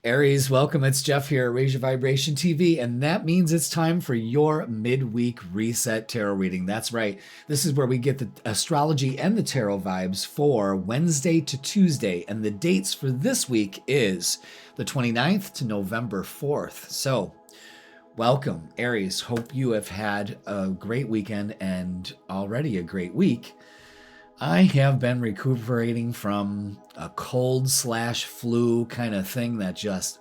Aries, welcome. It's Jeff here, Raise Your Vibration TV, and that means it's time for your midweek reset tarot reading. That's right. This is where we get the astrology and the tarot vibes for Wednesday to Tuesday, and the dates for this week is the 29th to November 4th. So, welcome, Aries. Hope you have had a great weekend and already a great week. I have been recuperating from a cold/flu kind of thing that just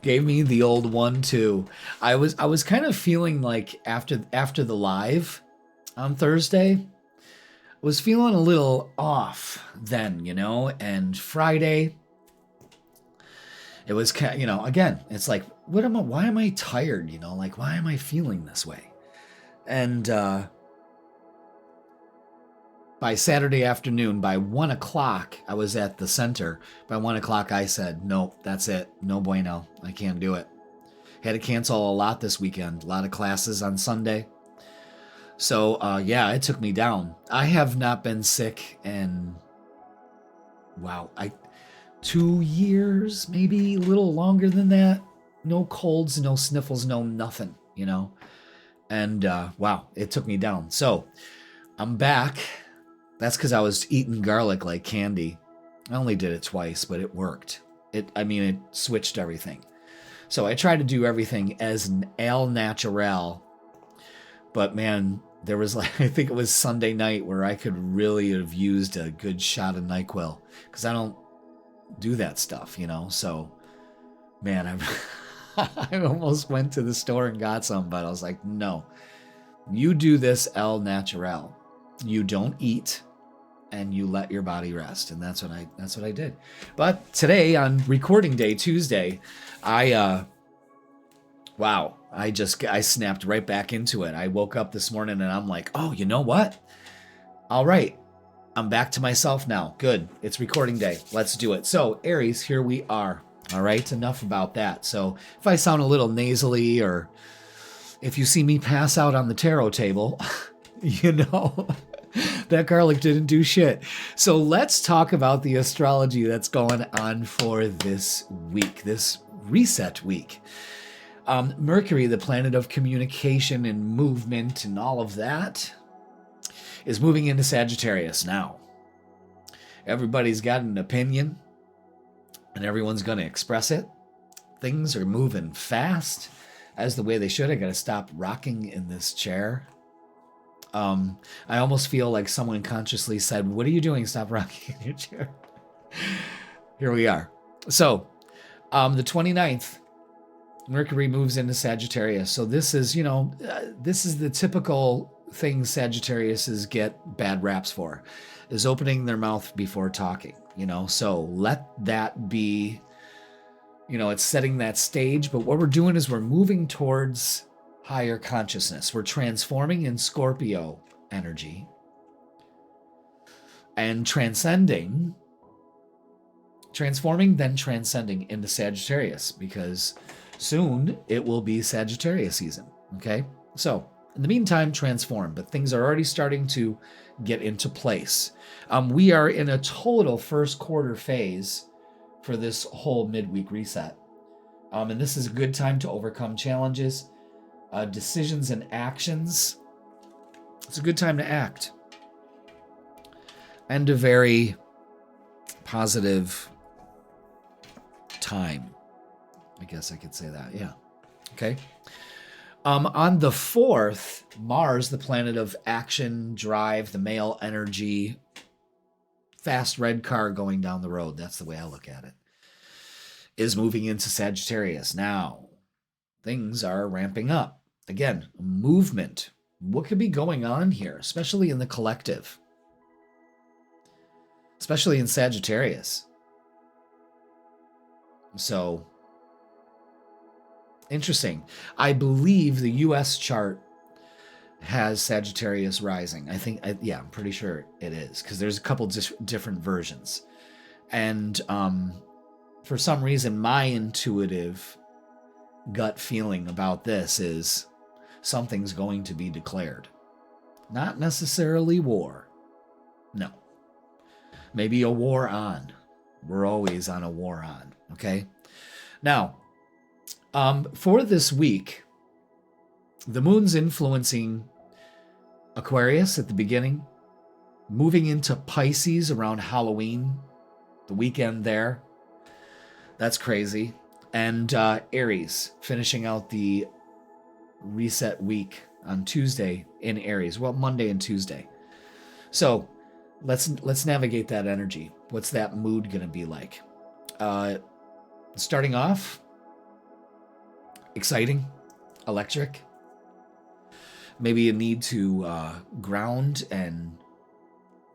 gave me the old 1-2. I was kind of feeling like after the live on Thursday, I was feeling a little off then, and Friday it was again, it's like why am I tired, like why am I feeling this way? And by Saturday afternoon, by 1 o'clock, I was at the center. By 1 o'clock, I said, nope, that's it. No bueno. I can't do it. Had to cancel a lot this weekend. A lot of classes on Sunday. So, yeah, it took me down. I have not been sick in, 2 years, maybe a little longer than that. No colds, no sniffles, no nothing, And, it took me down. So, I'm back. That's because I was eating garlic like candy. I only did it twice, but it worked. It switched everything. So I tried to do everything as an al natural. But man, there was I think it was Sunday night where I could really have used a good shot of NyQuil. Because I don't do that stuff, So, man, I almost went to the store and got some, but I was like, no. You do this al natural. You don't eat. And you let your body rest, and that's what I did. But today, on recording day, Tuesday, I snapped right back into it. I woke up this morning and I'm like, oh, you know what? All right, I'm back to myself now. Good, it's recording day. Let's do it. So, Aries, here we are. All right, enough about that. So, if I sound a little nasally, or if you see me pass out on the tarot table, that garlic didn't do shit. So let's talk about the astrology that's going on for this week, this reset week. Mercury, the planet of communication and movement and all of that, is moving into Sagittarius now. Everybody's got an opinion, and everyone's going to express it. Things are moving fast, as the way they should. I got to stop rocking in this chair. I almost feel like someone consciously said, what are you doing? Stop rocking in your chair. Here we are. So, the 29th, Mercury moves into Sagittarius. So this is, this is the typical thing Sagittariuses get bad raps for, is opening their mouth before talking, So let that be, it's setting that stage. But what we're doing is we're moving towards higher consciousness. We're transforming in Scorpio energy and transforming, then transcending into Sagittarius, because soon it will be Sagittarius season. Okay. So in the meantime, transform, but things are already starting to get into place. We are in a total first quarter phase for this whole midweek reset. And this is a good time to overcome challenges. Decisions and actions. It's a good time to act. And a very positive time. I guess I could say that, yeah. Okay. On the 4th, Mars, the planet of action, drive, the male energy, fast red car going down the road, that's the way I look at it, is moving into Sagittarius. Now, things are ramping up. Again, movement. What could be going on here, especially in the collective? Especially in Sagittarius. So, interesting. I believe the US chart has Sagittarius rising. I'm pretty sure it is, because there's a couple different versions. And for some reason, my intuitive gut feeling about this is something's going to be declared. Not necessarily war. No. Maybe a war on. We're always on a war on, okay? Now, for this week, the moon's influencing Aquarius at the beginning, moving into Pisces around Halloween, the weekend there. That's crazy. And Aries, finishing out the reset week on Tuesday in Aries. Well, Monday and Tuesday. So let's navigate that energy. What's that mood going to be like? Starting off, exciting, electric. Maybe you need to ground and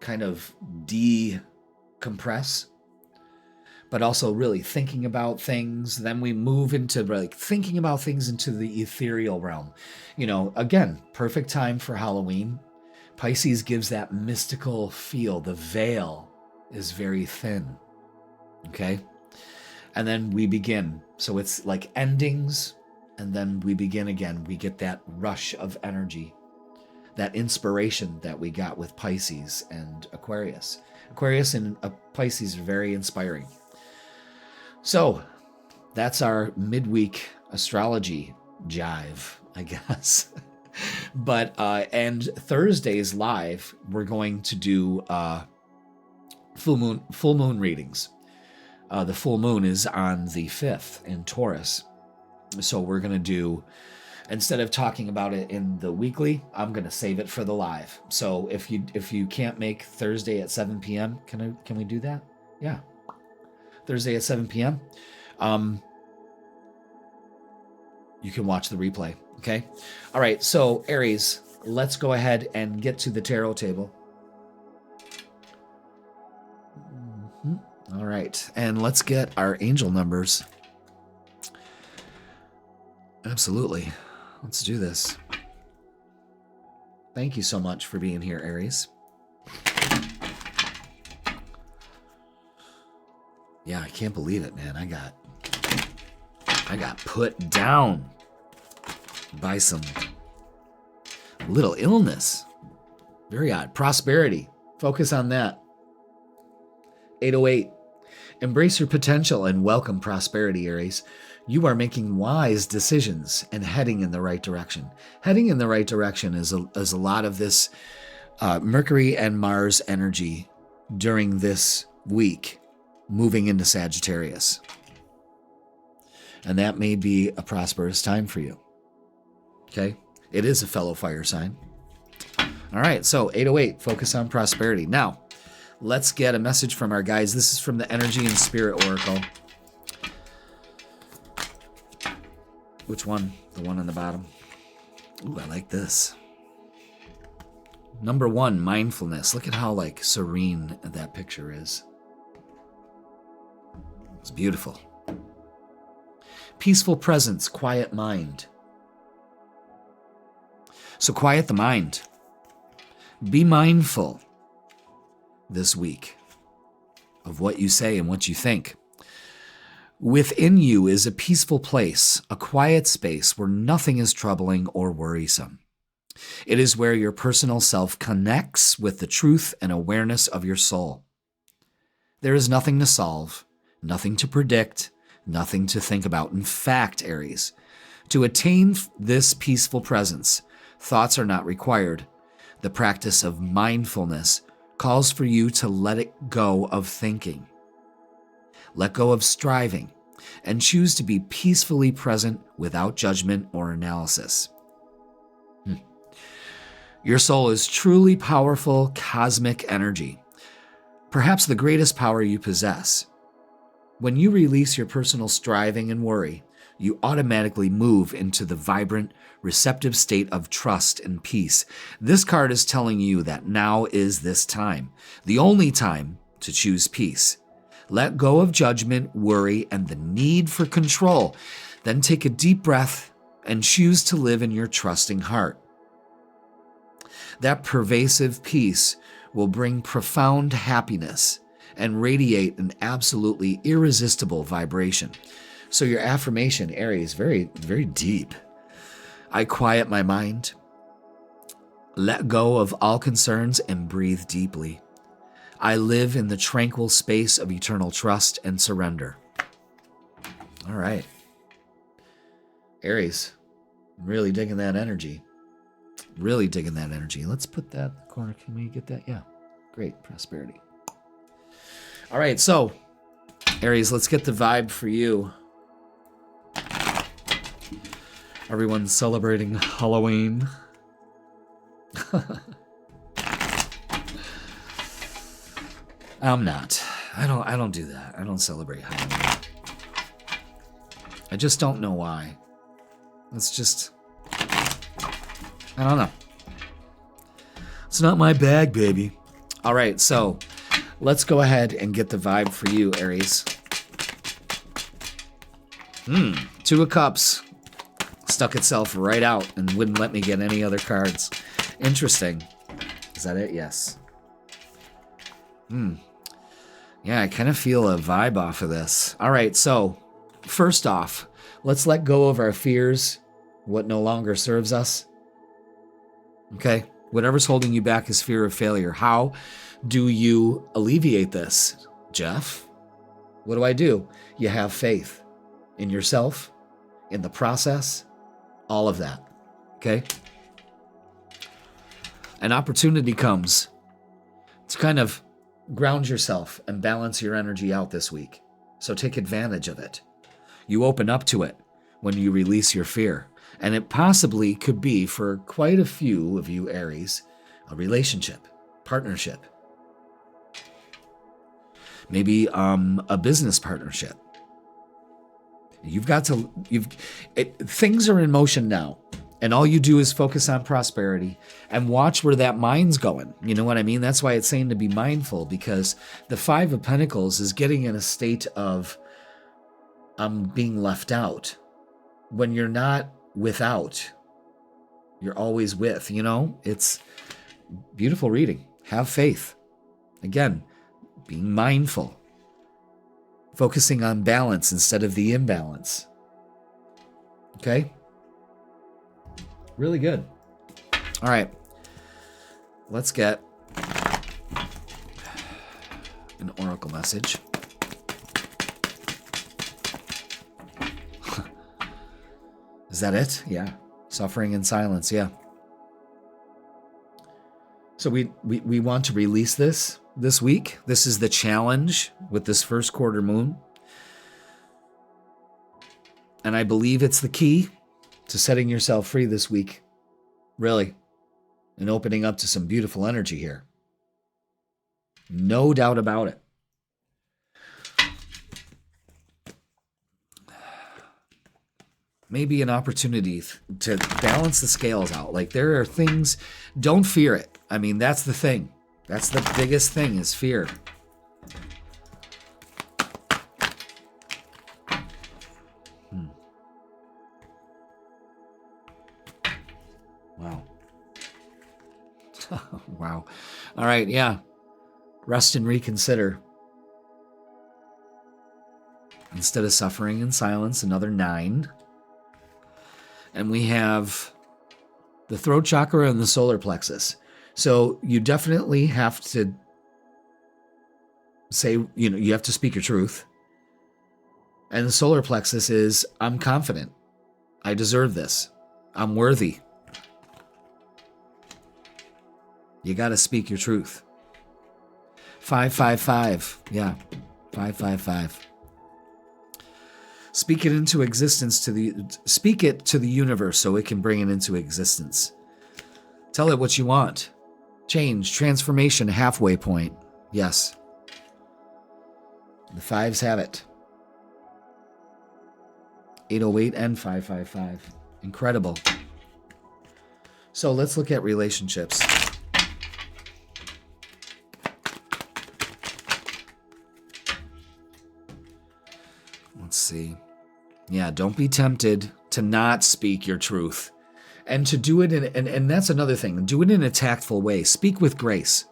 kind of decompress, but also really thinking about things. Then we move into like thinking about things into the ethereal realm. You know, again, perfect time for Halloween. Pisces gives that mystical feel. The veil is very thin, okay? And then we begin. So it's like endings, and then we begin again. We get that rush of energy, that inspiration that we got with Pisces and Aquarius. Aquarius and Pisces are very inspiring. So that's our midweek astrology jive, I guess. But and Thursday's live, we're going to do full moon readings. The full moon is on the 5th in Taurus. So we're going to do, instead of talking about it in the weekly, I'm going to save it for the live. So if you can't make Thursday at 7 p.m., can we do that? Yeah. Thursday at 7 p.m. You can watch the replay. Okay. All right. So Aries, let's go ahead and get to the tarot table. All right. And let's get our angel numbers. Absolutely. Let's do this. Thank you so much for being here, Aries. Yeah, I can't believe it, man. I got put down by some little illness. Very odd. Prosperity. Focus on that. 808. Embrace your potential and welcome prosperity, Aries. You are making wise decisions and heading in the right direction. Heading in the right direction is a lot of this Mercury and Mars energy during this week, moving into Sagittarius. And that may be a prosperous time for you. Okay? It is a fellow fire sign. All right, so 808, focus on prosperity. Now, let's get a message from our guides. This is from the Energy and Spirit Oracle. Which one? The one on the bottom. Ooh, I like this. Number 1, mindfulness. Look at how like serene that picture is. It's beautiful. Peaceful presence, quiet mind. So quiet the mind. Be mindful this week of what you say and what you think. Within you is a peaceful place, a quiet space where nothing is troubling or worrisome. It is where your personal self connects with the truth and awareness of your soul. There is nothing to solve, nothing to predict, nothing to think about. In fact, Aries, to attain this peaceful presence, thoughts are not required. The practice of mindfulness calls for you to let it go of thinking. Let go of striving and choose to be peacefully present without judgment or analysis. Your soul is truly powerful cosmic energy, perhaps the greatest power you possess. When you release your personal striving and worry, you automatically move into the vibrant, receptive state of trust and peace. This card is telling you that now is this time, the only time to choose peace. Let go of judgment, worry, and the need for control. Then take a deep breath and choose to live in your trusting heart. That pervasive peace will bring profound happiness and radiate an absolutely irresistible vibration. So your affirmation, Aries, very, very deep. I quiet my mind, let go of all concerns, and breathe deeply. I live in the tranquil space of eternal trust and surrender. All right. Aries, I'm really digging that energy. Really digging that energy. Let's put that in the corner. Can we get that? Yeah. Great. Prosperity. All right. So, Aries, let's get the vibe for you. Everyone's celebrating Halloween. I'm not. I don't do that. I don't celebrate Halloween. I just don't know why. It's just, I don't know. It's not my bag, baby. All right, so let's go ahead and get the vibe for you, Aries. Two of Cups stuck itself right out and wouldn't let me get any other cards. Interesting. Is that it? Yes. Yeah, I kind of feel a vibe off of this. All right, so first off, let's let go of our fears, what no longer serves us. Okay? Whatever's holding you back is fear of failure. How do you alleviate this, Jeff? What do? You have faith in yourself, in the process, all of that. Okay? An opportunity comes to kind of ground yourself and balance your energy out this week. So take advantage of it. You open up to it when you release your fear. And it possibly could be, for quite a few of you Aries, a relationship, partnership. Maybe a business partnership. Things are in motion now. And all you do is focus on prosperity and watch where that mind's going. You know what I mean? That's why it's saying to be mindful, because the Five of Pentacles is getting in a state of being left out. When you're not without, you're always with, you know? It's beautiful reading. Have faith. Again, being mindful. Focusing on balance instead of the imbalance. Okay? Really good. All right. Let's get an oracle message. Is that it? Yeah. Suffering in silence. Yeah. So we want to release this week. This is the challenge with this first quarter moon. And I believe it's the key to setting yourself free this week, really, and opening up to some beautiful energy here. No doubt about it. Maybe an opportunity to balance the scales out. Like, there are things, don't fear it. I mean, that's the thing. That's the biggest thing, is fear. Wow. Wow. All right, yeah. Rest and reconsider. Instead of suffering in silence, another 9. And we have the throat chakra and the solar plexus. So you definitely have to say, you have to speak your truth. And the solar plexus is, I'm confident. I deserve this. I'm worthy. You got to speak your truth. 555. Yeah. 555. Speak it into existence speak it to the universe so it can bring it into existence. Tell it what you want. Change, transformation, halfway point. Yes. The 5s have it. 808 and 555. Incredible. So let's look at relationships. Let's see. Yeah, don't be tempted to not speak your truth. And to do it and that's another thing. Do it in a tactful way. Speak with grace.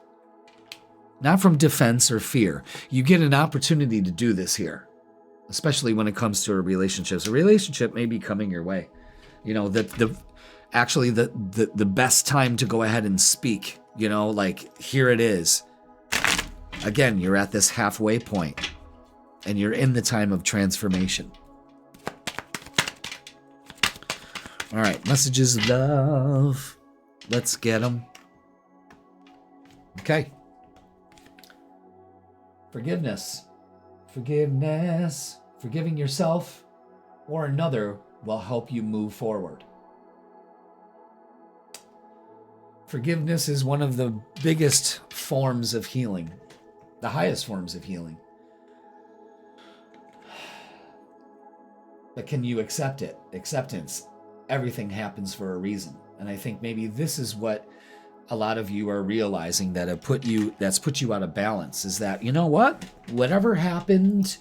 Not from defense or fear. You get an opportunity to do this here. Especially when it comes to a relationship. A relationship may be coming your way. The best time to go ahead and speak. Like, here it is. Again, you're at this halfway point, and you're in the time of transformation. All right, messages of love. Let's get them. Okay. Forgiveness. Forgiveness. Forgiving yourself or another will help you move forward. Forgiveness is one of the biggest forms of healing, the highest forms of healing. But can you accept it? Acceptance. Everything happens for a reason. And I think maybe this is what a lot of you are realizing that's put you out of balance, is that, you know what? Whatever happened,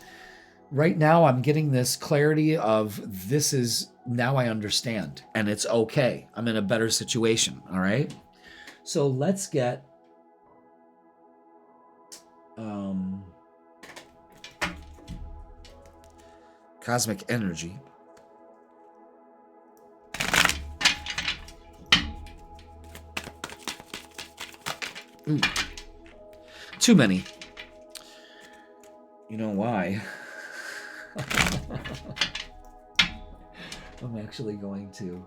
right now I'm getting this clarity of this is, now I understand, and it's okay. I'm in a better situation, all right? So let's get cosmic energy. Ooh. Too many. You know why? I'm actually going to...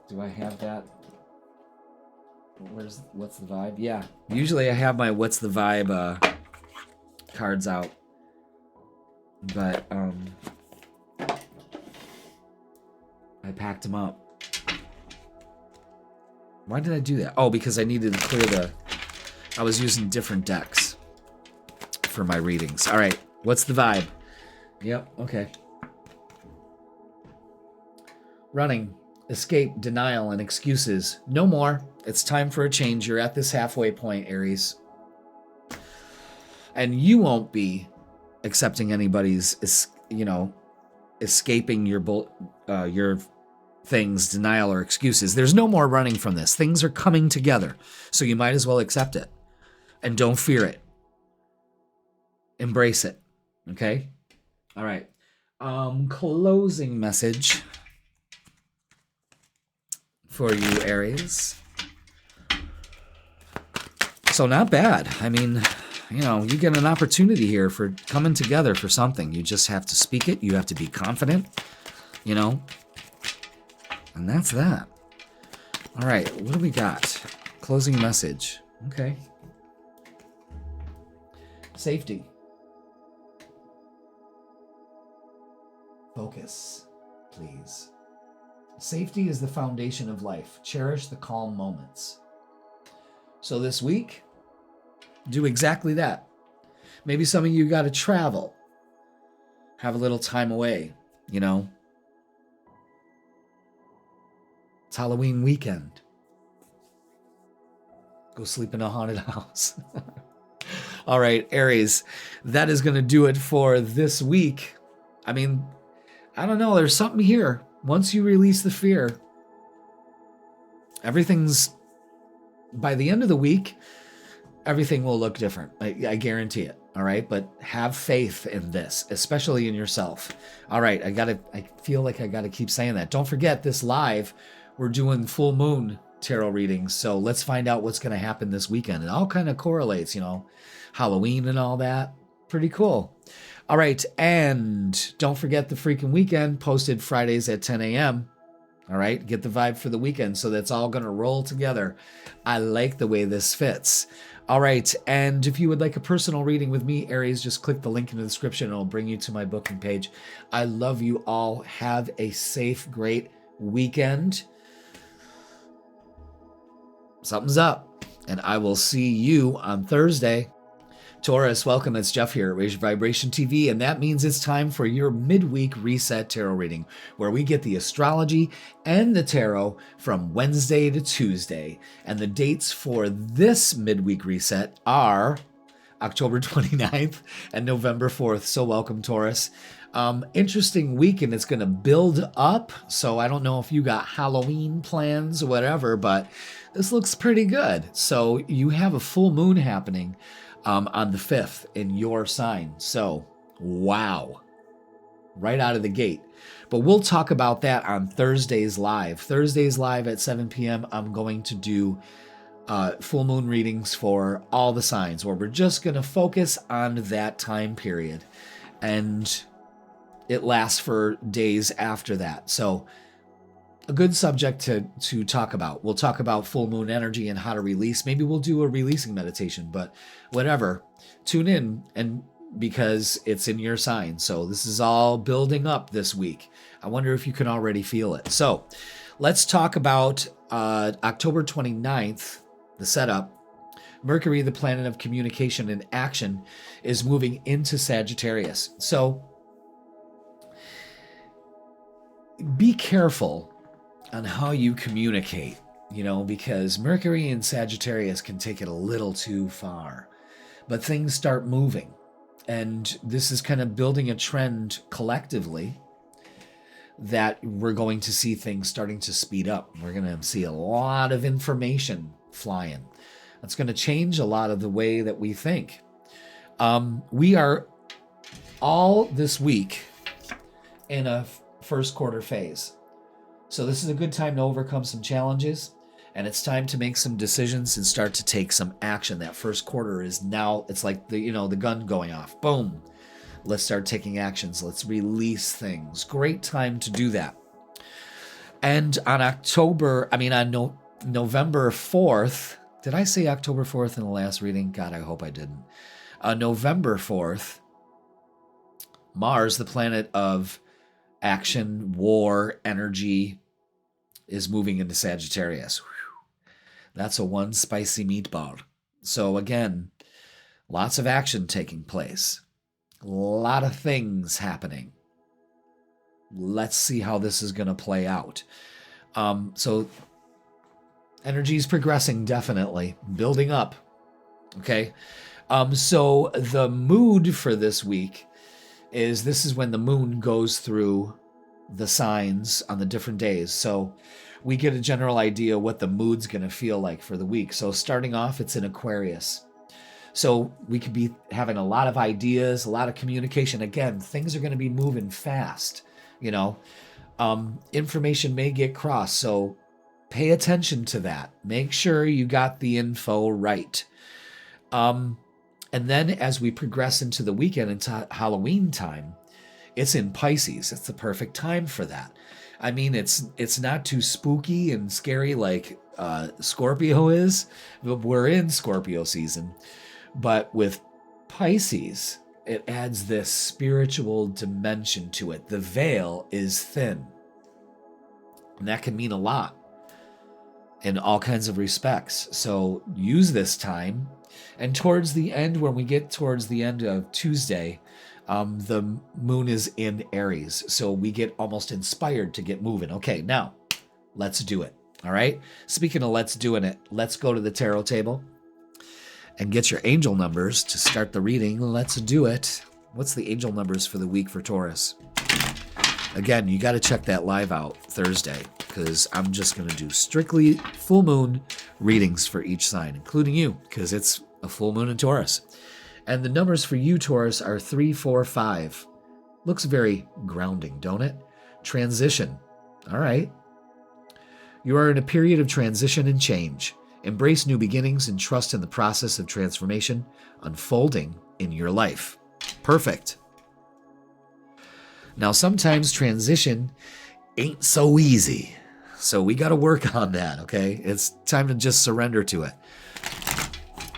Do I have that? What's the vibe? Yeah. Usually I have my what's the vibe cards out. But I packed them up. Why did I do that? Oh, because I needed to clear I was using different decks for my readings. All right. What's the vibe? Yep. Okay. Running. Escape, denial, and excuses. No more. It's time for a change. You're at this halfway point, Aries. And you won't be accepting anybody's, escaping your things, denial, or excuses. There's no more running from this. Things are coming together. So you might as well accept it. And don't fear it. Embrace it. Okay? All right. Closing message for you, Aries. So not bad. I mean, you get an opportunity here for coming together for something. You just have to speak it. You have to be confident, and that's that. All right, what do we got? Closing message. Okay. Safety. Focus, please. Safety is the foundation of life. Cherish the calm moments. So this week, do exactly that. Maybe some of you got to travel. Have a little time away, It's Halloween weekend. Go sleep in a haunted house. All right, Aries, that is going to do it for this week. I mean, I don't know. There's something here. Once you release the fear, by the end of the week, everything will look different. I guarantee it. All right. But have faith in this, especially in yourself. All right. I feel like I got to keep saying that. Don't forget this live. We're doing full moon tarot readings. So let's find out what's going to happen this weekend. It all kind of correlates, Halloween and all that. Pretty cool. All right. And don't forget the freaking weekend posted Fridays at 10 a.m. All right. Get the vibe for the weekend. So that's all going to roll together. I like the way this fits. All right. And if you would like a personal reading with me, Aries, just click the link in the description and it'll bring you to my booking page. I love you all. Have a safe, great weekend. Something's up. And I will see you on Thursday. Taurus, welcome. It's Jeff here at Raise Your Vibration TV, and that means it's time for your midweek reset tarot reading, where we get the astrology and the tarot from Wednesday to Tuesday. And the dates for this midweek reset are October 29th and November 4th. So welcome, Taurus. Interesting week, and it's going to build up. So I don't know if you got Halloween plans or whatever, but this looks pretty good. So you have a full moon happening on the 5th in your sign. So, wow. Right out of the gate. But we'll talk about that on Thursday's live. Thursday's live at 7 p.m. I'm going to do full moon readings for all the signs, where we're just going to focus on that time period. And it lasts for days after that. So a good subject to talk about. We'll talk about full moon energy and how to release. Maybe we'll do a releasing meditation, but whatever. Tune in, and because it's in your sign. So this is all building up this week. I wonder if you can already feel it. So let's talk about October 29th, the setup. Mercury, the planet of communication and action, is moving into Sagittarius. So be careful on how you communicate, because Mercury in Sagittarius can take it a little too far. But things start moving. And this is kind of building a trend collectively that we're going to see things starting to speed up. We're going to see a lot of information flying. That's going to change a lot of the way that we think. We are all this week in a first quarter phase. So this is a good time to overcome some challenges, and it's time to make some decisions and start to take some action. That first quarter is now, it's like the gun going off. Boom. Let's start taking actions. Let's release things. Great time to do that. And on November 4th, did I say October 4th in the last reading? God, I hope I didn't. November 4th, Mars, the planet of action, war, energy, is moving into Sagittarius. Whew. That's a one spicy meatball. So again, lots of action taking place. A lot of things happening. Let's see how this is going to play out. So energy is progressing, definitely. Building up. Okay? So the mood for this week is, this is when the moon goes through the signs on the different days. So we get a general idea what the mood's going to feel like for the week. So starting off, it's in Aquarius. So we could be having a lot of ideas, a lot of communication. Again, things are going to be moving fast. Information may get crossed. So pay attention to that. Make sure you got the info right. And then as we progress into the weekend, into Halloween time, it's in Pisces. It's the perfect time for that. I mean, it's not too spooky and scary like Scorpio is. We're in Scorpio season. But with Pisces, it adds this spiritual dimension to it. The veil is thin. And that can mean a lot in all kinds of respects. So use this time. And towards the end, when we get towards the end of Tuesday, the moon is in Aries. So we get almost inspired to get moving. Okay, now let's do it. All right. Speaking of let's doing it, let's go to the tarot table and get your angel numbers to start the reading. Let's do it. What's the angel numbers for the week for Taurus? Again, you got to check that live out Thursday, because I'm just going to do strictly full moon readings for each sign, including you, because it's a full moon in Taurus. And the numbers for you, Taurus, are 3, 4, 5. Looks very grounding, don't it? Transition. All right. You are in a period of transition and change. Embrace new beginnings and trust in the process of transformation unfolding in your life. Perfect. Now, sometimes transition ain't so easy. So we got to work on that, okay? It's time to just surrender to it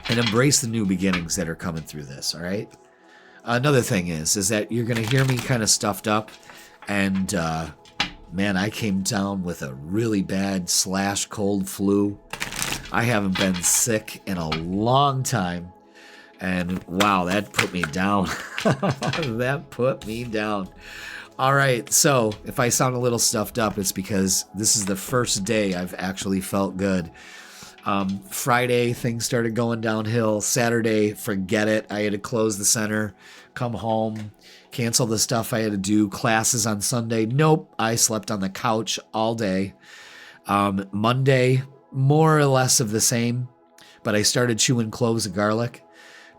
and embrace the new beginnings that are coming through this, all right? Another thing is that you're going to hear me kind of stuffed up, and man, I came down with a really bad / cold flu. I haven't been sick in a long time, and wow, that put me down. That put me down. All right, so if I sound a little stuffed up, it's because this is the first day I've actually felt good. Friday, things started going downhill. Saturday, forget it. I had to close the center, come home, cancel the stuff I had to do. Classes on Sunday. Nope, I slept on the couch all day. Monday, more or less of the same, but I started chewing cloves of garlic,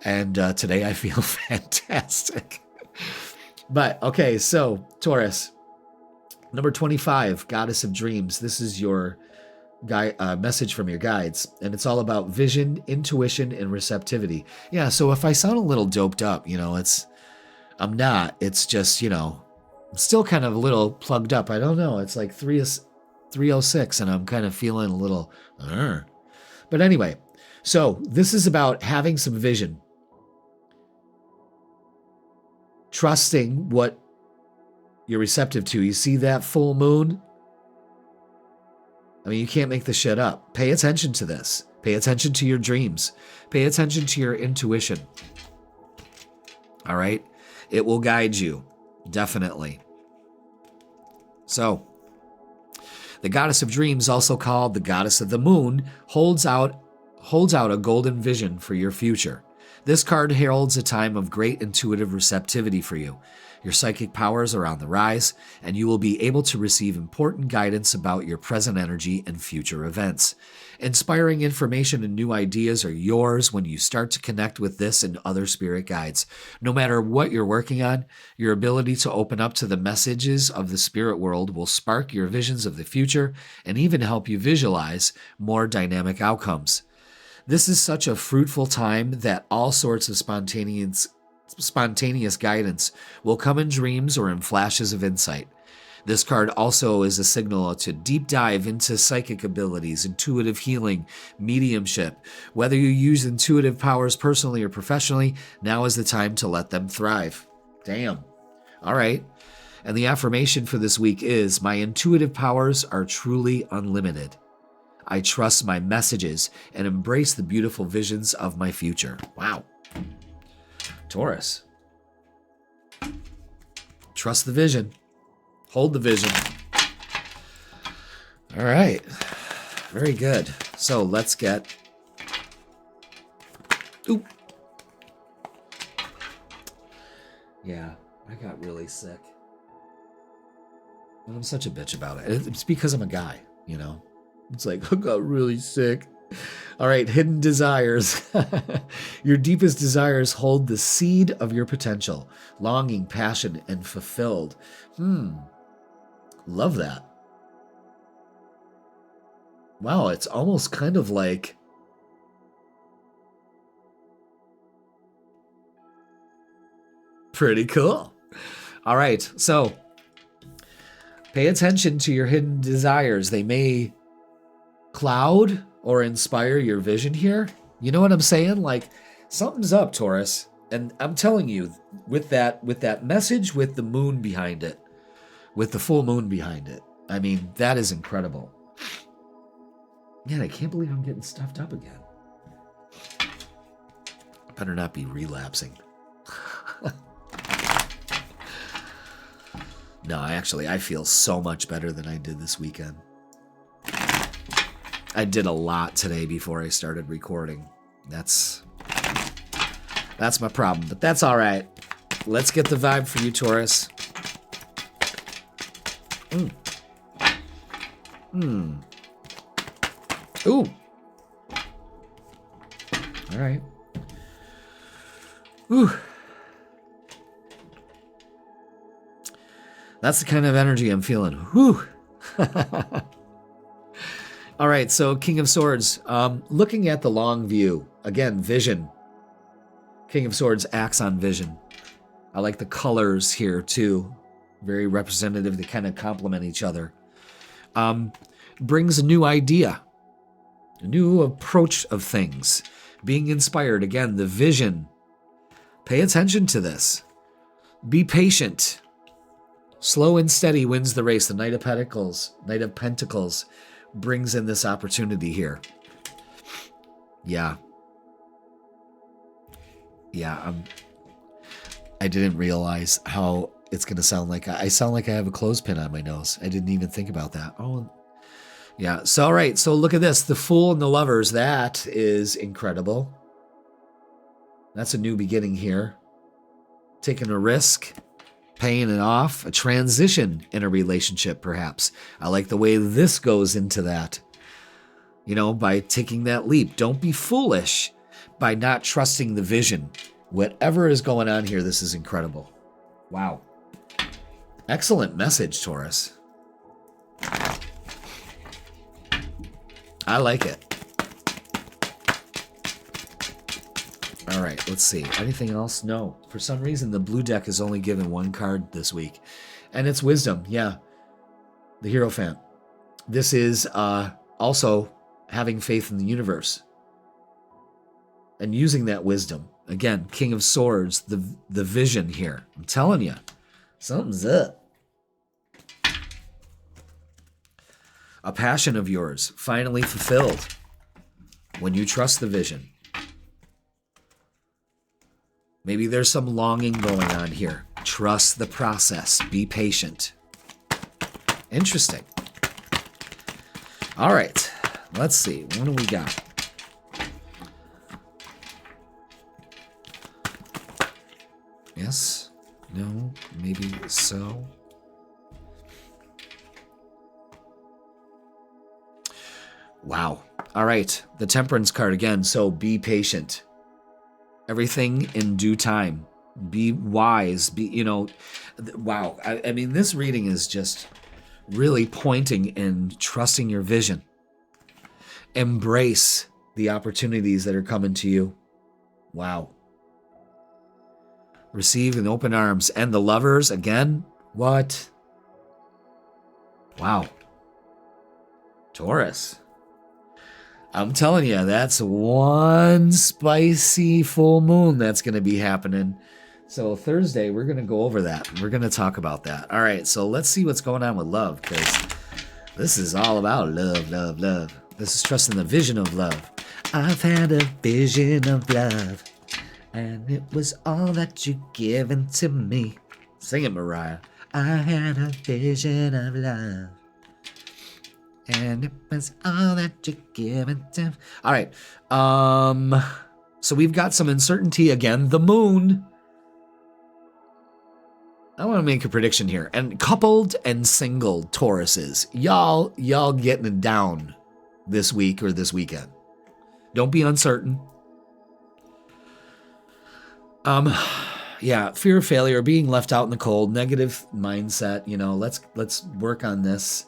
and today I feel fantastic. But, okay, so, Taurus, number 25, Goddess of Dreams. This is your message from your guides, and it's all about vision, intuition, and receptivity. Yeah, so if I sound a little doped up, I'm not. It's just, I'm still kind of a little plugged up. I don't know. It's like 3:06, and I'm kind of feeling a little. But anyway, so this is about having some vision, trusting what you're receptive to. You see that full moon? I mean, you can't make this shit up. Pay attention to this. Pay attention to your dreams. Pay attention to your intuition. All right? It will guide you, definitely. So, the goddess of dreams, also called the goddess of the moon, holds out a golden vision for your future. This card heralds a time of great intuitive receptivity for you. Your psychic powers are on the rise, and you will be able to receive important guidance about your present energy and future events. Inspiring information and new ideas are yours when you start to connect with this and other spirit guides. No matter what you're working on, your ability to open up to the messages of the spirit world will spark your visions of the future and even help you visualize more dynamic outcomes. This is such a fruitful time that all sorts of spontaneous guidance will come in dreams or in flashes of insight. This card also is a signal to deep dive into psychic abilities, intuitive healing, mediumship. Whether you use intuitive powers personally or professionally, now is the time to let them thrive. Damn. All right. And the affirmation for this week is, my intuitive powers are truly unlimited. I trust my messages and embrace the beautiful visions of my future. Wow. Taurus. Trust the vision. Hold the vision. All right. Very good. So let's get... Ooh. Yeah, I got really sick. And I'm such a bitch about it. It's because I'm a guy, It's like, I got really sick. All right, hidden desires. Your deepest desires hold the seed of your potential, longing, passion, and fulfilled. Love that. Wow, it's almost kind of like... Pretty cool. All right, so pay attention to your hidden desires. They may cloud or inspire your vision here. You know what I'm saying? Like, something's up, Taurus. And I'm telling you, with that message, with the moon behind it, with the full moon behind it, I mean, that is incredible. Man, I can't believe I'm getting stuffed up again. Better not be relapsing. No, I feel so much better than I did this weekend. I did a lot today before I started recording. That's my problem, but that's all right. Let's get the vibe for you, Taurus. Ooh. All right. Ooh. That's the kind of energy I'm feeling. Whew. All right, so King of Swords, looking at the long view. Again, vision. King of Swords acts on vision. I like the colors here, too. Very representative. They kind of complement each other. Brings a new idea, a new approach of things. Being inspired. Again, the vision. Pay attention to this. Be patient. Slow and steady wins the race. The Knight of Pentacles brings in this opportunity here. Yeah. I didn't realize how it's going to sound like. I sound like I have a clothespin on my nose. I didn't even think about that. Oh, yeah. So, all right. So look at this. The Fool and the Lovers. That is incredible. That's a new beginning here. Taking a risk. Paying it off, a transition in a relationship, perhaps. I like the way this goes into that. By taking that leap. Don't be foolish by not trusting the vision. Whatever is going on here, this is incredible. Wow. Excellent message, Taurus. I like it. All right, let's see. Anything else? No. For some reason, the blue deck is only given one card this week. And it's wisdom. Yeah. The Hierophant. This is also having faith in the universe. And using that wisdom. Again, King of Swords, the vision here. I'm telling you, something's up. A passion of yours finally fulfilled when you trust the vision. Maybe there's some longing going on here. Trust the process. Be patient. Interesting. All right. Let's see. What do we got? Yes? No? Maybe so? Wow. All right. The Temperance card again. So be patient. Everything in due time. Be wise. Wow. I mean, this reading is just really pointing and trusting your vision. Embrace the opportunities that are coming to you. Wow. Receive in open arms. And the Lovers, again, what? Wow. Taurus. I'm telling you, that's one spicy full moon that's going to be happening. So Thursday, we're going to go over that. We're going to talk about that. All right, so let's see what's going on with love, because this is all about love, love, love. This is trusting the vision of love. I've had a vision of love, and it was all that you've given to me. Sing it, Mariah. I had a vision of love, and it was all that you're giving to. All right. So we've got some uncertainty again. The moon. I want to make a prediction here. And coupled and single Tauruses, y'all getting it down this week or this weekend. Don't be uncertain. Yeah, fear of failure, being left out in the cold, negative mindset. Let's work on this.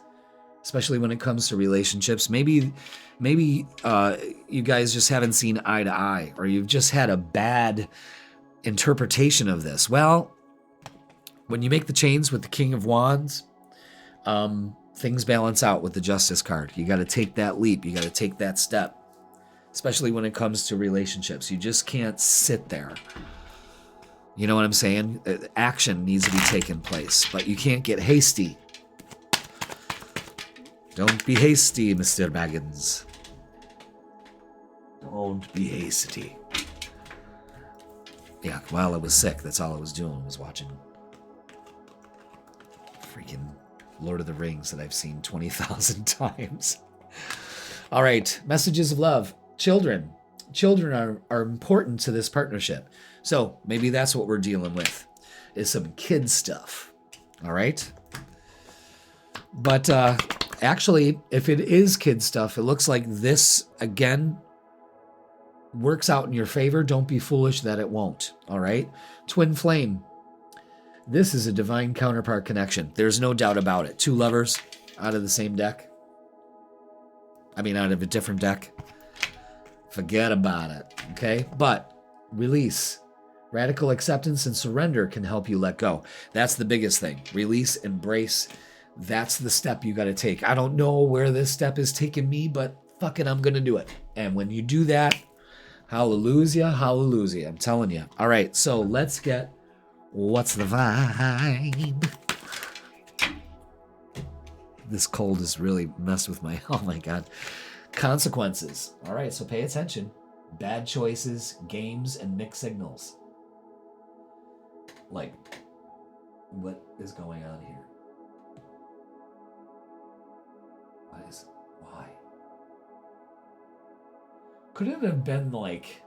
Especially when it comes to relationships. Maybe you guys just haven't seen eye to eye, or you've just had a bad interpretation of this. Well, when you make the change with the King of Wands, things balance out with the Justice card. You got to take that leap. You got to take that step, especially when it comes to relationships. You just can't sit there. You know what I'm saying? Action needs to be taken place, but you can't get hasty. Don't be hasty, Mr. Baggins. Don't be hasty. Yeah, while I was sick, that's all I was doing, was watching freaking Lord of the Rings that I've seen 20,000 times. All right, messages of love. Children. Children are important to this partnership. So maybe that's what we're dealing with, is some kid stuff. All right? But actually, if it is kid stuff, it looks like this, again, works out in your favor. Don't be foolish that it won't. All right? Twin flame. This is a divine counterpart connection. There's no doubt about it. Two lovers out of the same deck. I mean, out of a different deck. Forget about it. Okay? But release. Radical acceptance and surrender can help you let go. That's the biggest thing. Release, embrace. That's the step you got to take. I don't know where this step is taking me, but fuck it, I'm going to do it. And when you do that, hallelujah, hallelujah. I'm telling you. All right, so let's get what's the vibe. This cold has really messed with my, oh my God. Consequences. All right, so pay attention. Bad choices, games, and mixed signals. Like, what is going on here? Why? Couldn't it have been like...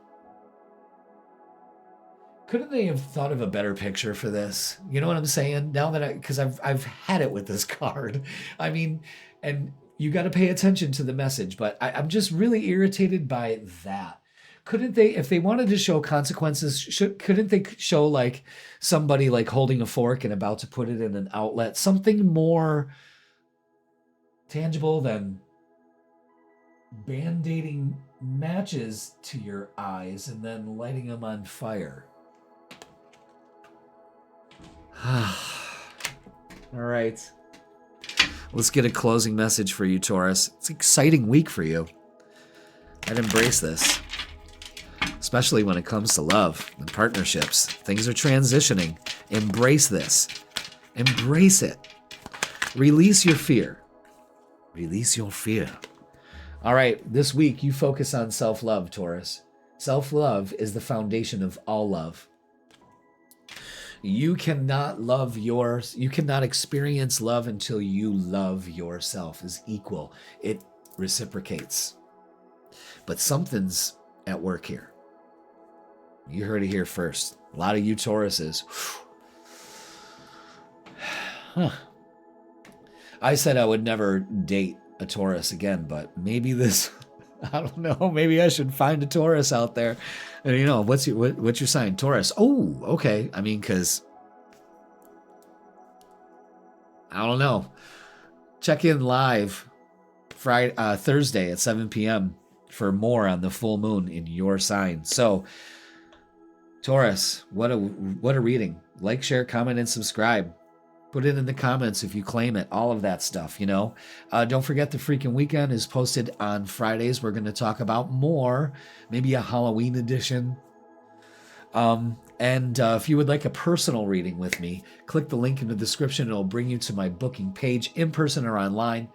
Couldn't they have thought of a better picture for this? You know what I'm saying? Now that because I've had it with this card. I mean, and you got to pay attention to the message, but I'm just really irritated by that. Couldn't they, if they wanted to show consequences, couldn't they show like somebody like holding a fork and about to put it in an outlet? Something more tangible than band-aiding matches to your eyes and then lighting them on fire. All right. Let's get a closing message for you, Taurus. It's an exciting week for you. I'd embrace this, especially when it comes to love and partnerships. Things are transitioning. Embrace this. Embrace it. Release your fear. Release your fear. All right, this week you focus on self-love, Taurus. Self-love is the foundation of all love. You cannot experience love until you love yourself as equal. It reciprocates. But something's at work here. You heard it here first. A lot of you Tauruses. Huh. I said I would never date a Taurus again, but maybe this, I don't know, maybe I should find a Taurus out there. And you know, what's your sign? Taurus. Oh, okay. I mean, because I don't know. Check in live Thursday at 7 p.m. for more on the full moon in your sign. So, Taurus, what a reading. Like, share, comment, and subscribe. Put it in the comments if you claim it, all of that stuff, you know. Don't forget the freaking weekend is posted on Fridays. We're going to talk about more, maybe a Halloween edition. And if you would like a personal reading with me, click the link in the description. It'll bring you to my booking page, in person or online.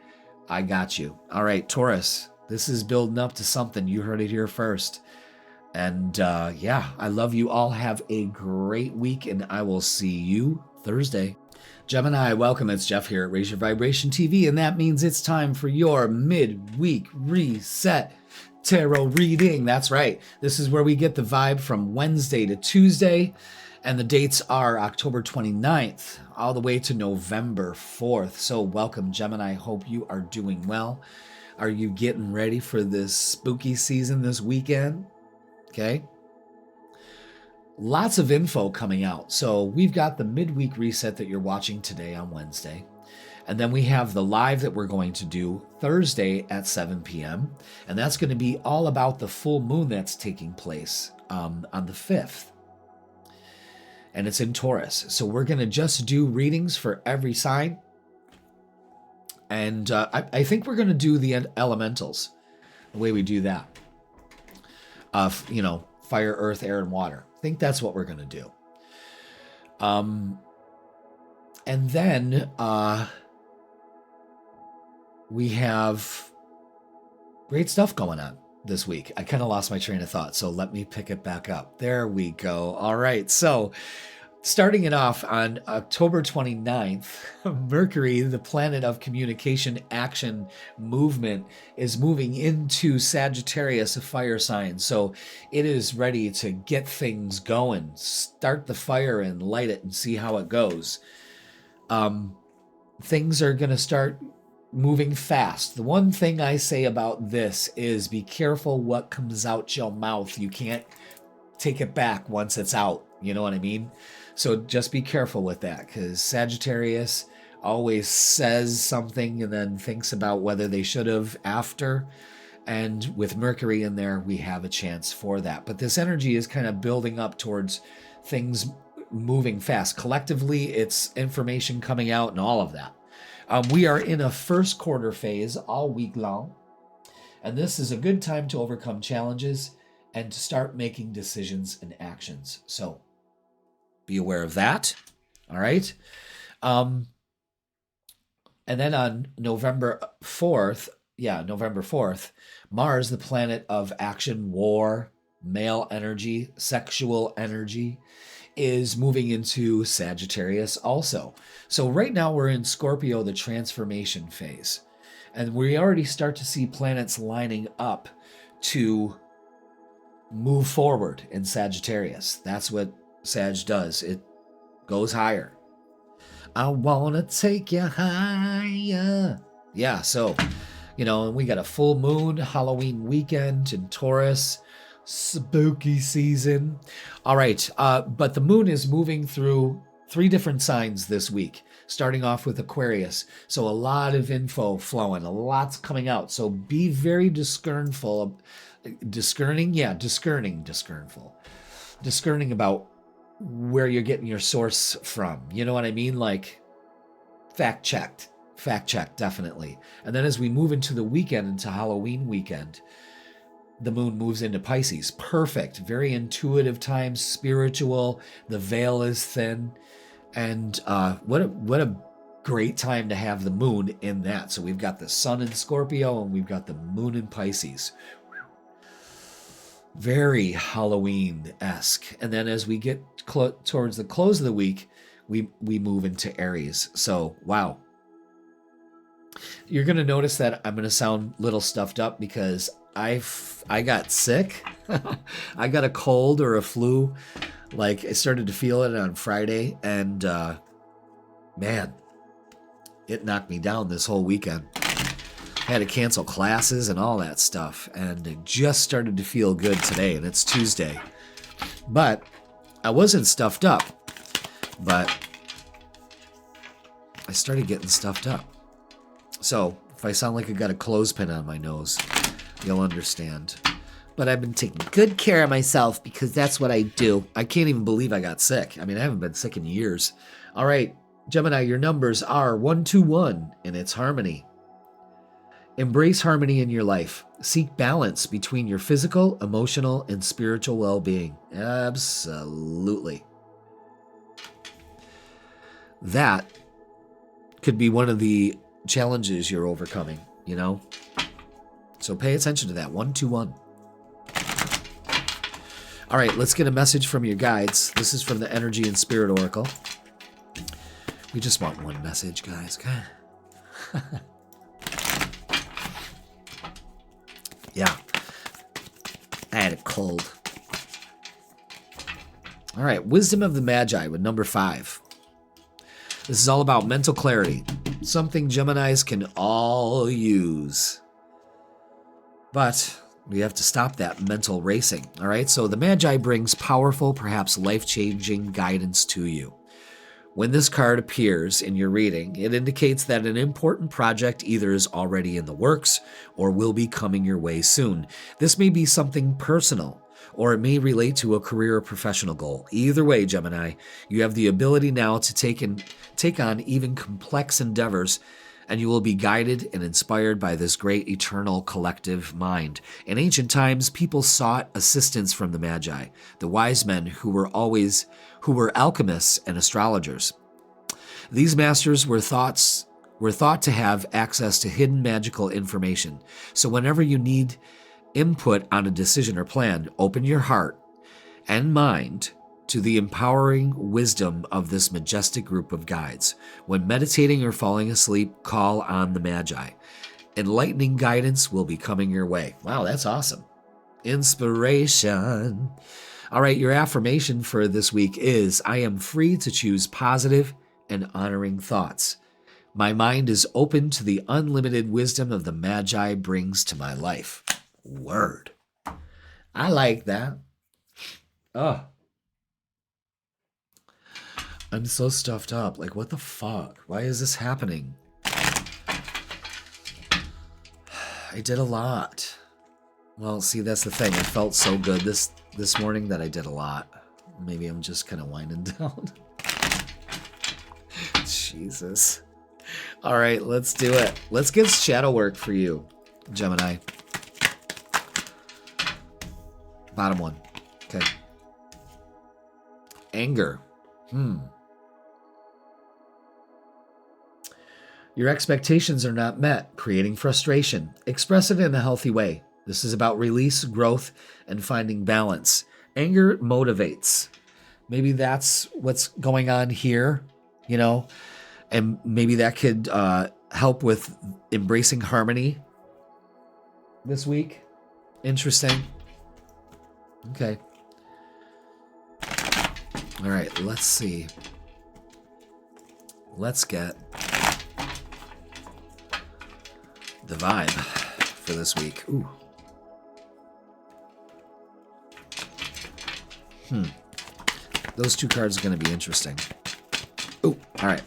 I got you. All right, Taurus, this is building up to something. You heard it here first. And yeah, I love you all. Have a great week, and I will see you Thursday. Gemini, welcome. It's Jeff here at Raise Your Vibration TV, and that means it's time for your midweek reset tarot reading. That's right. This is where we get the vibe from Wednesday to Tuesday, and the dates are October 29th all the way to November 4th. So welcome, Gemini. Hope you are doing well. Are you getting ready for this spooky season this weekend? Okay. Lots of info coming out. So we've got the midweek reset that you're watching today on Wednesday. And then we have the live that we're going to do Thursday at 7 p.m. And that's going to be all about the full moon that's taking place on the 5th. And it's in Taurus. So we're going to just do readings for every sign. And I think we're going to do the elementals, the way we do that. Fire, earth, air, and water. I think that's what we're going to do. And then we have great stuff going on this week. I kind of lost my train of thought, so let me pick it back up. There we go. All right. So starting it off on October 29th, Mercury, the planet of communication, action, movement, is moving into Sagittarius, a fire sign. So it is ready to get things going. Start the fire and light it and see how it goes. Things are going to start moving fast. The one thing I say about this is be careful what comes out your mouth. You can't take it back once it's out. You know what I mean? So just be careful with that, because Sagittarius always says something and then thinks about whether they should have after. And with Mercury in there, we have a chance for that. But this energy is kind of building up towards things moving fast. Collectively, it's information coming out and all of that. We are in a first quarter phase all week long. And this is a good time to overcome challenges and to start making decisions and actions. So be aware of that. All right. And then on November 4th, Mars, the planet of action, war, male energy, sexual energy, is moving into Sagittarius also. So right now we're in Scorpio, the transformation phase. And we already start to see planets lining up to move forward in Sagittarius. That's what Sag does. It goes higher. I want to take you higher. Yeah, so, and we got a full moon, Halloween weekend in Taurus, spooky season. All right, but the moon is moving through 3 different signs this week. starting off with Aquarius. So a lot of info flowing, a lot's coming out. So be very discerning about where you're getting your source from. You know what I mean? Like fact check, definitely. And then as we move into the weekend, into Halloween weekend, the moon moves into Pisces. Perfect. Very intuitive time, spiritual. The veil is thin. And what a great time to have the moon in that. So we've got the sun in Scorpio and we've got the moon in Pisces. Very Halloween-esque. And then as we get towards the close of the week, we move into Aries. So, wow. You're going to notice that I'm going to sound a little stuffed up because I got sick. I got a cold or a flu. Like, I started to feel it on Friday, and man, it knocked me down this whole weekend. I had to cancel classes and all that stuff, and it just started to feel good today, and it's Tuesday. But I wasn't stuffed up, but I started getting stuffed up. So if I sound like I got a clothespin on my nose, you'll understand. But I've been taking good care of myself because that's what I do. I can't even believe I got sick. I mean, I haven't been sick in years. All right, Gemini, your numbers are 121, and it's harmony. Embrace harmony in your life. Seek balance between your physical, emotional, and spiritual well-being. Absolutely. That could be one of the challenges you're overcoming, you know? So pay attention to that. 121. All right, let's get a message from your guides. This is from the Energy and Spirit Oracle. We just want one message, guys. Yeah. I had a cold. All right, Wisdom of the Magi with number 5. This is all about mental clarity. Something Geminis can all use. But we have to stop that mental racing, all right? So the Magi brings powerful, perhaps life-changing guidance to you. When this card appears in your reading, it indicates that an important project either is already in the works or will be coming your way soon. This may be something personal, or it may relate to a career or professional goal. Either way, Gemini, you have the ability now to take on even complex endeavors, and you will be guided and inspired by this great eternal collective mind. In ancient times, people sought assistance from the Magi, the wise men who were alchemists and astrologers. These masters were thought to have access to hidden magical information. So whenever you need input on a decision or plan, open your heart and mind to the empowering wisdom of this majestic group of guides. When meditating or falling asleep, call on the Magi. Enlightening guidance will be coming your way. Wow, that's awesome. Inspiration. All right, your affirmation for this week is, I am free to choose positive and honoring thoughts. My mind is open to the unlimited wisdom of the Magi brings to my life. Word. I like that. Oh. I'm so stuffed up. Like, what the fuck? Why is this happening? I did a lot. Well, see, that's the thing. I felt so good this morning that I did a lot. Maybe I'm just kind of winding down. Jesus. All right, let's do it. Let's get shadow work for you, Gemini. Bottom one. Okay. Anger. Your expectations are not met, creating frustration. Express it in a healthy way. This is about release, growth, and finding balance. Anger motivates. Maybe that's what's going on here, you know, and maybe that could help with embracing harmony this week. Interesting. Okay. All right, let's see. Let's get the vibe for this week. Ooh. Those two cards are going to be interesting. Ooh, all right.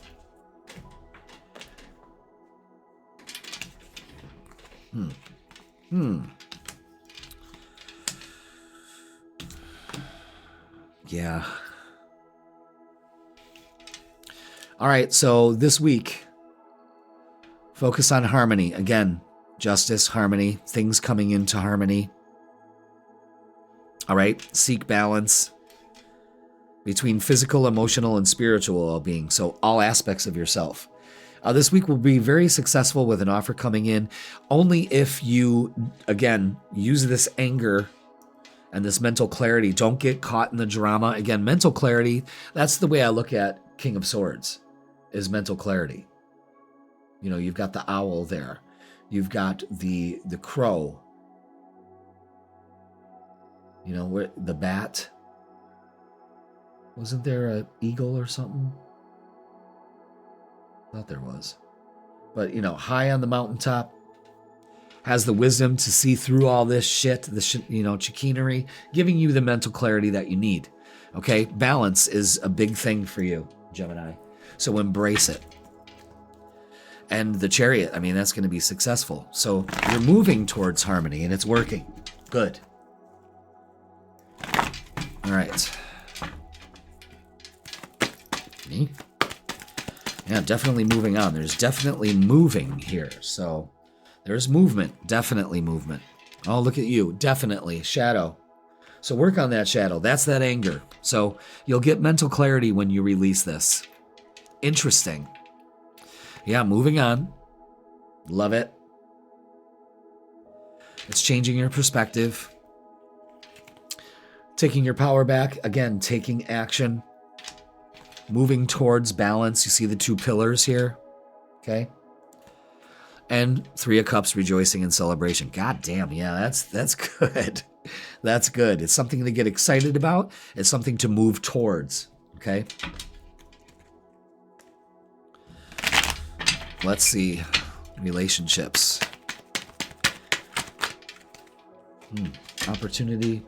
Yeah. All right, so this week, focus on harmony. Again, justice, harmony, things coming into harmony. All right, seek balance between physical, emotional, and spiritual well-being. So all aspects of yourself. This week will be very successful with an offer coming in only if you, again, use this anger and this mental clarity. Don't get caught in the drama. Again, mental clarity, that's the way I look at King of Swords, is mental clarity. You know, you've got the owl there. You've got the crow. You know, where the bat. Wasn't there an eagle or something? Thought there was. But, you know, high on the mountaintop, has the wisdom to see through all this shit, chicanery, giving you the mental clarity that you need. Okay? Balance is a big thing for you, Gemini. So embrace it. And the Chariot, I mean, that's going to be successful. So you're moving towards harmony and it's working. Good. All right. Me? Yeah, definitely moving on. There's definitely moving here. So there's movement. Definitely movement. Oh, look at you. Definitely. Shadow. So work on that shadow. That's that anger. So you'll get mental clarity when you release this. Interesting. Yeah, moving on. Love it. It's changing your perspective. Taking your power back. Again, taking action. Moving towards balance. You see the two pillars here. Okay. And Three of Cups, rejoicing and celebration. God damn, yeah, that's good. That's good. It's something to get excited about. It's something to move towards. Okay. Let's see. Relationships. Opportunity.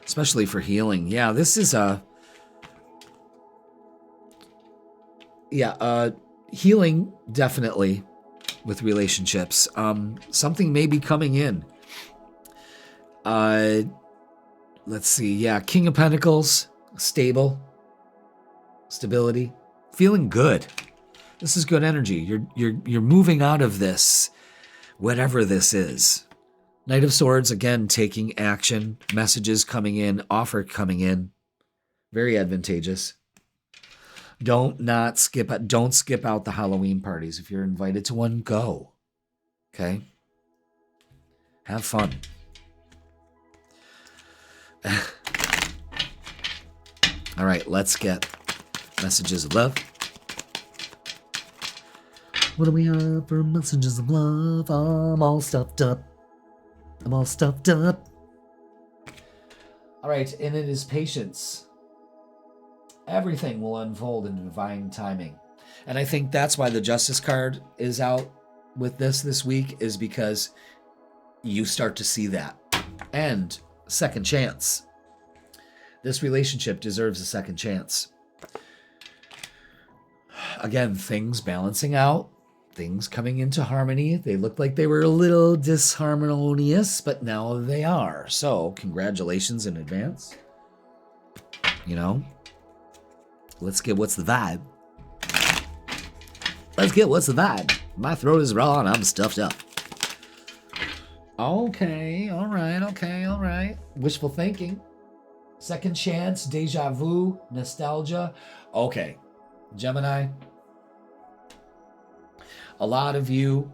Especially for healing. Yeah, this is healing definitely with relationships. Something may be coming in. Let's see. Yeah, King of Pentacles, stability, feeling good. This is good energy. You're moving out of this, whatever this is. Knight of Swords, again, taking action, messages coming in, offer coming in. Very advantageous. Don't skip out the Halloween parties. If you're invited to one, go. Okay? Have fun. All right, let's get messages of love. What do we have for messages of love? I'm all stuffed up. All right, and it is patience. Everything will unfold in divine timing. And I think that's why the Justice card is out with this week, is because you start to see that. And second chance. This relationship deserves a second chance. Again, things balancing out, things coming into harmony. They looked like they were a little disharmonious, but now they are. So congratulations in advance. You know, let's get what's the vibe. My throat is raw and I'm stuffed up. Okay, all right. Wishful thinking. Second chance, deja vu, nostalgia. Okay, Gemini. A lot of you,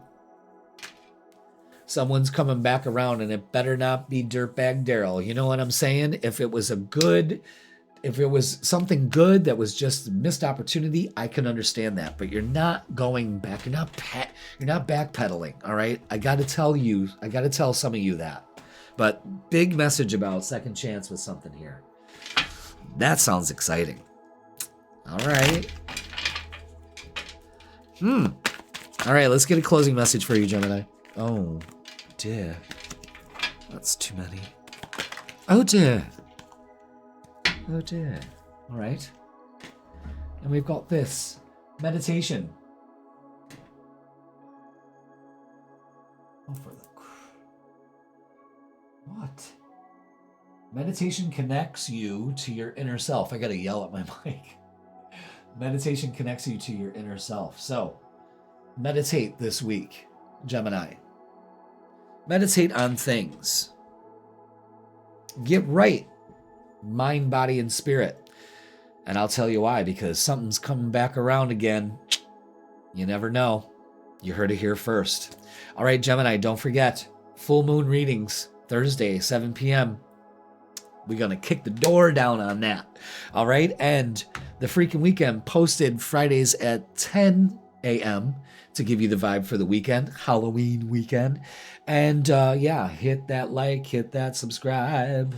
someone's coming back around, and it better not be Dirtbag Daryl. You know what I'm saying? If it was something good that was just a missed opportunity, I can understand that. But you're not going back. You're not backpedaling. All right. I got to tell some of you that. But big message about second chance with something here. That sounds exciting. All right. All right, let's get a closing message for you, Gemini. Oh, dear. That's too many. Oh, dear. All right. And we've got this. Meditation. What? Meditation connects you to your inner self. I got to yell at my mic. Meditation connects you to your inner self. So, meditate this week, Gemini. Meditate on things. Get right, mind, body, and spirit. And I'll tell you why, because something's coming back around again. You never know. You heard it here first. All right, Gemini, don't forget, full moon readings, Thursday, 7 p.m. We're going to kick the door down on that. All right, and the freaking weekend posted Fridays at 10 a.m. to give you the vibe for the weekend, Halloween weekend. And yeah, hit that like, hit that subscribe,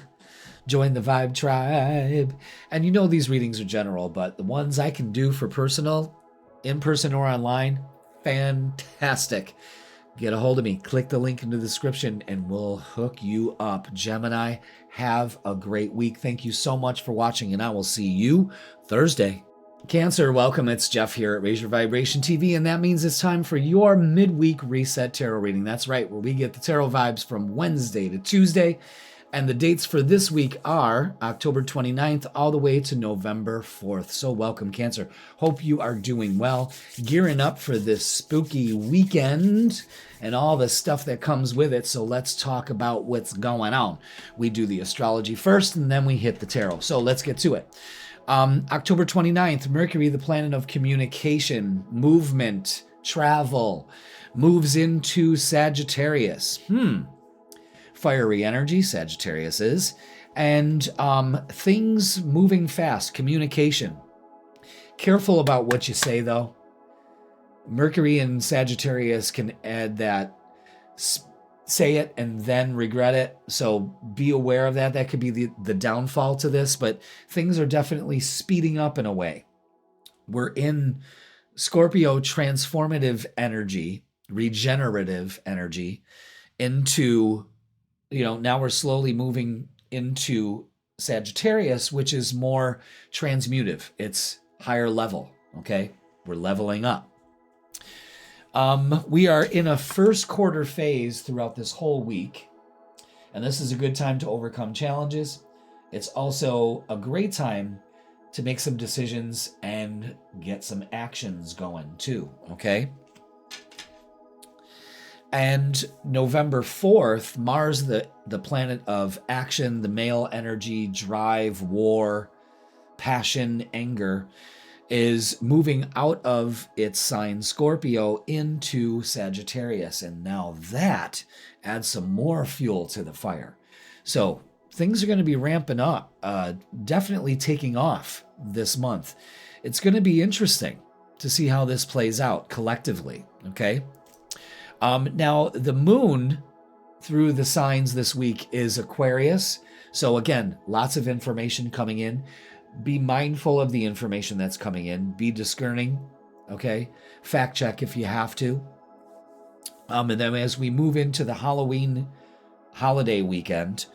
join the Vibe Tribe. And you know these readings are general, but the ones I can do for personal, in person or online, fantastic. Get a hold of me. Click the link in the description and we'll hook you up. Gemini, have a great week. Thank you so much for watching, and I will see you Thursday. Cancer, welcome. It's Jeff here at Raise Your Vibration TV, and that means it's time for your midweek reset tarot reading. That's right, where we get the tarot vibes from Wednesday to Tuesday. And the dates for this week are October 29th all the way to November 4th. So welcome, Cancer. Hope you are doing well, gearing up for this spooky weekend and all the stuff that comes with it. So let's talk about what's going on. We do the astrology first, and then we hit the tarot. So let's get to it. October 29th, Mercury, the planet of communication, movement, travel, moves into Sagittarius. Fiery energy, Sagittarius is, and things moving fast, communication. Careful about what you say, though. Mercury in Sagittarius can add that say it and then regret it, so be aware of that. That could be the downfall to this, but things are definitely speeding up in a way. We're in Scorpio transformative energy, regenerative energy, into now we're slowly moving into Sagittarius, which is more transmutive. It's higher level, okay? We're leveling up. We are in a first quarter phase throughout this whole week, and this is a good time to overcome challenges. It's also a great time to make some decisions and get some actions going too, okay? And November 4th, Mars, the planet of action, the male energy, drive, war, passion, anger, is moving out of its sign Scorpio into Sagittarius. And now that adds some more fuel to the fire. So things are going to be ramping up, definitely taking off this month. It's going to be interesting to see how this plays out collectively, okay? Now, the moon through the signs this week is Aquarius. So again, lots of information coming in. Be mindful of the information that's coming in. Be discerning, okay? Fact check if you have to. And then as we move into the Halloween holiday weekend,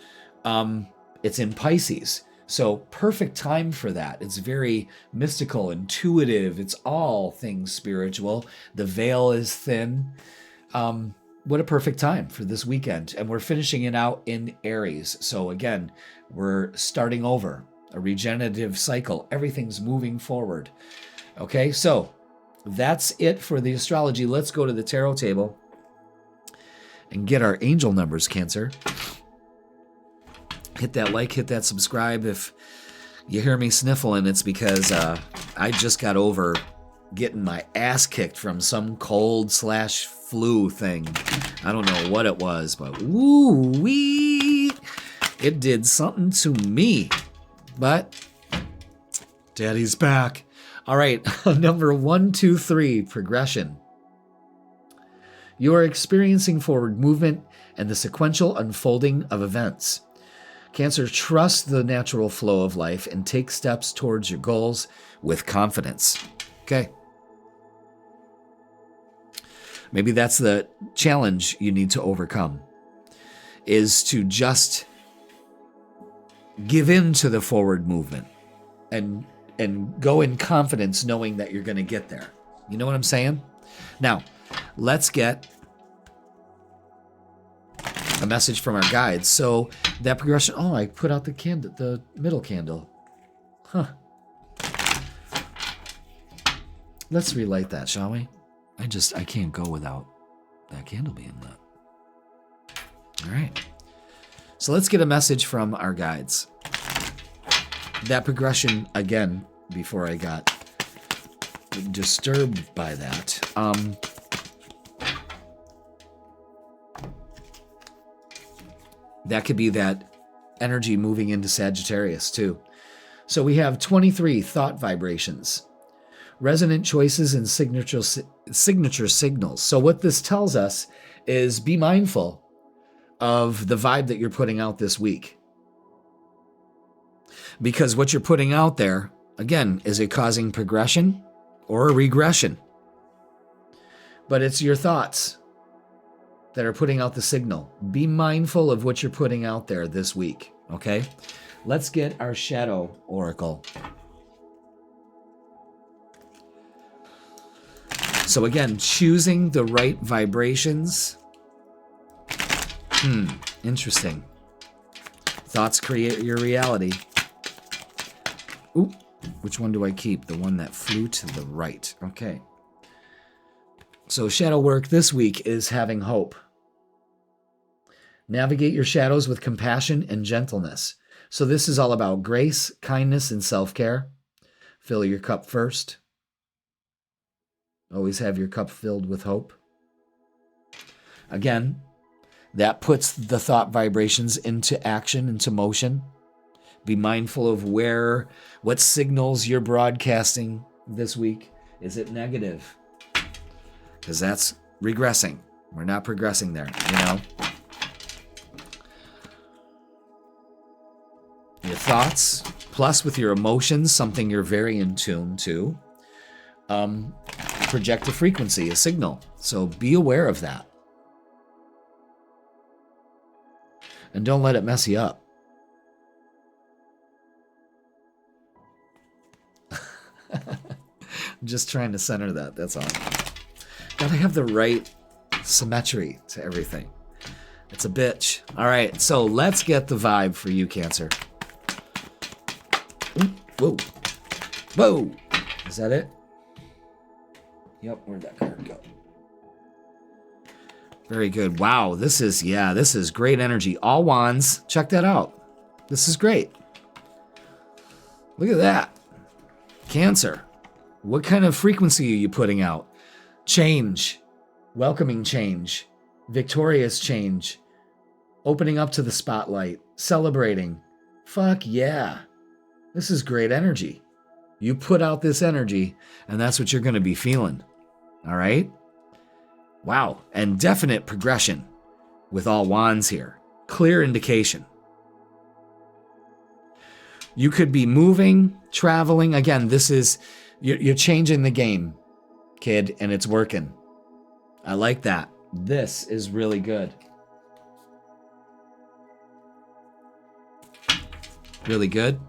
it's in Pisces. So perfect time for that. It's very mystical, intuitive. It's all things spiritual. The veil is thin. What a perfect time for this weekend. And we're finishing it out in Aries. So again, we're starting over, a regenerative cycle. Everything's moving forward. Okay, so that's it for the astrology. Let's go to the tarot table and get our angel numbers, Cancer. Hit that like, hit that subscribe. If you hear me sniffling, it's because I just got over getting my ass kicked from some cold/flu thing. I don't know what it was, but woo-wee, it did something to me. But Daddy's back. All right, number 1, 2, 3, progression. You are experiencing forward movement and the sequential unfolding of events. Cancer, trust the natural flow of life and take steps towards your goals with confidence. Okay. Maybe that's the challenge you need to overcome, is to just give in to the forward movement and go in confidence knowing that you're going to get there. You know what I'm saying? Now, let's get a message from our guides. So that progression, oh, I put out the candle, the middle candle. Huh. Let's relight that, shall we? I can't go without that candle being lit. All right. So let's get a message from our guides. That progression, again, before I got disturbed by that, that could be that energy moving into Sagittarius too. So we have 23 thought vibrations, resonant choices, and signature signals. So what this tells us is be mindful of the vibe that you're putting out this week. Because what you're putting out there, again, is it causing progression or a regression? But it's your thoughts that are putting out the signal. Be mindful of what you're putting out there this week, okay? Let's get our shadow oracle. So again, choosing the right vibrations. Interesting. Thoughts create your reality. Ooh, which one do I keep? The one that flew to the right. Okay. So shadow work this week is having hope. Navigate your shadows with compassion and gentleness. So this is all about grace, kindness, and self-care. Fill your cup first. Always have your cup filled with hope. Again, that puts the thought vibrations into action, into motion. Be mindful of what signals you're broadcasting this week. Is it negative? Because that's regressing. We're not progressing there, you know? Your thoughts, plus with your emotions, something you're very in tune to, project a frequency, a signal. So be aware of that. And don't let it mess you up. I'm just trying to center that, that's all. Gotta have the right symmetry to everything. It's a bitch. All right, so let's get the vibe for you, Cancer. Ooh, whoa. Whoa. Is that it? Yep, where'd that card go? Very good. Wow, this is great energy. All wands. Check that out. This is great. Look at that. Cancer. What kind of frequency are you putting out? Change. Welcoming change. Victorious change. Opening up to the spotlight. Celebrating. Fuck yeah. This is great energy. You put out this energy, and that's what you're going to be feeling. All right? Wow. And definite progression with all wands here. Clear indication. You could be moving, traveling. Again, you're changing the game, kid, and it's working. I like that. This is really good. Really good.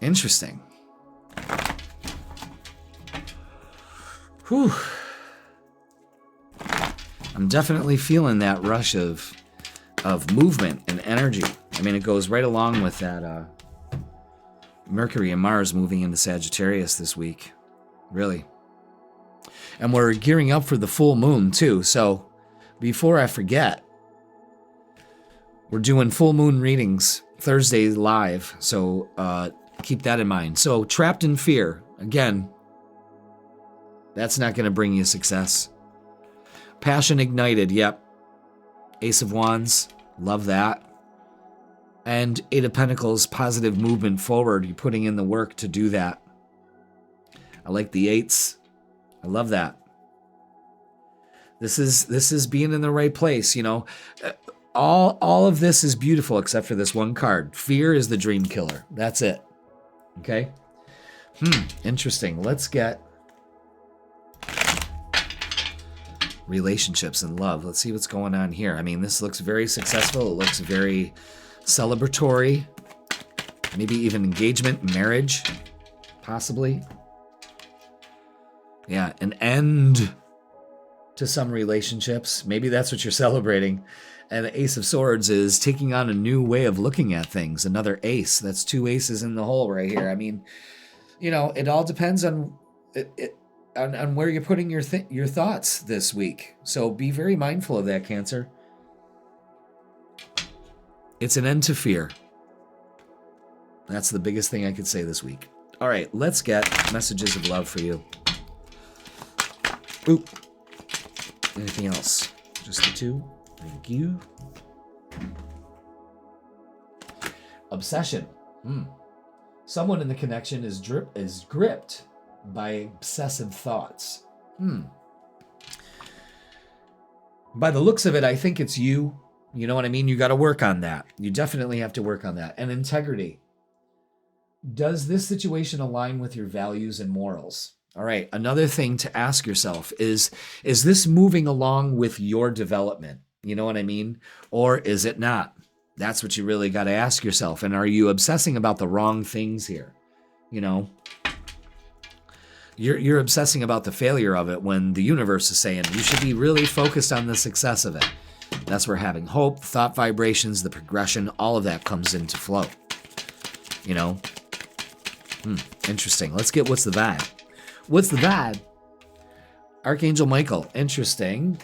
Interesting. Whew. I'm definitely feeling that rush of movement and energy. I mean, it goes right along with that Mercury and Mars moving into Sagittarius this week. Really. And we're gearing up for the full moon, too. So before I forget, we're doing full moon readings Thursday live. So keep that in mind. So trapped in fear. Again, that's not going to bring you success. Passion ignited. Yep. Ace of Wands. Love that. And Eight of Pentacles, positive movement forward. You're putting in the work to do that. I like the eights. I love that. This is being in the right place, you know. All of this is beautiful except for this one card. Fear is the dream killer. That's it. Okay? Interesting. Let's get relationships and love. Let's see what's going on here. I mean, this looks very successful. It looks very celebratory. Maybe even engagement, marriage, possibly. Yeah, an end to some relationships. Maybe that's what you're celebrating. And the Ace of Swords is taking on a new way of looking at things. Another ace. That's two aces in the hole right here. I mean, it all depends on on where you're putting your thoughts this week. So be very mindful of that, Cancer. It's an end to fear. That's the biggest thing I could say this week. All right, let's get messages of love for you. Oop. Anything else? Just the two. Thank you. Obsession. Someone in the connection is gripped by obsessive thoughts. By the looks of it, I think it's you. You know what I mean? You got to work on that. You definitely have to work on that. And integrity. Does this situation align with your values and morals? All right. Another thing to ask yourself is this moving along with your development? You know what I mean? Or is it not? That's what you really got to ask yourself. And are you obsessing about the wrong things here? You're obsessing about the failure of it when the universe is saying you should be really focused on the success of it. That's where having hope, thought vibrations, the progression, all of that comes into flow. Interesting. Let's get what's the vibe. What's the vibe? Archangel Michael. Interesting.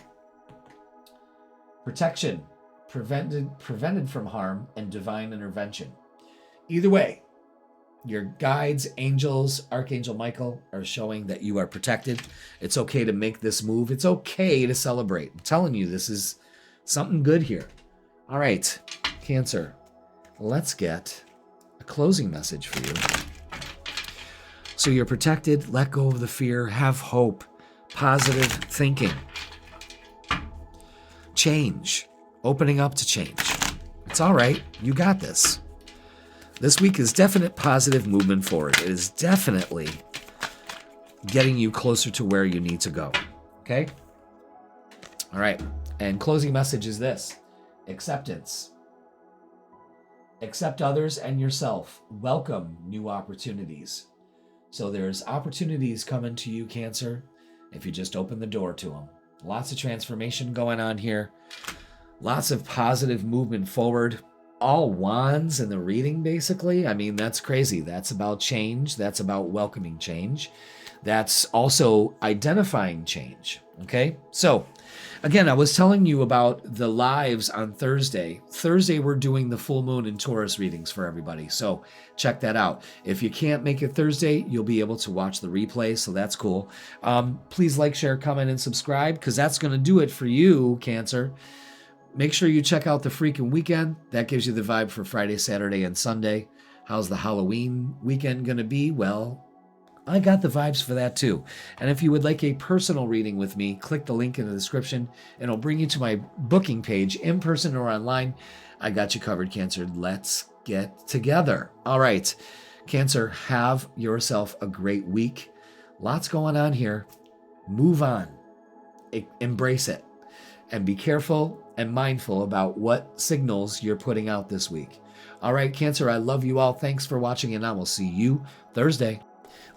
Protection. Prevented from harm and divine intervention. Either way, your guides, angels, Archangel Michael are showing that you are protected. It's okay to make this move. It's okay to celebrate. I'm telling you, this is something good here. All right, Cancer. Let's get a closing message for you. So you're protected, let go of the fear, have hope, positive thinking. Change, opening up to change. It's all right, you got this. This week is definite positive movement forward. It is definitely getting you closer to where you need to go, okay? All right, and closing message is this: acceptance. Accept others and yourself. Welcome new opportunities. So there's opportunities coming to you, Cancer, if you just open the door to them. Lots of transformation going on here. Lots of positive movement forward. All wands in the reading, basically. I mean, that's crazy. That's about change. That's about welcoming change. That's also identifying change. Okay? So, again, I was telling you about the lives on Thursday. Thursday, we're doing the full moon and Taurus readings for everybody. So check that out. If you can't make it Thursday, you'll be able to watch the replay. So that's cool. Please like, share, comment, and subscribe, because that's going to do it for you, Cancer. Make sure you check out the freaking weekend. That gives you the vibe for Friday, Saturday, and Sunday. How's the Halloween weekend going to be? Well, I got the vibes for that too. And if you would like a personal reading with me, click the link in the description and it'll bring you to my booking page, in person or online. I got you covered, Cancer. Let's get together. All right, Cancer, have yourself a great week. Lots going on here. Move on. Embrace it. And be careful and mindful about what signals you're putting out this week. All right, Cancer, I love you all. Thanks for watching, and I will see you Thursday.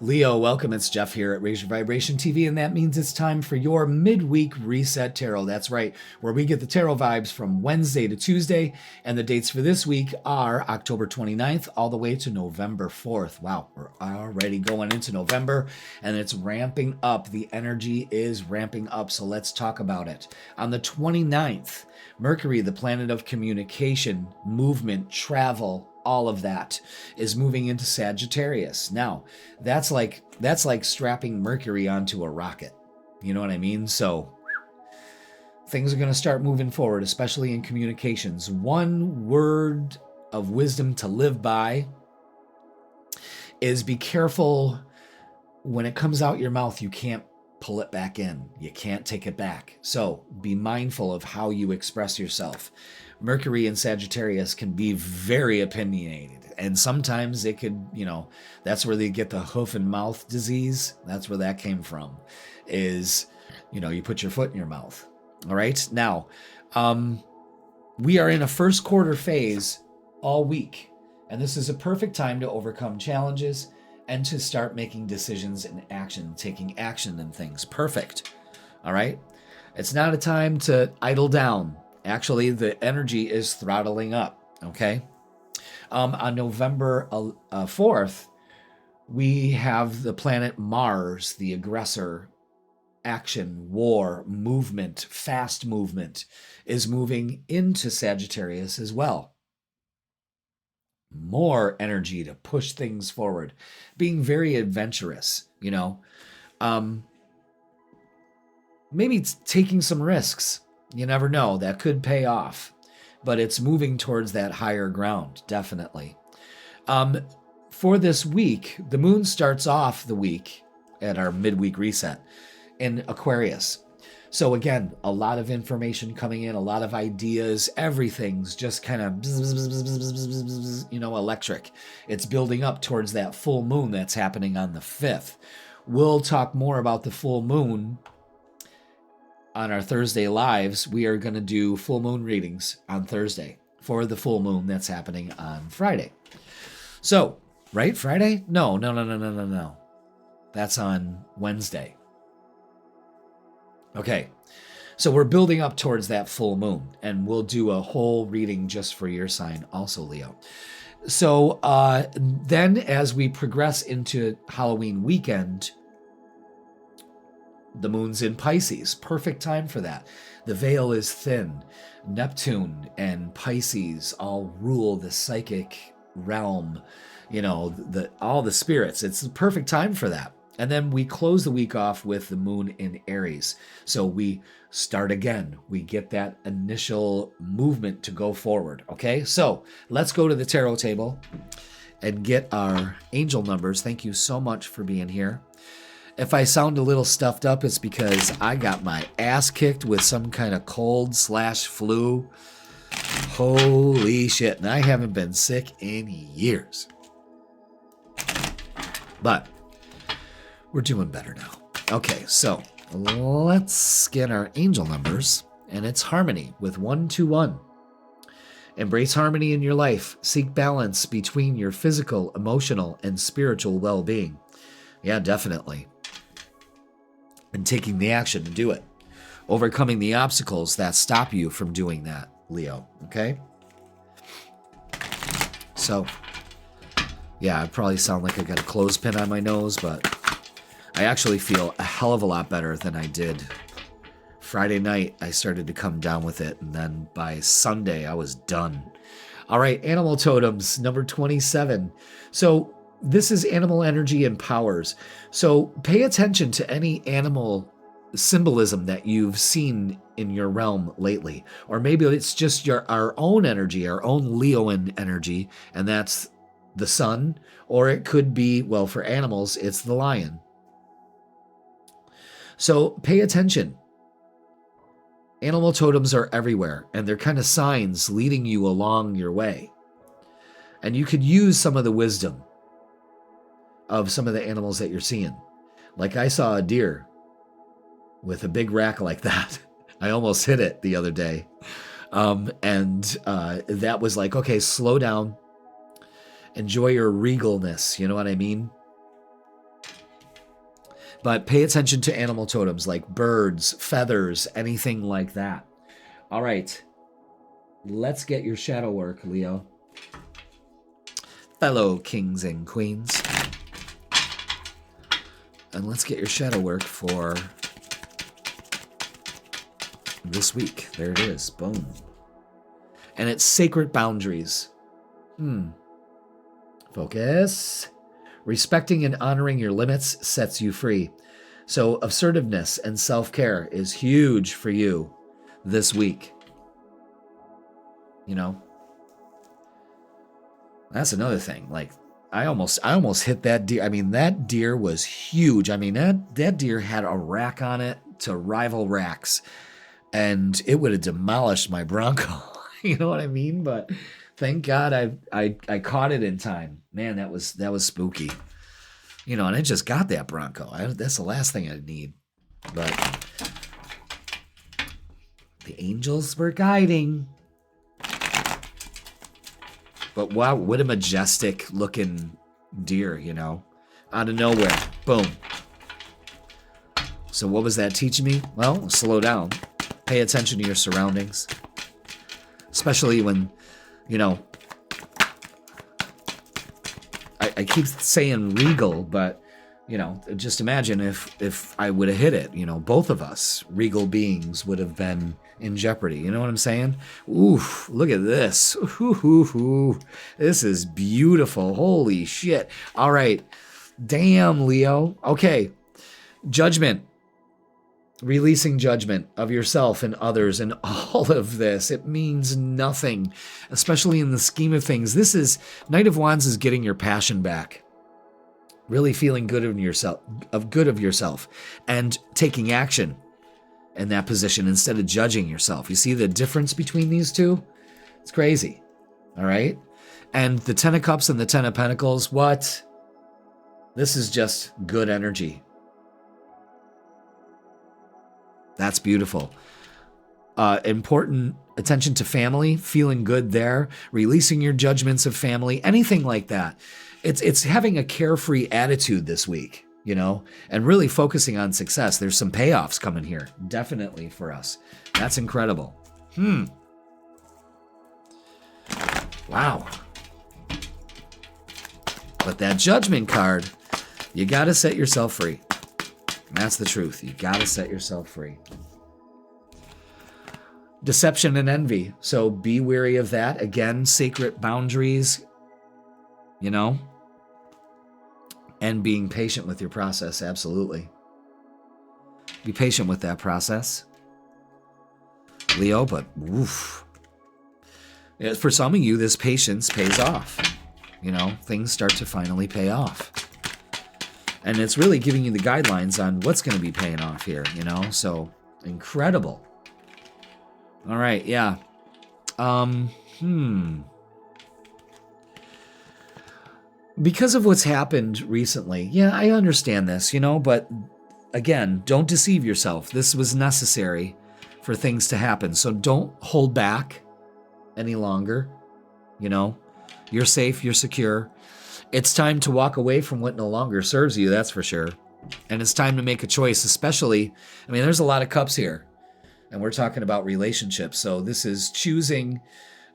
Leo, welcome. It's Jeff here at Raise Your Vibration TV, and that means it's time for your midweek reset tarot. That's right, where we get the tarot vibes from Wednesday to Tuesday, and the dates for this week are October 29th all the way to November 4th. Wow, we're already going into November, and it's ramping up. The energy is ramping up, so let's talk about it. On the 29th, Mercury, the planet of communication, movement, travel, all of that is moving into Sagittarius. Now, that's like strapping Mercury onto a rocket. You know what I mean? So things are going to start moving forward, especially in communications. One word of wisdom to live by is be careful when it comes out your mouth. You can't pull it back in. You can't take it back. So be mindful of how you express yourself. Mercury in Sagittarius can be very opinionated, and sometimes it could, that's where they get the hoof and mouth disease. That's where that came from, is, you put your foot in your mouth. All right. Now, we are in a first quarter phase all week, and this is a perfect time to overcome challenges and to start making decisions and taking action in things. Perfect. All right. It's not a time to idle down. Actually, the energy is throttling up, okay? On November 4th, we have the planet Mars, the aggressor, action, war, movement, fast movement, is moving into Sagittarius as well. More energy to push things forward, being very adventurous, you know. Maybe it's taking some risks. You never know. That could pay off. But it's moving towards that higher ground, definitely. For this week, the moon starts off the week at our midweek reset in Aquarius. So again, a lot of information coming in, a lot of ideas, everything's just kind of, you know, electric. It's building up towards that full moon that's happening on the 5th. We'll talk more about the full moon on our Thursday lives. We are going to do full moon readings on Thursday for the full moon that's happening on Friday. So, right? Friday? No. That's on Wednesday. Okay, so we're building up towards that full moon, and we'll do a whole reading just for your sign also, Leo. So then as we progress into Halloween weekend, the moon's in Pisces. Perfect time for that. The veil is thin. Neptune and Pisces all rule the psychic realm, you know, all the spirits. It's the perfect time for that. And then we close the week off with the moon in Aries. So we start again. We get that initial movement to go forward. Okay, so let's go to the tarot table and get our angel numbers. Thank you so much for being here. If I sound a little stuffed up, it's because I got my ass kicked with some kind of cold/flu. Holy shit. And I haven't been sick in years. But we're doing better now. Okay, so let's get our angel numbers. And it's harmony with 121. Embrace harmony in your life. Seek balance between your physical, emotional, and spiritual well-being. Yeah, definitely. And taking the action to do it. Overcoming the obstacles that stop you from doing that, Leo. Okay? So, yeah, I probably sound like I got a clothespin on my nose, but I actually feel a hell of a lot better than I did. Friday night, I started to come down with it, and then by Sunday, I was done. All right, animal totems, number 27. So this is animal energy and powers. So pay attention to any animal symbolism that you've seen in your realm lately. Or maybe it's just our own energy, our own Leoan energy, and that's the sun. Or it could be, well, for animals, it's the lion. So pay attention. Animal totems are everywhere, and they're kind of signs leading you along your way. And you could use some of the wisdom of some of the animals that you're seeing. Like I saw a deer with a big rack like that. I almost hit it the other day. That was like, okay, slow down. Enjoy your regalness, you know what I mean? But pay attention to animal totems like birds, feathers, anything like that. All right. Let's get your shadow work, Leo. Fellow kings and queens. And let's get your shadow work for this week. There it is. Boom. And it's sacred boundaries. Focus. Respecting and honoring your limits sets you free. So assertiveness and self-care is huge for you this week. You know? That's another thing. Like, I almost hit that deer. I mean, that deer was huge. I mean, that deer had a rack on it to rival racks. And it would have demolished my Bronco. You know what I mean? But thank God I caught it in time. Man, that was spooky. You know, and I just got that Bronco. That's the last thing I need. But the angels were guiding. But wow, what a majestic looking deer, you know. Out of nowhere. Boom. So what was that teaching me? Well, slow down. Pay attention to your surroundings. Especially when, you know, I keep saying regal, but, you know, just imagine if I would have hit it, you know, both of us, regal beings, would have been in jeopardy. You know what I'm saying? Oof, look at this. Ooh, this is beautiful. Holy shit. All right. Damn, Leo. Okay. Judgment. Releasing judgment of yourself and others and all of this. It means nothing, especially in the scheme of things. This is, Knight of Wands is getting your passion back. Really feeling good of yourself and taking action in that position instead of judging yourself. You see the difference between these two? It's crazy. All right? And the Ten of Cups and the Ten of Pentacles, what? This is just good energy. That's beautiful. Important attention to family, feeling good there, releasing your judgments of family, anything like that. It's having a carefree attitude this week, you know, and really focusing on success. There's some payoffs coming here, definitely for us. That's incredible. Wow. But that Judgment card, you got to set yourself free. That's the truth. You got to set yourself free. Deception and envy. So be wary of that. Again, sacred boundaries, you know, and being patient with your process. Absolutely. Be patient with that process, Leo, but oof. For some of you, this patience pays off. You know, things start to finally pay off. And it's really giving you the guidelines on what's going to be paying off here, you know? So, incredible. All right, yeah. Because of what's happened recently, yeah, I understand this, you know, but again, don't deceive yourself. This was necessary for things to happen. So don't hold back any longer, you know? You're safe, you're secure. It's time to walk away from what no longer serves you, that's for sure. And it's time to make a choice, especially, I mean, there's a lot of cups here, and we're talking about relationships. So this is choosing,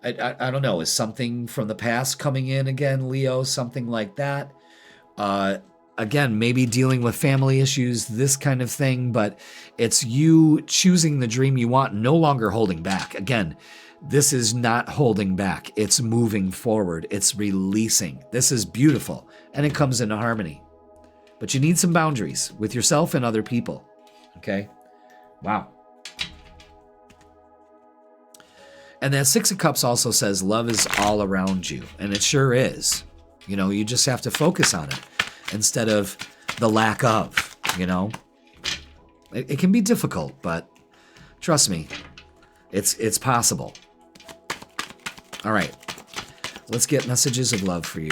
I don't know, is something from the past coming in again, Leo, something like that? Again, maybe dealing with family issues, this kind of thing, but it's you choosing the dream you want, no longer holding back. Again, this is not holding back. It's moving forward. It's releasing. This is beautiful, and it comes into harmony. But you need some boundaries with yourself and other people, okay? Wow. And that Six of Cups also says love is all around you, and it sure is. You know, you just have to focus on it instead of the lack of, you know? It can be difficult, but trust me, it's possible. All right, let's get messages of love for you.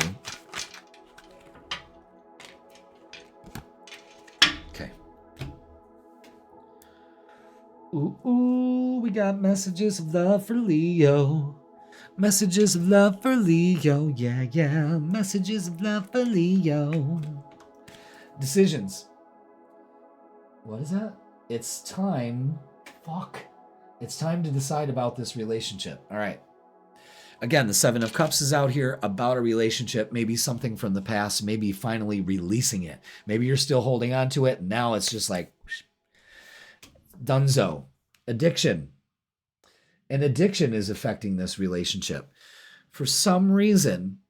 Okay. Ooh, we got messages of love for Leo. Messages of love for Leo. Yeah. Messages of love for Leo. Decisions. What is that? It's time. Fuck. It's time to decide about this relationship. All right. Again, the Seven of Cups is out here about a relationship, maybe something from the past, maybe finally releasing it. Maybe you're still holding on to it, and now it's just like, dunzo. Addiction. And addiction is affecting this relationship. For some reason,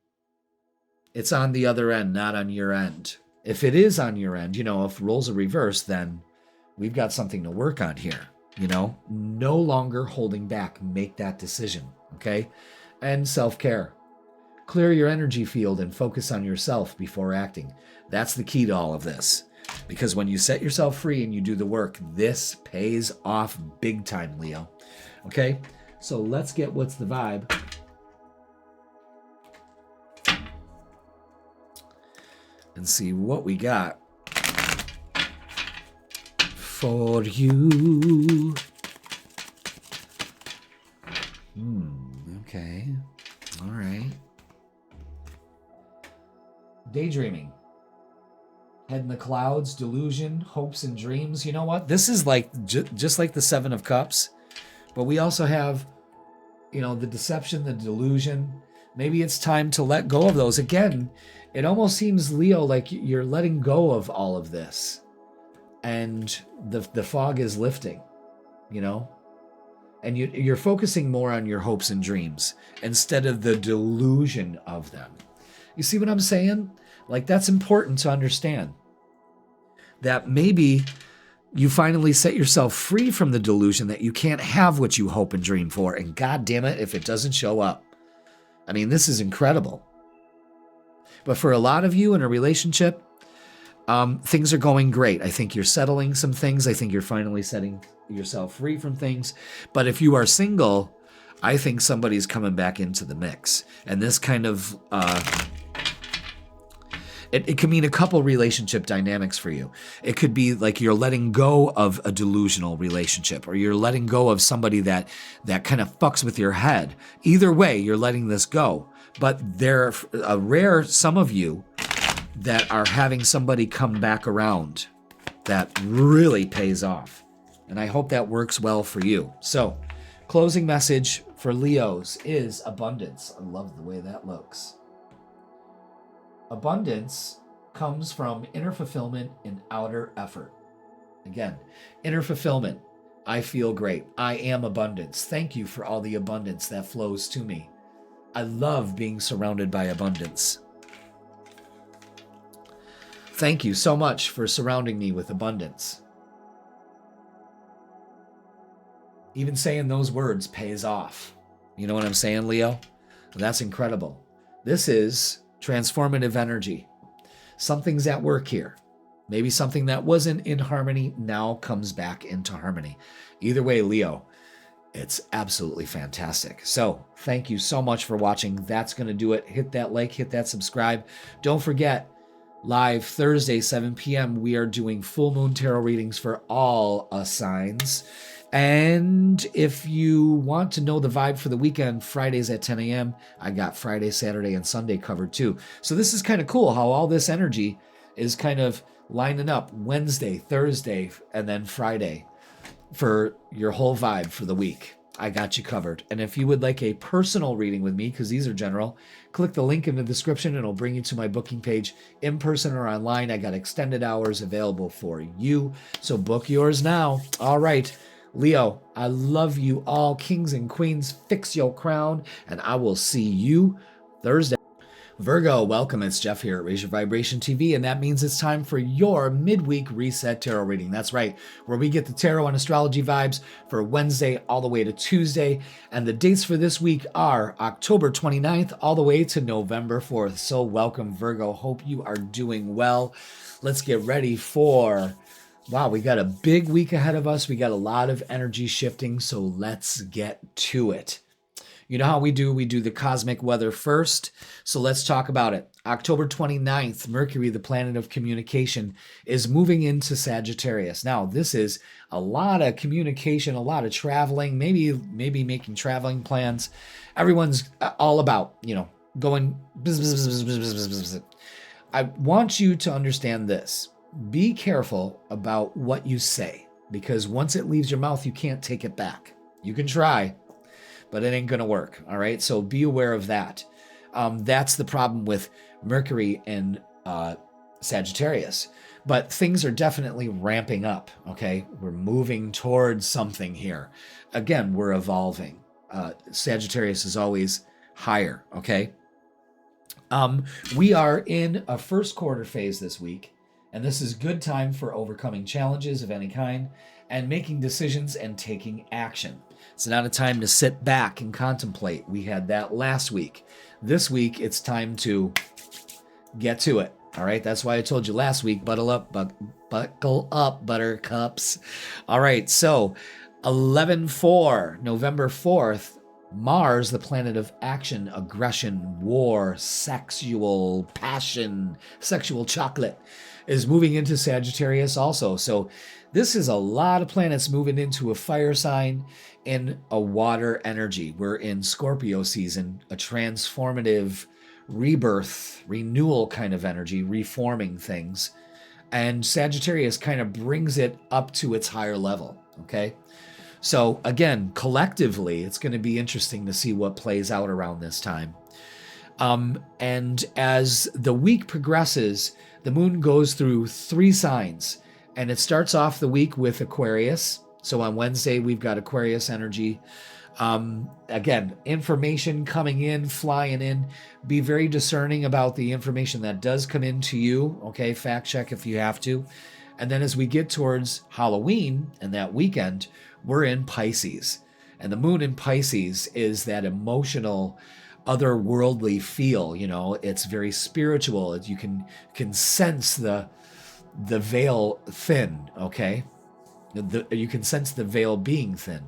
it's on the other end, not on your end. If it is on your end, you know, if roles are reversed, then we've got something to work on here, you know? No longer holding back. Make that decision, okay? And self-care. Clear your energy field and focus on yourself before acting. That's the key to all of this. Because when you set yourself free and you do the work, this pays off big time, Leo. Okay? So let's get what's the vibe. And see what we got for you. Okay. All right. Daydreaming. Head in the clouds, delusion, hopes and dreams. You know what? This is like just like the Seven of Cups, but we also have, the deception, the delusion. Maybe it's time to let go of those. Again, it almost seems, Leo, like you're letting go of all of this, and the fog is lifting, and you're focusing more on your hopes and dreams instead of the delusion of them. You see what I'm saying? Like, that's important to understand. That maybe you finally set yourself free from the delusion that you can't have what you hope and dream for, and God damn it if it doesn't show up. I mean, this is incredible. But for a lot of you in a relationship, things are going great. I think you're settling some things. I think you're finally setting yourself free from things. But if you are single, I think somebody's coming back into the mix. And this kind of... It can mean a couple relationship dynamics for you. It could be like you're letting go of a delusional relationship, or you're letting go of somebody that kind of fucks with your head. Either way, you're letting this go. But there are some of you that are having somebody come back around that really pays off. And I hope that works well for you. So, closing message for Leos is abundance. I love the way that looks. Abundance comes from inner fulfillment and outer effort. Again, inner fulfillment. I feel great. I am abundance. Thank you for all the abundance that flows to me. I love being surrounded by abundance. Thank you so much for surrounding me with abundance. Even saying those words pays off. You know what I'm saying, Leo? That's incredible. This is transformative energy. Something's at work here. Maybe something that wasn't in harmony now comes back into harmony. Either way, Leo, it's absolutely fantastic. So thank you so much for watching. That's going to do it. Hit that like, hit that subscribe. Don't forget, live Thursday, 7 p.m., we are doing full moon tarot readings for all signs. And if you want to know the vibe for the weekend, Fridays at 10 a.m., I got Friday, Saturday, and Sunday covered too. So this is kind of cool how all this energy is kind of lining up Wednesday, Thursday, and then Friday for your whole vibe for the week. I got you covered. And if you would like a personal reading with me, because these are general, click the link in the description and it'll bring you to my booking page in person or online. I got extended hours available for you. So book yours now. All right. Leo, I love you all. Kings and queens, fix your crown, and I will see you Thursday. Virgo, welcome. It's Jeff here at Raise Your Vibration TV, and that means it's time for your midweek reset tarot reading. That's right, where we get the tarot and astrology vibes for Wednesday all the way to Tuesday. And the dates for this week are October 29th all the way to November 4th. So welcome, Virgo. Hope you are doing well. Let's get ready for... Wow, we got a big week ahead of us. We got a lot of energy shifting, so let's get to it. You know how we do the cosmic weather first, so let's talk about it. October 29th, Mercury, the planet of communication, is moving into Sagittarius. Now, this is a lot of communication, a lot of traveling, maybe making traveling plans. Everyone's all about, going bzz, bzz, bzz, bzz, bzz, bzz. I want you to understand this. Be careful about what you say, because once it leaves your mouth, you can't take it back. You can try, but it ain't going to work. All right. So be aware of that. That's the problem with Mercury and Sagittarius. But things are definitely ramping up. Okay. We're moving towards something here. Again, we're evolving. Sagittarius is always higher. Okay. We are in a first quarter phase this week. And this is good time for overcoming challenges of any kind and making decisions and taking action. It's not a time to sit back and contemplate. We had that last week. This week, it's time to get to it. All right, that's why I told you last week, buckle up, buttercups. All right, so 11/4, November 4th, Mars, the planet of action, aggression, war, sexual passion, sexual chocolate, is moving into Sagittarius also. So this is a lot of planets moving into a fire sign in a water energy. We're in Scorpio season, a transformative rebirth, renewal kind of energy, reforming things. And Sagittarius kind of brings it up to its higher level, okay? So again, collectively, it's going to be interesting to see what plays out around this time. And as the week progresses, the moon goes through 3 signs, and it starts off the week with Aquarius. So on Wednesday, we've got Aquarius energy. Again, information coming in, flying in. Be very discerning about the information that does come into you. Okay, fact check if you have to. And then as we get towards Halloween and that weekend, we're in Pisces. And the moon in Pisces is that emotional, otherworldly feel. You know, it's very spiritual. You can sense the veil thin. Okay, you can sense the veil being thin.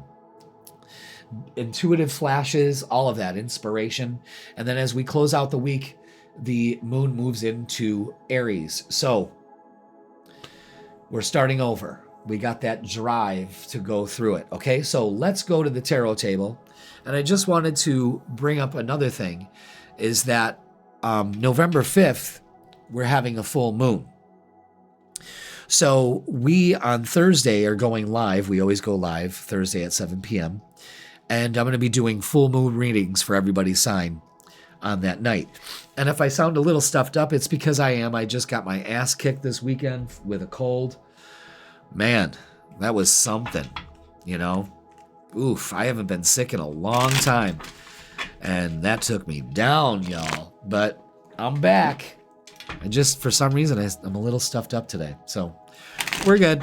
Intuitive flashes, all of that, inspiration. And then as we close out the week, the moon moves into Aries. So we're starting over. We got that drive to go through it. Okay, so let's go to the tarot table. And I just wanted to bring up another thing, is that November 5th, we're having a full moon. So we on Thursday are going live. We always go live Thursday at 7 p.m. And I'm going to be doing full moon readings for everybody's sign on that night. And if I sound a little stuffed up, it's because I am. I just got my ass kicked this weekend with a cold. Man, that was something, you know. Oof, I haven't been sick in a long time. And that took me down, y'all. But I'm back. I just, for some reason, I'm a little stuffed up today. So we're good.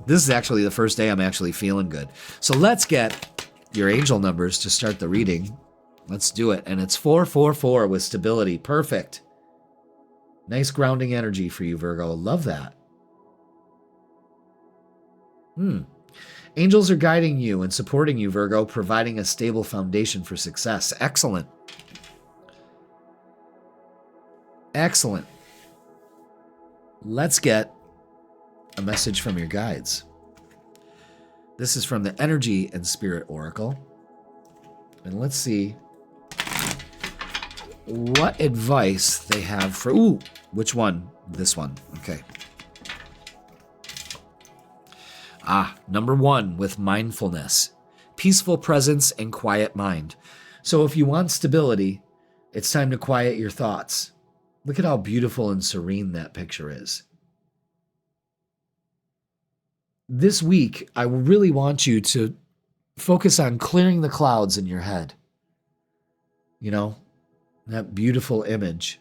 This is actually the first day I'm actually feeling good. So let's get your angel numbers to start the reading. Let's do it. And it's 444 with stability. Perfect. Nice grounding energy for you, Virgo. Love that. Angels are guiding you and supporting you, Virgo, providing a stable foundation for success. Excellent. Excellent. Let's get a message from your guides. This is from the Energy and Spirit Oracle. And let's see what advice they have for... Ooh, which one? This one. Okay. Number 1 with mindfulness. Peaceful presence and quiet mind. So if you want stability, it's time to quiet your thoughts. Look at how beautiful and serene that picture is. This week, I really want you to focus on clearing the clouds in your head. You know, that beautiful image.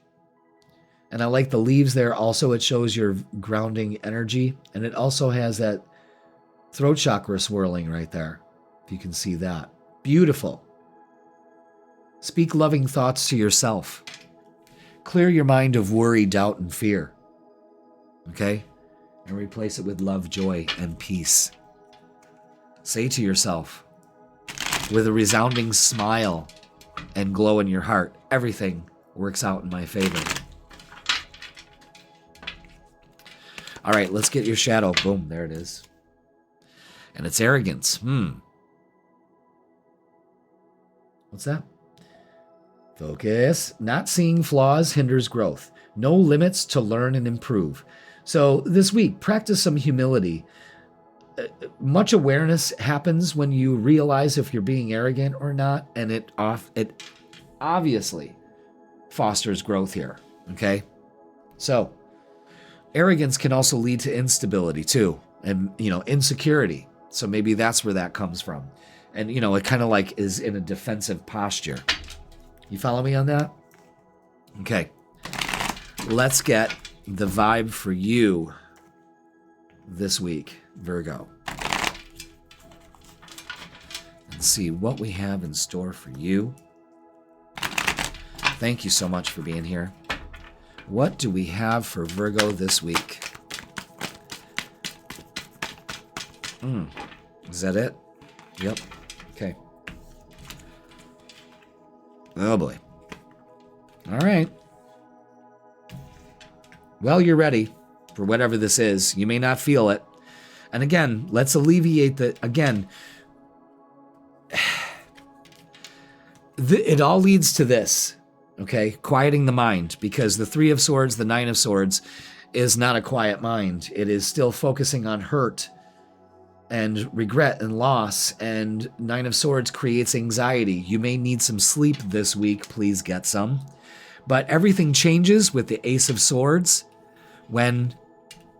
And I like the leaves there. Also, it shows your grounding energy. And it also has that throat chakra swirling right there, if you can see that. Beautiful. Speak loving thoughts to yourself. Clear your mind of worry, doubt, and fear. Okay? And replace it with love, joy, and peace. Say to yourself, with a resounding smile and glow in your heart, everything works out in my favor. All right, let's get your shadow. Boom, there it is. And it's arrogance. What's that? Focus. Not seeing flaws hinders growth. No limits to learn and improve. So this week, practice some humility. Much awareness happens when you realize if you're being arrogant or not, and it obviously fosters growth here, okay? So arrogance can also lead to instability too, and, you know, insecurity. So maybe that's where that comes from. And, you know, it kind of like is in a defensive posture. You follow me on that? Okay. Let's get the vibe for you this week, Virgo. And see what we have in store for you. Thank you so much for being here. What do we have for Virgo this week? Is that it? Yep. Okay. Oh boy. All right. Well, you're ready for whatever this is. You may not feel it. And again, let's alleviate the, again, it all leads to this, okay? Quieting the mind, because the 3 of Swords, the 9 of Swords, is not a quiet mind. It is still focusing on hurt and regret and loss, and Nine of Swords creates anxiety. You may need some sleep this week. Please get some. But everything changes with the Ace of Swords when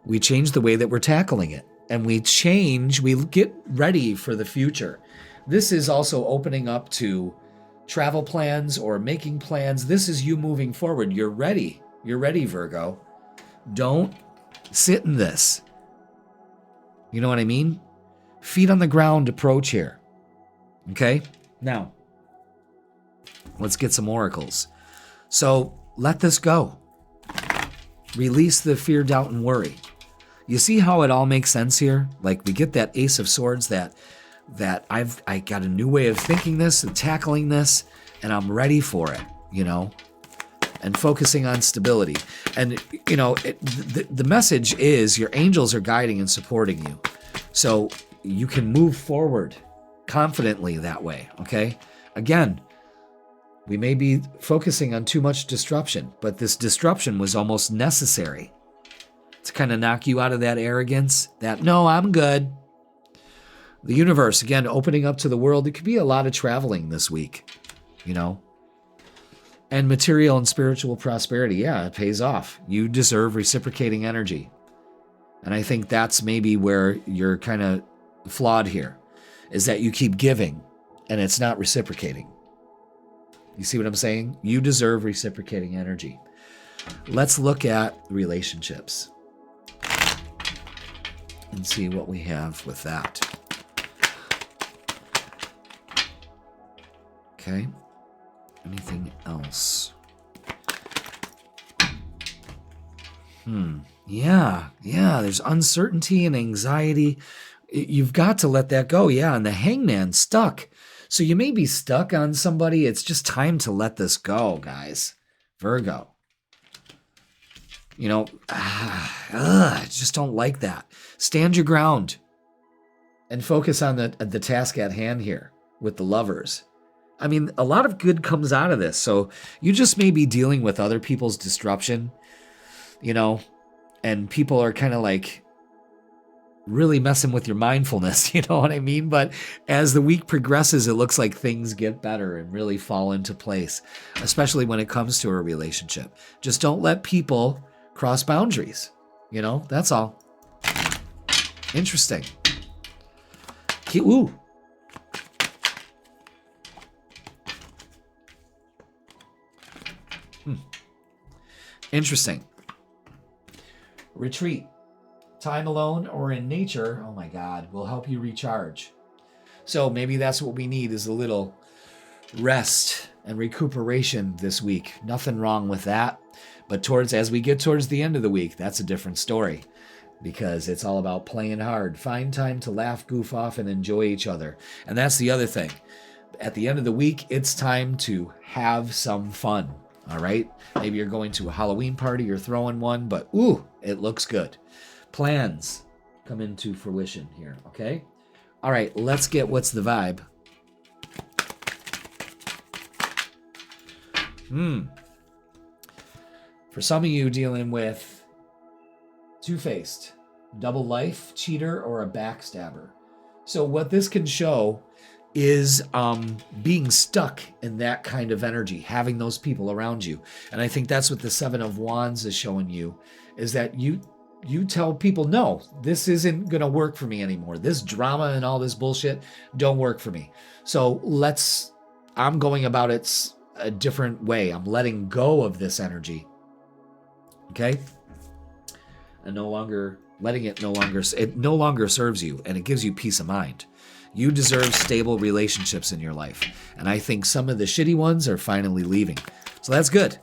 we change the way that we're tackling it. And we get ready for the future. This is also opening up to travel plans or making plans. This is you moving forward. You're ready. You're ready, Virgo. Don't sit in this. You know what I mean? Feet on the ground approach here. Okay? Now, let's get some oracles. So let this go. Release the fear, doubt, and worry. You see how it all makes sense here? Like we get that Ace of Swords that I got a new way of thinking this and tackling this, and I'm ready for it, you know? And focusing on stability. And, you know, the message is your angels are guiding and supporting you. So you can move forward confidently that way, okay? Again, we may be focusing on too much disruption, but this disruption was almost necessary to kind of knock you out of that arrogance, that, no, I'm good. The universe, again, opening up to the world. It could be a lot of traveling this week, you know? And material and spiritual prosperity, yeah, it pays off. You deserve reciprocating energy. And I think that's maybe where you're kind of flawed here, is that you keep giving and it's not reciprocating. You see what I'm saying? You deserve reciprocating energy. Let's look at relationships and see what we have with that. Okay. Anything else? Yeah, there's uncertainty and anxiety. You've got to let that go. Yeah, and the Hangman stuck. So you may be stuck on somebody. It's just time to let this go, guys. Virgo. You know, I just don't like that. Stand your ground and focus on the task at hand here with the Lovers. I mean, a lot of good comes out of this. So you just may be dealing with other people's disruption, you know, and people are kind of like really messing with your mindfulness, you know what I mean? But as the week progresses, it looks like things get better and really fall into place, especially when it comes to a relationship. Just don't let people cross boundaries, you know? That's all. Interesting. Ooh. Interesting. Retreat. Time alone or in nature, oh my God, will help you recharge. So maybe that's what we need, is a little rest and recuperation this week. Nothing wrong with that. But as we get towards the end of the week, that's a different story, because it's all about playing hard. Find time to laugh, goof off, and enjoy each other. And that's the other thing. At the end of the week, it's time to have some fun. All right? Maybe you're going to a Halloween party, you're throwing one, but ooh, it looks good. Plans come into fruition here, okay? All right, let's get what's the vibe. For some of you dealing with two-faced, double life, cheater, or a backstabber. So what this can show is being stuck in that kind of energy, having those people around you. And I think that's what the Seven of Wands is showing you, is that you tell people, no, this isn't going to work for me anymore. This drama and all this bullshit don't work for me. So I'm going about it a different way. I'm letting go of this energy. Okay? And no longer serves you, and it gives you peace of mind. You deserve stable relationships in your life. And I think some of the shitty ones are finally leaving. So that's good.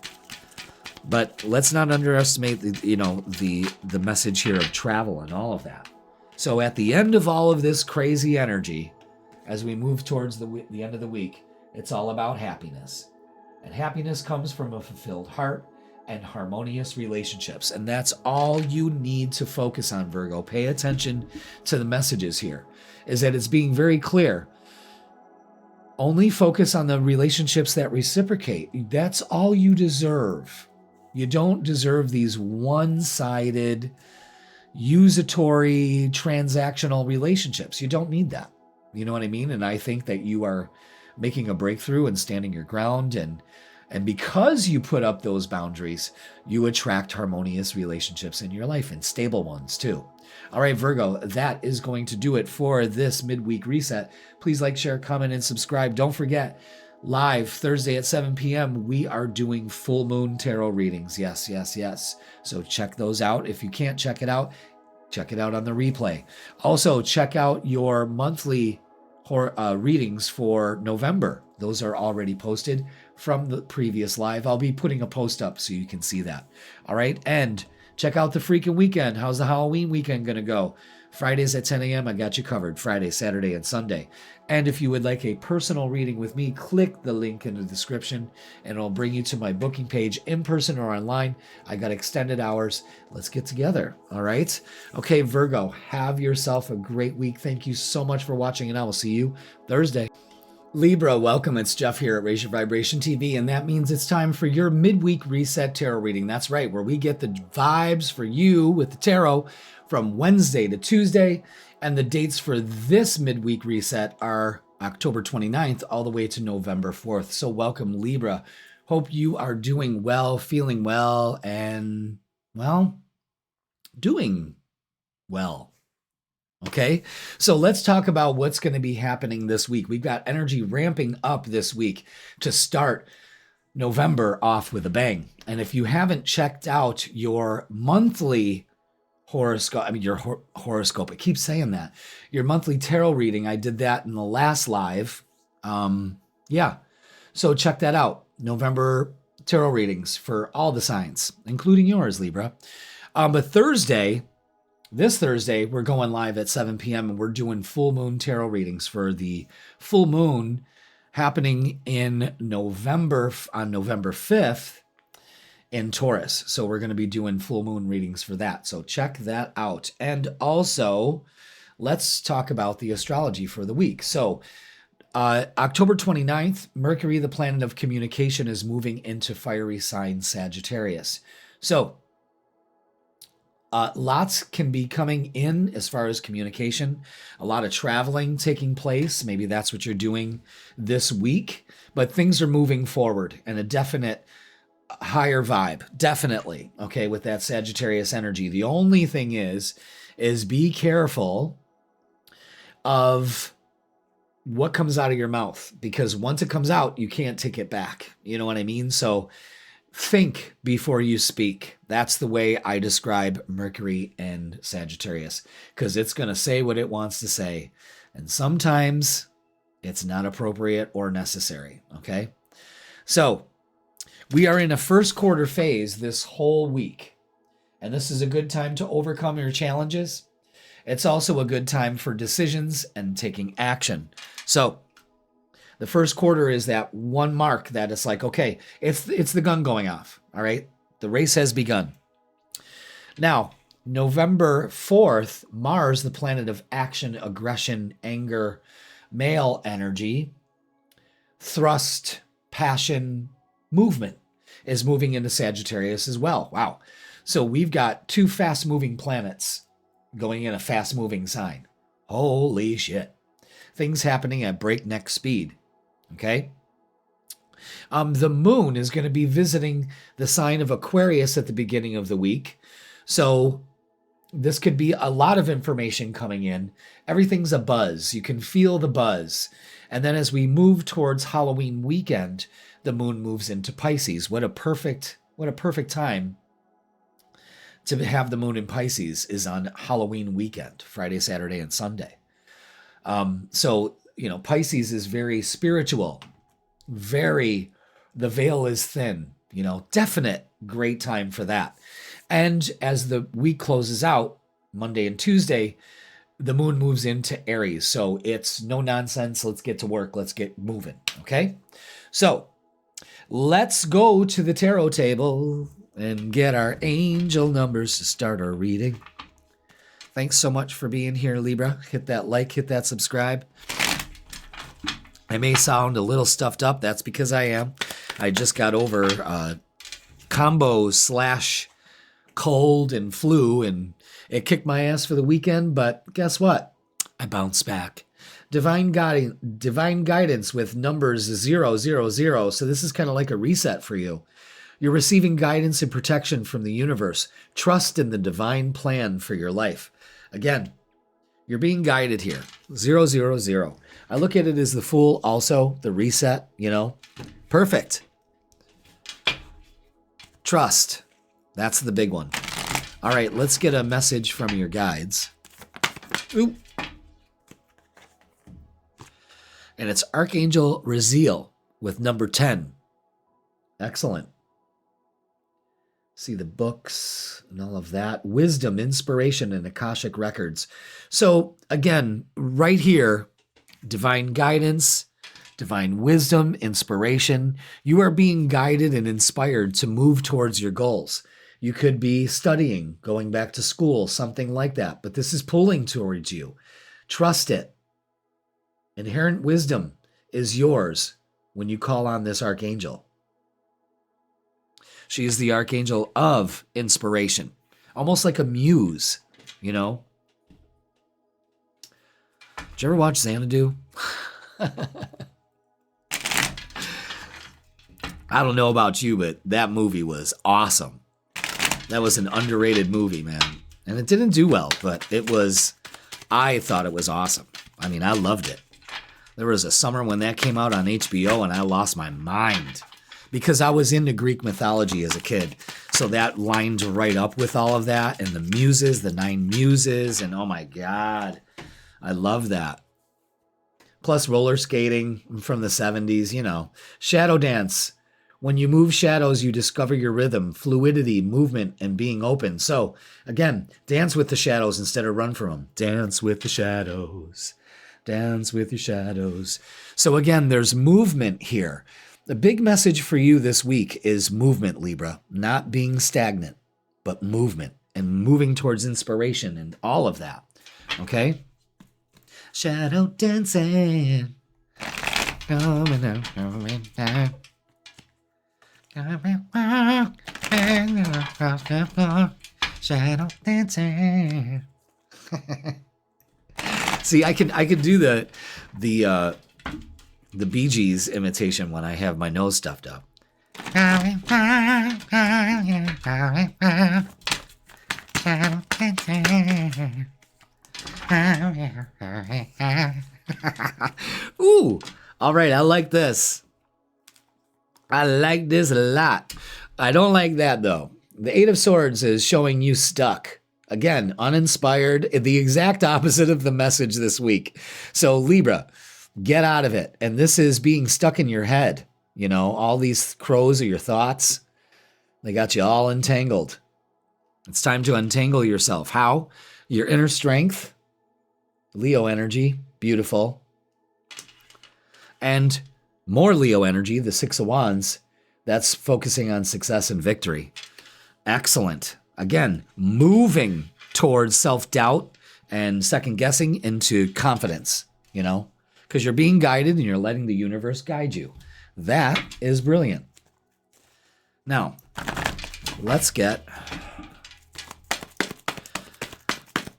But let's not underestimate the message here of travel and all of that. So at the end of all of this crazy energy, as we move towards the end of the week, it's all about happiness. And happiness comes from a fulfilled heart and harmonious relationships. And that's all you need to focus on, Virgo. Pay attention to the messages here, is that it's being very clear. Only focus on the relationships that reciprocate. That's all you deserve. You don't deserve these one-sided, usatory, transactional relationships. You don't need that. You know what I mean? And I think that you are making a breakthrough and standing your ground. And because you put up those boundaries, you attract harmonious relationships in your life, and stable ones too. All right, Virgo, that is going to do it for this midweek reset. Please like, share, comment, and subscribe. Don't forget, live Thursday at 7 p.m., we are doing full moon tarot readings. Yes, yes, yes. So check those out. If you can't check it out on the replay. Also, check out your monthly readings for November. Those are already posted from the previous live. I'll be putting a post up so you can see that. All right. And check out the freaking weekend. How's the Halloween weekend going to go? Fridays at 10 a.m. I got you covered. Friday, Saturday, and Sunday. And if you would like a personal reading with me, click the link in the description and it'll bring you to my booking page in person or online. I got extended hours. Let's get together. All right. Okay, Virgo, have yourself a great week. Thank you so much for watching, and I will see you Thursday. Libra, welcome. It's Jeff here at Raise Your Vibration TV, and that means it's time for your midweek reset tarot reading. That's right, where we get the vibes for you with the tarot from Wednesday to Tuesday, and the dates for this midweek reset are October 29th all the way to November 4th. So welcome, Libra. Hope you are doing well, feeling well, and, well, doing well. Okay, so let's talk about what's going to be happening this week. We've got energy ramping up this week to start November off with a bang. And if you haven't checked out your monthly horoscope, horoscope, I keep saying that, your monthly tarot reading, I did that in the last live. Yeah, so check that out. November tarot readings for all the signs, including yours, Libra. But this Thursday, we're going live at 7 p.m. and we're doing full moon tarot readings for the full moon happening in November, on November 5th in Taurus. So we're going to be doing full moon readings for that. So check that out. And also, let's talk about the astrology for the week. So October 29th, Mercury, the planet of communication, is moving into fiery sign Sagittarius. So lots can be coming in as far as communication, a lot of traveling taking place. Maybe that's what you're doing this week, but things are moving forward and a definite higher vibe, definitely, okay, with that Sagittarius energy. The only thing is be careful of what comes out of your mouth, because once it comes out, you can't take it back. You know what I mean? So think before you speak. That's the way I describe Mercury and Sagittarius, because it's going to say what it wants to say. And sometimes it's not appropriate or necessary. Okay. So we are in a first quarter phase this whole week, and this is a good time to overcome your challenges. It's also a good time for decisions and taking action. So the first quarter is that one mark that it's like, okay, it's the gun going off. All right. The race has begun. Now, November 4th, Mars, the planet of action, aggression, anger, male energy, thrust, passion, movement, is moving into Sagittarius as well. Wow. So we've got two fast moving planets going in a fast moving sign. Holy shit. Things happening at breakneck speed. Okay. The moon is going to be visiting the sign of Aquarius at the beginning of the week. So this could be a lot of information coming in. Everything's a buzz. You can feel the buzz. And then as we move towards Halloween weekend, the moon moves into Pisces. What a perfect time to have the moon in Pisces is on Halloween weekend, Friday, Saturday, and Sunday. So, Pisces is very spiritual, the veil is thin, definite great time for that. And as the week closes out, Monday and Tuesday, the moon moves into Aries. So it's no nonsense. Let's get to work. Let's get moving. Okay. So let's go to the tarot table and get our angel numbers to start our reading. Thanks so much for being here, Libra. Hit that like, hit that subscribe. I may sound a little stuffed up. That's because I am. I just got over combo slash cold and flu, and it kicked my ass for the weekend, but guess what? I bounced back. Divine guidance with numbers 000. So this is kind of like a reset for you. You're receiving guidance and protection from the universe. Trust in the divine plan for your life. Again, you're being guided here. 000. I look at it as the Fool, also the reset, Perfect. Trust. That's the big one. All right, let's get a message from your guides. Ooh. And it's Archangel Raziel with number 10. Excellent. See the books and all of that. Wisdom, inspiration, and Akashic records. So again, right here, divine guidance, divine wisdom, inspiration. You are being guided and inspired to move towards your goals. You could be studying, going back to school, something like that. But this is pulling towards you. Trust it. Inherent wisdom is yours when you call on this archangel. She is the archangel of inspiration, almost like a muse, Did you ever watch Xanadu? I don't know about you, but that movie was awesome. That was an underrated movie, man. And it didn't do well, but I thought it was awesome. I mean, I loved it. There was a summer when that came out on HBO and I lost my mind because I was into Greek mythology as a kid. So that lined right up with all of that and the muses, the 9 muses, and oh my God, I love that. Plus roller skating from the 70s, Shadow dance. When you move shadows, you discover your rhythm, fluidity, movement, and being open. So again, dance with the shadows instead of run from them. Dance with the shadows. Dance with your shadows. So again, there's movement here. The big message for you this week is movement, Libra. Not being stagnant, but movement and moving towards inspiration and all of that. Okay? Shadow dancing. Shadow dancing. See, I could do the Bee Gees imitation when I have my nose stuffed up. Ooh, all right, I like this. I like this a lot. I don't like that, though. The 8 of Swords is showing you stuck. Again, uninspired, the exact opposite of the message this week. So Libra, get out of it. And this is being stuck in your head. All these crows are your thoughts. They got you all entangled. It's time to untangle yourself. How? Your inner strength, Leo energy, beautiful. And more Leo energy, the 6 of Wands, that's focusing on success and victory. Excellent. Again, moving towards self-doubt and second-guessing into confidence, because you're being guided and you're letting the universe guide you. That is brilliant. Now, let's get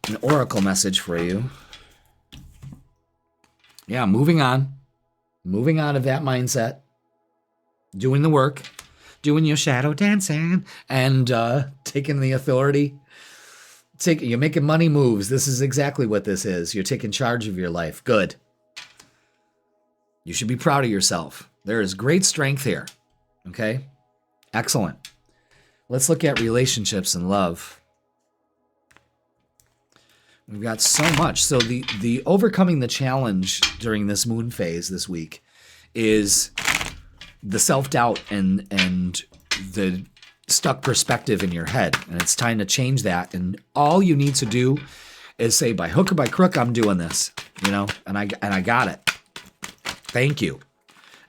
an oracle message for you. Yeah, moving on. Moving out of that mindset. Doing the work. Doing your shadow dancing and taking the authority. You're making money moves. This is exactly what this is. You're taking charge of your life. Good. You should be proud of yourself. There is great strength here. Okay? Excellent. Let's look at relationships and love. We've got so much. So the overcoming the challenge during this moon phase this week is the self-doubt and the stuck perspective in your head. And it's time to change that. And all you need to do is say, by hook or by crook, I'm doing this, and I got it. Thank you.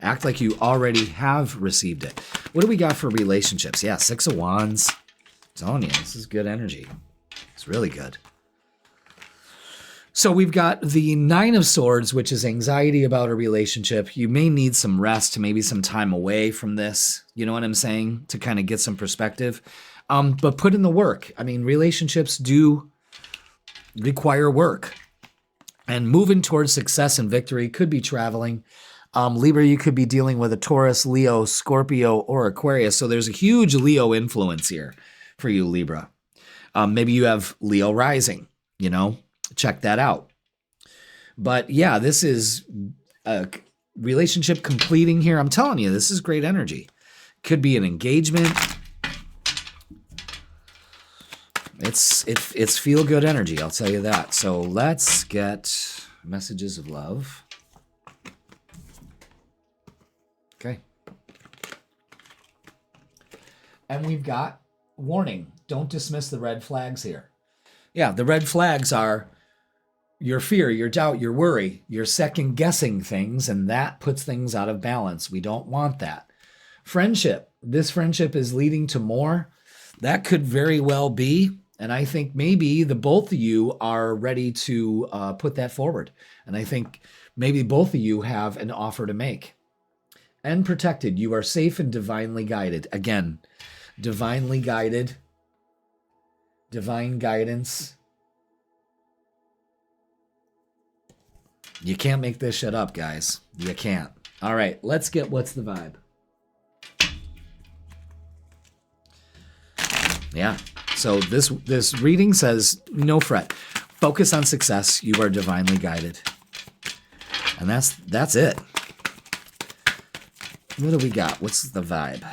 Act like you already have received it. What do we got for relationships? Yeah, 6 of Wands. I'm telling you, this is good energy. It's really good. So we've got the Nine of Swords, which is anxiety about a relationship. You may need some rest, maybe some time away from this. You know what I'm saying? To kind of get some perspective. But put in the work. I mean, relationships do require work. And moving towards success and victory could be traveling. Libra, you could be dealing with a Taurus, Leo, Scorpio, or Aquarius. So there's a huge Leo influence here for you, Libra. Maybe you have Leo rising, check that out. But yeah, this is a relationship completing here. I'm telling you, this is great energy. Could be an engagement. It's feel good energy, I'll tell you that. So let's get messages of love. Okay. And we've got warning. Don't dismiss the red flags here. Yeah, the red flags are your fear, your doubt, your worry. You're second guessing things, and that puts things out of balance. We don't want that. Friendship. This friendship is leading to more. That could very well be. And I think maybe the both of you are ready to put that forward. And I think maybe both of you have an offer to make. And protected. You are safe and divinely guided. Again, divinely guided. Divine guidance. You can't make this shit up, guys. You can't. All right, let's get what's the vibe. Yeah. So this reading says, no fret. Focus on success. You are divinely guided. And that's it. What do we got? What's the vibe?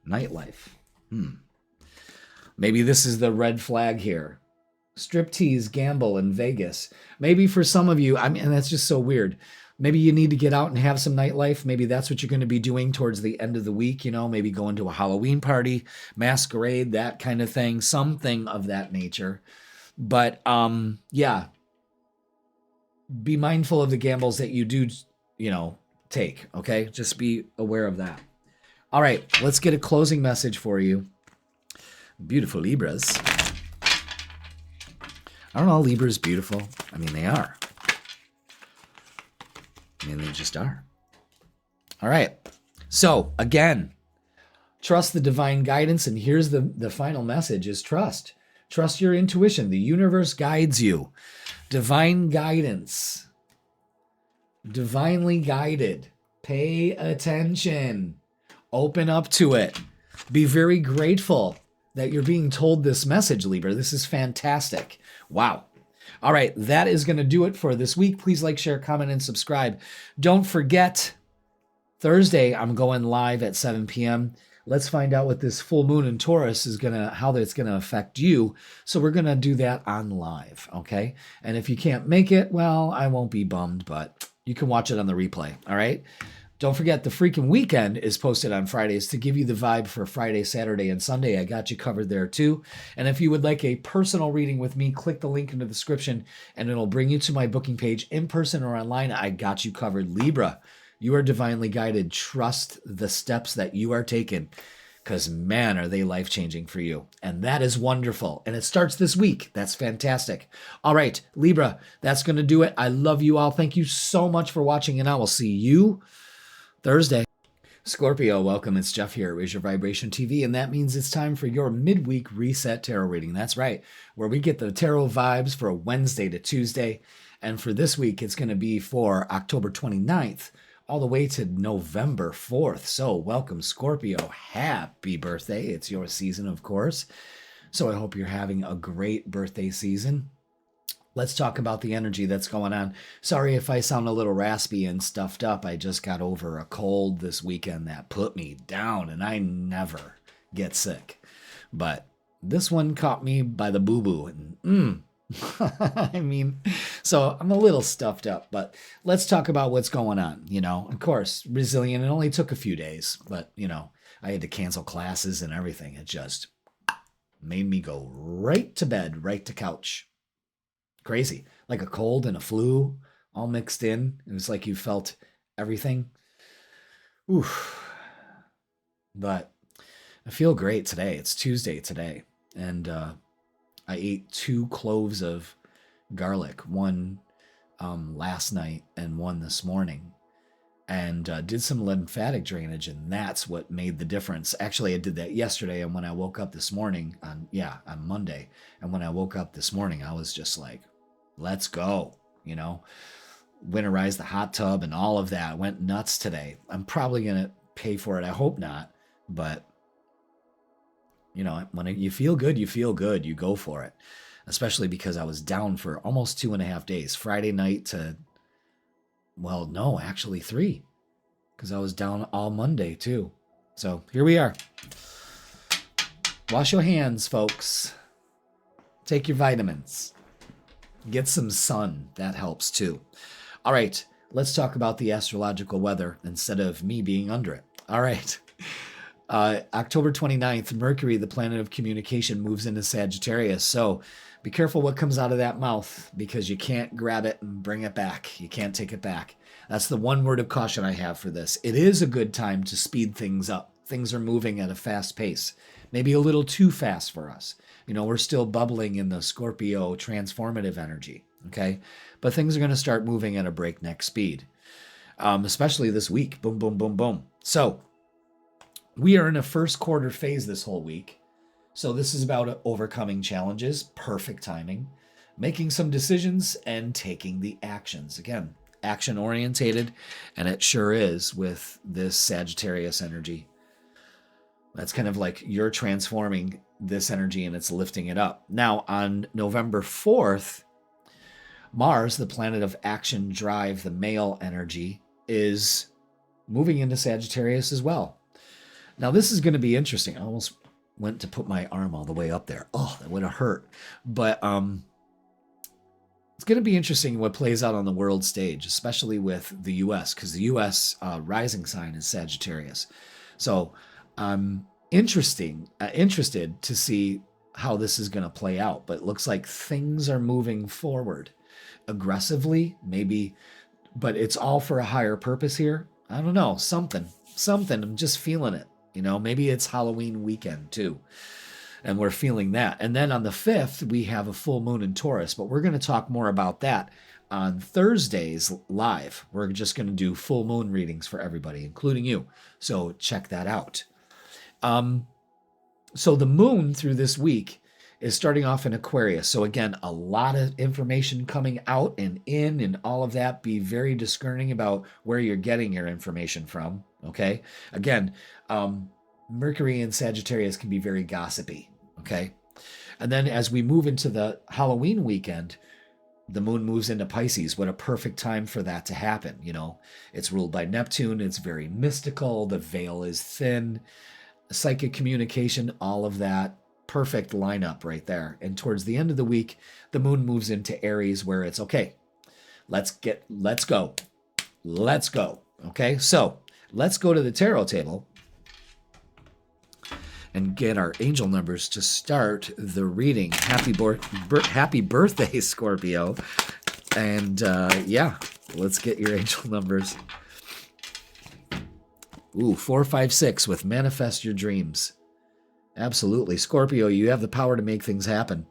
Nightlife. Maybe this is the red flag here. Striptease, gamble, and Vegas. Maybe for some of you, and that's just so weird. Maybe you need to get out and have some nightlife. Maybe that's what you're going to be doing towards the end of the week. Maybe going to a Halloween party, masquerade, that kind of thing, something of that nature. But yeah, be mindful of the gambles that you do, take. Okay, just be aware of that. All right, let's get a closing message for you, beautiful Libras. I don't know, Libra's beautiful. I mean, they are. They just are. All right. So again, trust the divine guidance. And here's the final message is trust. Trust your intuition. The universe guides you. Divine guidance. Divinely guided. Pay attention. Open up to it. Be very grateful that you're being told this message, Libra. This is fantastic. Wow. All right, that is going to do it for this week. Please like, share, comment, and subscribe. Don't forget, Thursday, I'm going live at 7 p.m. Let's find out what this full moon in Taurus is how that's going to affect you. So we're going to do that on live, okay? And if you can't make it, well, I won't be bummed, but you can watch it on the replay, all right? Don't forget, the freaking weekend is posted on Fridays to give you the vibe for Friday, Saturday, and Sunday. I got you covered there too. And if you would like a personal reading with me, click the link in the description and it'll bring you to my booking page in person or online. I got you covered. Libra, you are divinely guided. Trust the steps that you are taking because, man, are they life-changing for you. And that is wonderful. And it starts this week. That's fantastic. All right, Libra, that's going to do it. I love you all. Thank you so much for watching, and I will see you Thursday. Scorpio, welcome. It's Jeff here at Raise Your Vibration TV, and that means it's time for your midweek reset tarot reading. That's right, where we get the tarot vibes for Wednesday to Tuesday. And for this week, it's going to be for October 29th all the way to November 4th. So welcome, Scorpio. Happy birthday. It's your season, of course. So I hope you're having a great birthday season. Let's talk about the energy that's going on. Sorry if I sound a little raspy and stuffed up. I just got over a cold this weekend that put me down, and I never get sick. But this one caught me by the boo-boo. And so I'm a little stuffed up, but let's talk about what's going on. Of course, resilient. It only took a few days, but, I had to cancel classes and everything. It just made me go right to bed, right to couch. Crazy, like a cold and a flu all mixed in. It was like you felt everything. Oof. But I feel great today. It's Tuesday today. And I ate 2 cloves of garlic, one last night and one this morning, and did some lymphatic drainage, and that's what made the difference. Actually, I did that yesterday, and when I woke up this morning on Monday, and when I woke up this morning, I was just like, let's go, winterize the hot tub and all of that. Went nuts today. I'm probably gonna pay for it. I hope not, but when you feel good, you go for it. Especially because I was down for almost 2.5 days, Friday night to, well, no, actually 3, because I was down all Monday too. So here we are. Wash your hands, folks. Take your vitamins. Get some sun. That helps too. All right, let's talk about the astrological weather instead of me being under it. All right. October 29th, Mercury, the planet of communication, moves into Sagittarius. So be careful what comes out of that mouth, because you can't grab it and bring it back. You can't take it back. That's the one word of caution I have for this. It is a good time to speed things up. Things are moving at a fast pace, maybe a little too fast for us. We're still bubbling in the Scorpio transformative energy, okay? But things are going to start moving at a breakneck speed, especially this week. Boom, boom, boom, boom. So we are in a first quarter phase this whole week. So this is about overcoming challenges, perfect timing, making some decisions, and taking the actions. Again, action orientated, and it sure is with this Sagittarius energy. That's kind of like you're transforming this energy and it's lifting it up. Now, on November 4th, Mars, the planet of action, drive, the male energy, is moving into Sagittarius as well. Now, this is going to be interesting. I almost went to put my arm all the way up there. Oh, that would have hurt. But it's going to be interesting what plays out on the world stage, especially with the U.S., because the U.S. Rising sign is Sagittarius. So I'm interested to see how this is going to play out. But it looks like things are moving forward aggressively, maybe, but it's all for a higher purpose here. I don't know, something. I'm just feeling it. Maybe it's Halloween weekend too, and we're feeling that. And then on the 5th, we have a full moon in Taurus, but we're going to talk more about that on Thursdays live. We're just going to do full moon readings for everybody, including you. So check that out. So the moon through this week is starting off in Aquarius. So again, a lot of information coming out and in and all of that. Be very discerning about where you're getting your information from. Okay. Again, Mercury and Sagittarius can be very gossipy. Okay. And then as we move into the Halloween weekend, the moon moves into Pisces. What a perfect time for that to happen. It's ruled by Neptune. It's very mystical. The veil is thin. Psychic communication, all of that. Perfect lineup right there. And towards the end of the week, the moon moves into Aries, where it's okay. Let's go. Okay. So let's go to the tarot table and get our angel numbers to start the reading. Happy birthday, Scorpio. And let's get your angel numbers. 4, 5, 6 with manifest your dreams. Absolutely. Scorpio, you have the power to make things happen.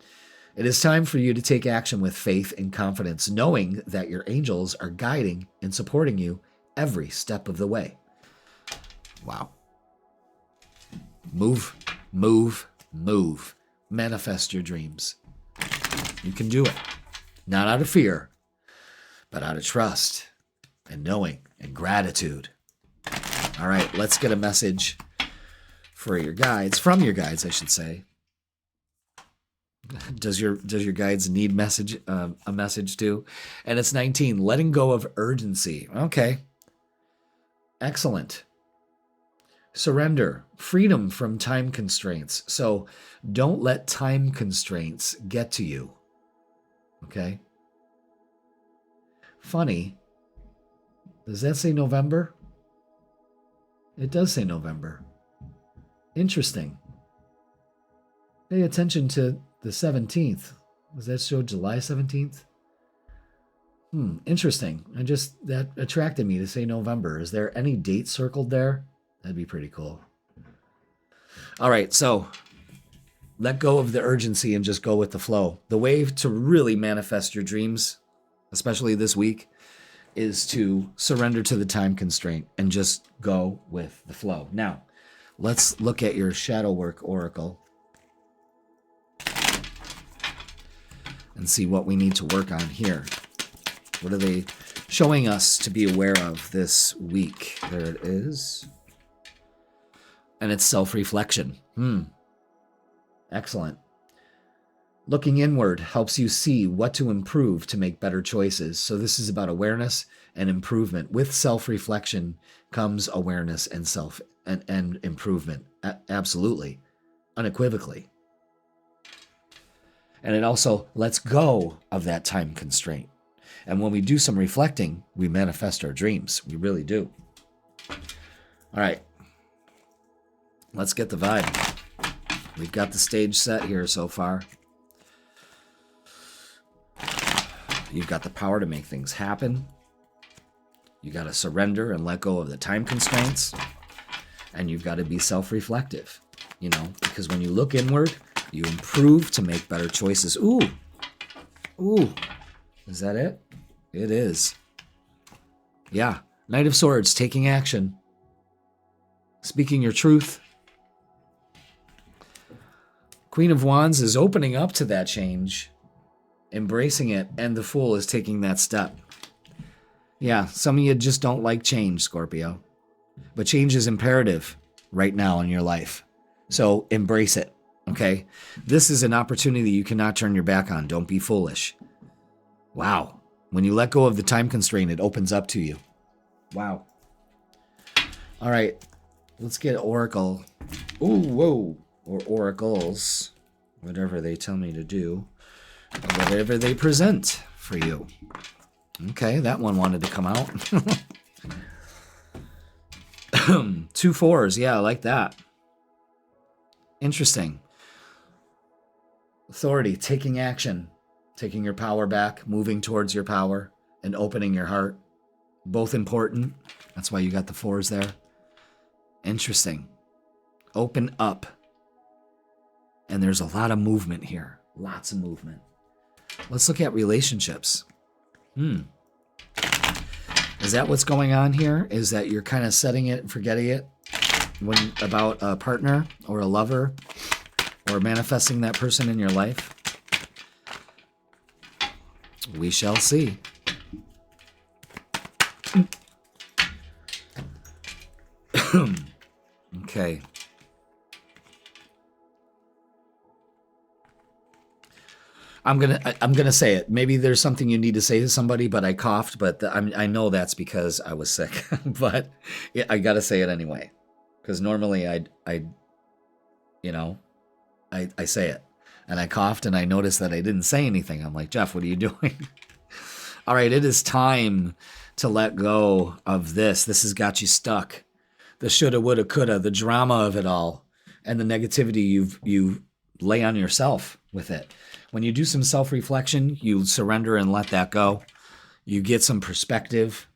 It is time for you to take action with faith and confidence, knowing that your angels are guiding and supporting you every step of the way. Wow. Move. Manifest your dreams. You can do it. Not out of fear, but out of trust and knowing and gratitude. All right, let's get a message from your guides, I should say. Does your guides need a message too? And it's 19, letting go of urgency. Okay. Excellent. Surrender, freedom from time constraints. So don't let time constraints get to you. Okay. Funny. Does that say November? It does say November. That Pay attention to the 17th. Does that show July 17th? Interesting. That attracted me to say November. Is there any date circled there? That'd be pretty cool. All right, so Let go of the urgency and just go with the flow. The way to really manifest your dreams, especially this week, is to surrender to the time constraint and just go with the flow. Now, let's look at your shadow work oracle and see what we need to work on here. What are they showing us to be aware of this week? There it is. And it's self-reflection. Excellent. Looking inward helps you see what to improve to make better choices. So this is about awareness and improvement. With self-reflection comes awareness and and improvement. Absolutely. Unequivocally. And it also lets go of that time constraint. And when we do some reflecting, we manifest our dreams. We really do. All right. Let's get the vibe. We've got the stage set here so far. You've got the power to make things happen. You got to surrender and let go of the time constraints. And you've got to be self-reflective, you know, because when you look inward, you improve to make better choices. Ooh. Is that it? It is. Yeah. Knight of Swords, taking action. Speaking your truth. Queen of Wands is opening up to that change, embracing it, and the Fool is taking that step. Yeah, some of you just don't like change, Scorpio. But change is imperative right now in your life. So embrace it, okay? This is an opportunity you cannot turn your back on. Don't be foolish. Wow. When you let go of the time constraint, it opens up to you. Wow. All right. Let's get Oracle. Ooh, whoa. Or oracles. Whatever they tell me to do. Or whatever they present for you. Okay, that one wanted to come out. 2 4s. Yeah, I like that. Interesting. Authority, taking action. Taking your power back, moving towards your power, and opening your heart. Both important. That's why you got the 4s there. Interesting. Open up. And there's a lot of movement here. Lots of movement. Let's look at relationships. Is that what's going on here? Is that you're kind of setting it and forgetting it when about a partner or a lover or manifesting that person in your life? We shall see. Okay. I'm gonna say it. Maybe there's something you need to say to somebody, but I coughed. But I know that's because I was sick. But I gotta say it anyway, because normally I say it, and I coughed, and I noticed that I didn't say anything. I'm like, Jeff, what are you doing? All right, it is time to let go of this. This has got you stuck. The shoulda, woulda, coulda, the drama of it all, and the negativity you lay on yourself with it. When you do some self-reflection, you surrender and let that go. You get some perspective.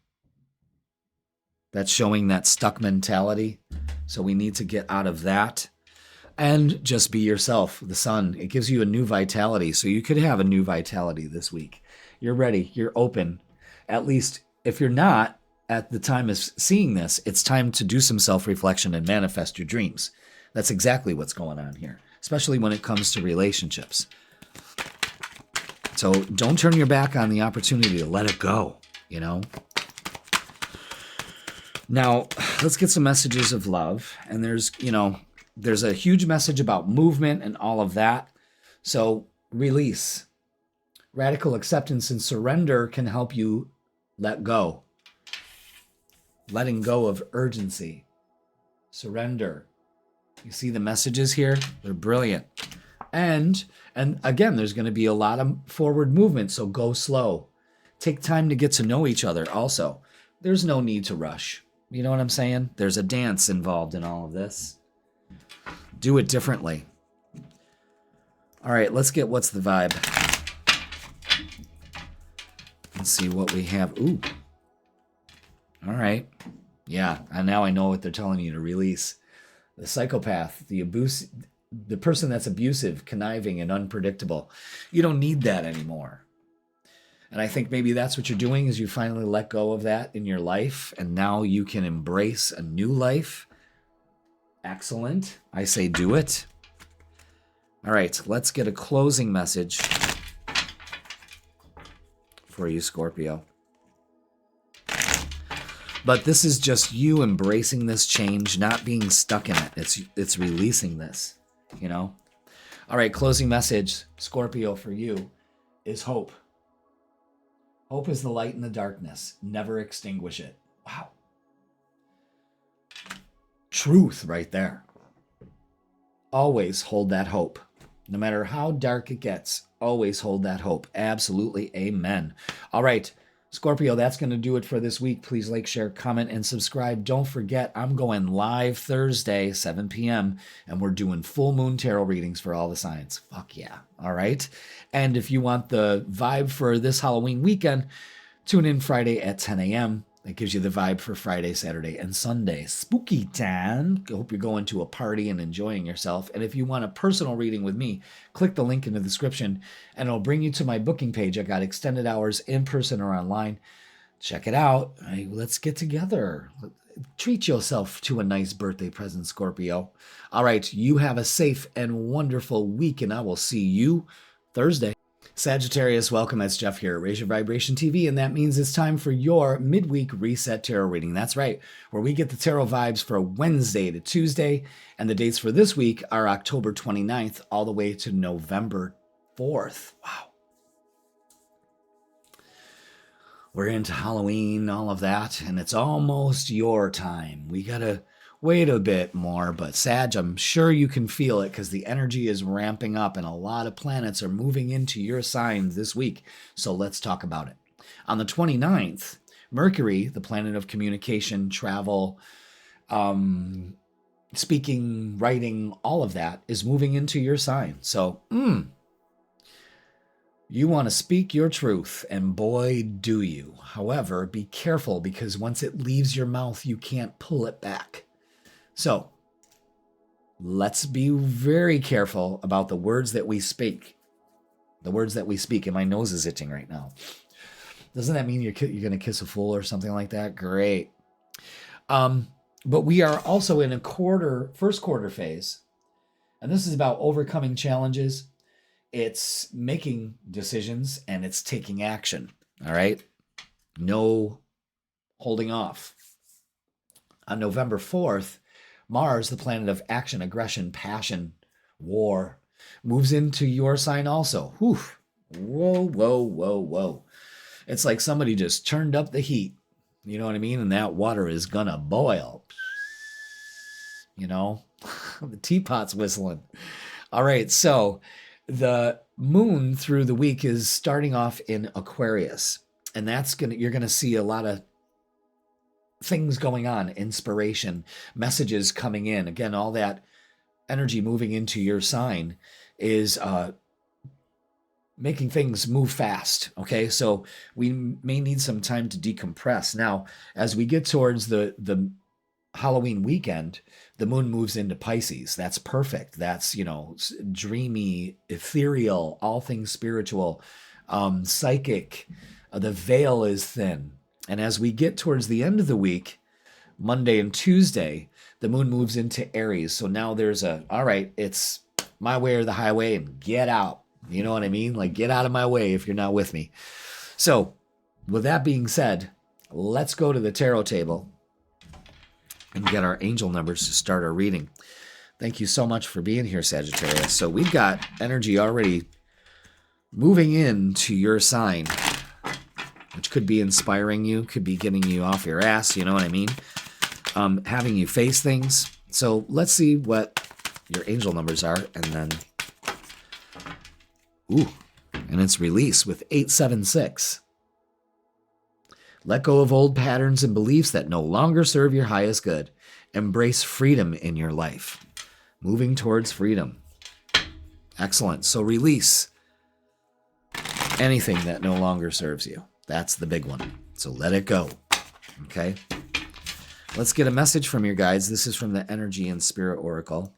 That's showing that stuck mentality. So we need to get out of that and just be yourself. The sun, it gives you a new vitality. So you could have a new vitality this week. You're ready. You're open. At least if you're not at the time of seeing this, it's time to do some self-reflection and manifest your dreams. That's exactly what's going on here, especially when it comes to relationships. So don't turn your back on the opportunity to let it go, you know? Now, let's get some messages of love. And there's a huge message about movement and all of that. So release. Radical acceptance and surrender can help you let go. Letting go of urgency. Surrender. You see the messages here? They're brilliant. And again, there's going to be a lot of forward movement, so go slow. Take time to get to know each other also. There's no need to rush. You know what I'm saying? There's a dance involved in all of this. Do it differently. All right, let's get what's the vibe. Let's see what we have. Ooh. All right. Yeah, and now I know what they're telling you to release. The psychopath, the the person that's abusive, conniving, and unpredictable. You don't need that anymore. And I think maybe that's what you're doing, is you finally let go of that in your life, and now you can embrace a new life. Excellent. I say do it. All right, let's get a closing message for you, Scorpio. But this is just you embracing this change, not being stuck in it. It's releasing this, you know? All right, closing message, Scorpio, for you is hope. Hope is the light in the darkness. Never extinguish it. Wow. Truth right there. Always hold that hope. No matter how dark it gets, always hold that hope. Absolutely. Amen. All right, Scorpio, that's going to do it for this week. Please like, share, comment, and subscribe. Don't forget, I'm going live Thursday, 7 p.m., and we're doing full moon tarot readings for all the signs. Fuck yeah. All right. And if you want the vibe for this Halloween weekend, tune in Friday at 10 a.m. That gives you the vibe for Friday, Saturday, and Sunday. Spooky time. I hope you're going to a party and enjoying yourself. And if you want a personal reading with me, click the link in the description, and it'll bring you to my booking page. I got extended hours in person or online. Check it out. Let's get together. Treat yourself to a nice birthday present, Scorpio. All right, you have a safe and wonderful week, and I will see you Thursday. Sagittarius, welcome. It's Jeff here at Raise Your Vibration TV, and that means it's time for your midweek reset tarot reading. That's right, where we get the tarot vibes for Wednesday to Tuesday, and the dates for this week are October 29th all the way to November 4th. Wow. We're into Halloween, all of that, and it's almost your time. We gotta wait a bit more, but Sag, I'm sure you can feel it because the energy is ramping up and a lot of planets are moving into your signs this week. So let's talk about it. On the 29th, Mercury, the planet of communication, travel, speaking, writing, all of that is moving into your sign. So, you want to speak your truth, and boy, do you. However, be careful, because once it leaves your mouth, you can't pull it back. So, let's be very careful about the words that we speak. The words that we speak, and my nose is itching right now. Doesn't that mean you're going to kiss a fool or something like that? Great. But we are also in a first quarter phase, and this is about overcoming challenges. It's making decisions, and it's taking action. All right? No holding off. On November 4th, Mars, the planet of action, aggression, passion, war, moves into your sign also. Whew. Whoa, whoa, whoa, whoa. It's like somebody just turned up the heat. You know what I mean? And that water is gonna boil. You know? The teapot's whistling. All right, so the moon through the week is starting off in Aquarius. And you're gonna see a lot of things going on, inspiration, messages coming in. Again, all that energy moving into your sign is making things move fast. Okay, so we may need some time to decompress. Now, as we get towards the Halloween weekend, the moon moves into Pisces. That's perfect. That's, dreamy, ethereal, all things spiritual, psychic. The veil is thin. And as we get towards the end of the week, Monday and Tuesday, the moon moves into Aries. So now there's all right, it's my way or the highway, and get out. You know what I mean? Like, get out of my way if you're not with me. So with that being said, let's go to the tarot table and get our angel numbers to start our reading. Thank you so much for being here, Sagittarius. So we've got energy already moving into your sign, which could be inspiring you, could be getting you off your ass, you know what I mean? Having you face things. So let's see what your angel numbers are, and then, and it's release with 876. Let go of old patterns and beliefs that no longer serve your highest good. Embrace freedom in your life. Moving towards freedom. Excellent. So release anything that no longer serves you. That's the big one. So let it go. Okay? Let's get a message from your guides. This is from the Energy and Spirit Oracle.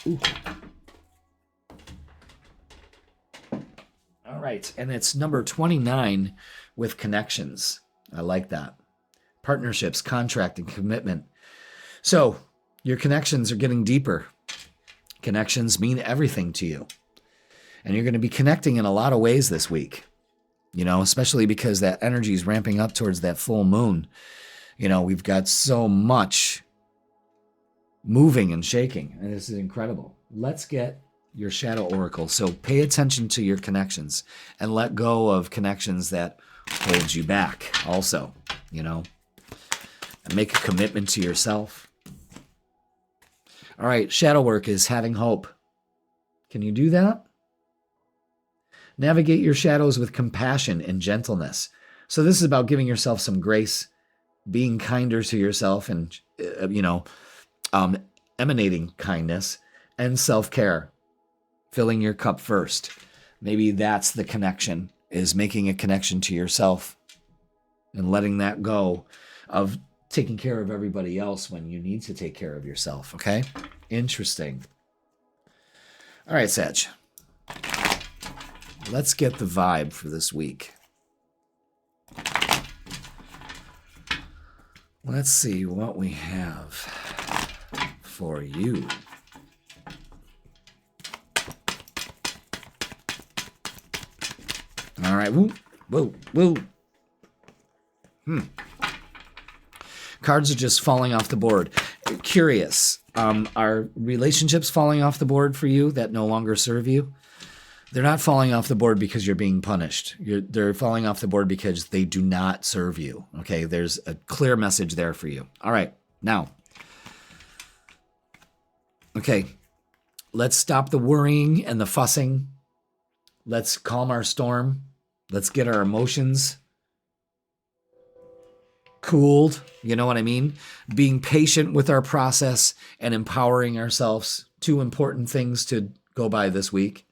Ooh. All right, and it's number 29 with connections. I like that. Partnerships, contract, and commitment. So your connections are getting deeper. Connections mean everything to you. And you're going to be connecting in a lot of ways this week, you know, especially because that energy is ramping up towards that full moon. You know, we've got so much moving and shaking, and this is incredible. Let's get your shadow oracle. So pay attention to your connections and let go of connections that hold you back also, you know, and make a commitment to yourself. All right, shadow work is having hope. Can you do that? Navigate your shadows with compassion and gentleness. So this is about giving yourself some grace, being kinder to yourself, and, emanating kindness and self-care, filling your cup first. Maybe that's the connection, is making a connection to yourself and letting that go of taking care of everybody else when you need to take care of yourself, okay? Interesting. All right, Sag. Let's get the vibe for this week. Let's see what we have for you. All right. Woo, woo, woo. Cards are just falling off the board. Curious. Are relationships falling off the board for you that no longer serve you? They're not falling off the board because you're being punished. They're falling off the board because they do not serve you. Okay, there's a clear message there for you. All right, now. Okay, let's stop the worrying and the fussing. Let's calm our storm. Let's get our emotions cooled. You know what I mean? Being patient with our process and empowering ourselves. Two important things to go by this week.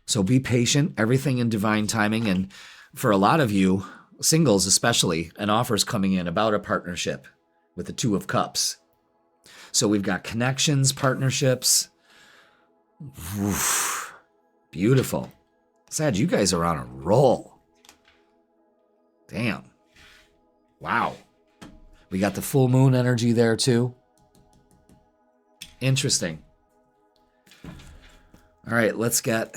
So be patient, everything in divine timing. And for a lot of you, singles especially, an offer's coming in about a partnership with the Two of Cups. So we've got connections, partnerships. Oof, beautiful. Sad, you guys are on a roll. Damn. Wow. We got the full moon energy there too. Interesting. All right, let's get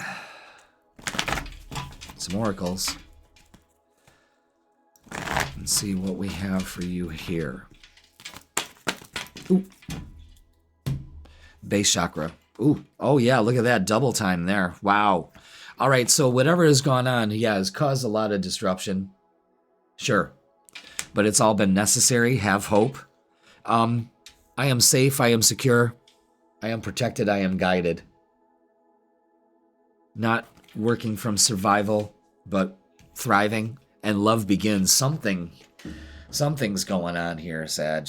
some oracles and see what we have for you here. Ooh. Base chakra. Ooh. Oh yeah, look at that double time there. Wow. All right, so whatever has gone on, yeah, has caused a lot of disruption. Sure. But it's all been necessary. Have hope. I am safe. I am secure. I am protected. I am guided. Not working from survival, but thriving. And love begins. Something's going on here, Sag.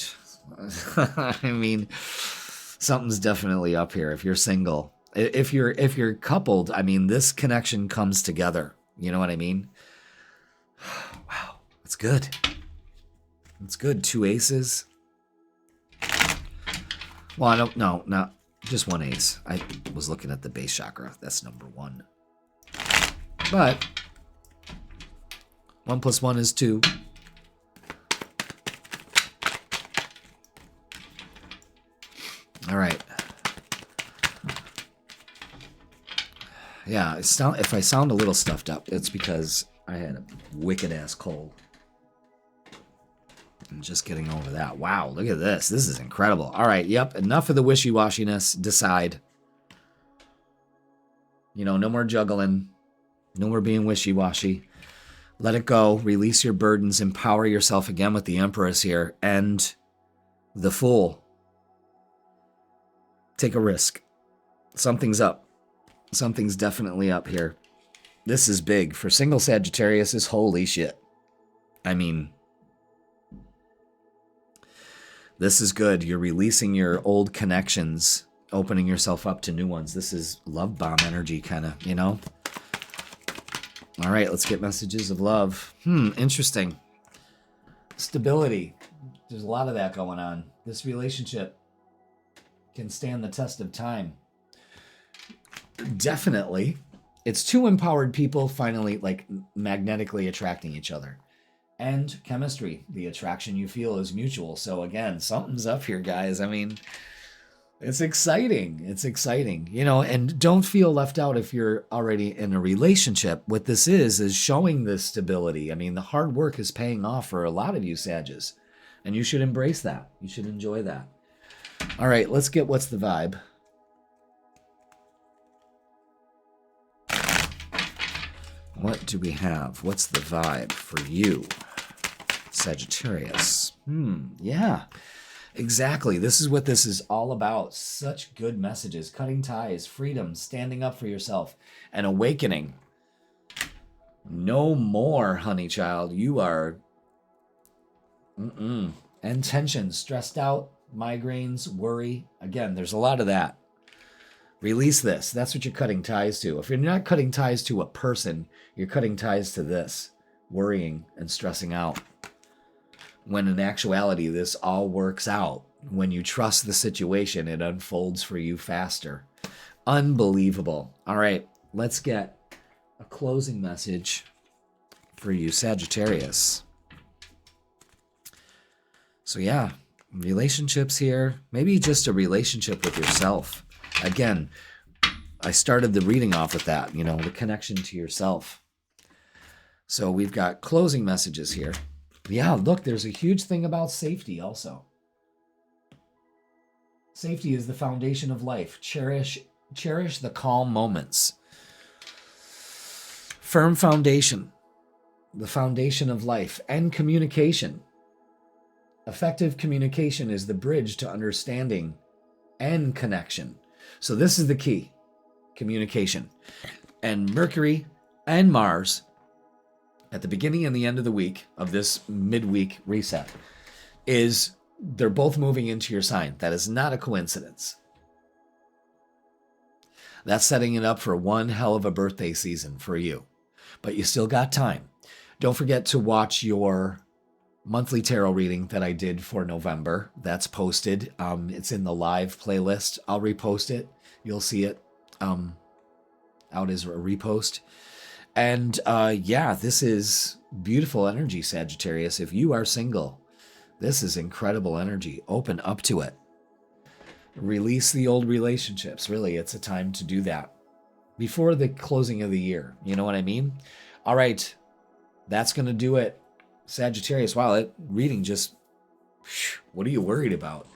I mean, something's definitely up here if you're single. If you're coupled, I mean, this connection comes together. You know what I mean? Wow, that's good. It's good. 2 aces. Well, I don't know. Not just 1 ace. I was looking at the base chakra. That's number 1. But 1 + 1 is 2. All right. Yeah, if I sound a little stuffed up, it's because I had a wicked-ass cold. I'm just getting over that. Wow, look at this. This is incredible. All right, yep, enough of the wishy-washiness. Decide. You know, no more juggling. No more being wishy-washy. Let it go. Release your burdens. Empower yourself again with the Empress here. And the Fool. Take a risk. Something's up. Something's definitely up here. This is big. For single Sagittarius, is holy shit. I mean, this is good. You're releasing your old connections, opening yourself up to new ones. This is love bomb energy, kind of, you know? All right, let's get messages of love. Interesting. Stability. There's a lot of that going on. This relationship can stand the test of time. Definitely. It's two empowered people finally like magnetically attracting each other. And chemistry. The attraction you feel is mutual. So again, something's up here, guys. I mean, it's exciting. It's exciting. You know, and don't feel left out if you're already in a relationship. What this is showing this stability. I mean, the hard work is paying off for a lot of you Sagittarius. And you should embrace that. You should enjoy that. All right, let's get what's the vibe. What do we have? What's the vibe for you, Sagittarius? Yeah, exactly. This is what this is all about. Such good messages. Cutting ties, freedom, standing up for yourself, and awakening. No more, honey child. You are... And tension, stressed out, migraines, worry. Again, there's a lot of that. Release this. That's what you're cutting ties to. If you're not cutting ties to a person, you're cutting ties to this, worrying and stressing out. When in actuality, this all works out. When you trust the situation, it unfolds for you faster. Unbelievable. All right, let's get a closing message for you, Sagittarius. So yeah, relationships here. Maybe just a relationship with yourself. Again, I started the reading off with that, you know, the connection to yourself. So we've got closing messages here. Yeah, look, there's a huge thing about safety also. Safety is the foundation of life. Cherish the calm moments. Firm foundation, the foundation of life, and communication. Effective communication is the bridge to understanding and connection. So this is the key, communication. And Mercury and Mars at the beginning and the end of the week of this midweek reset they're both moving into your sign. That is not a coincidence. That's setting it up for one hell of a birthday season for you. But you still got time. Don't forget to watch your monthly tarot reading that I did for November. That's posted. It's in the live playlist. I'll repost it. You'll see it out as a repost. And yeah, this is beautiful energy, Sagittarius. If you are single, this is incredible energy. Open up to it. Release the old relationships. Really, it's a time to do that before the closing of the year. You know what I mean? All right, that's going to do it. Sagittarius, wow, that reading just, what are you worried about?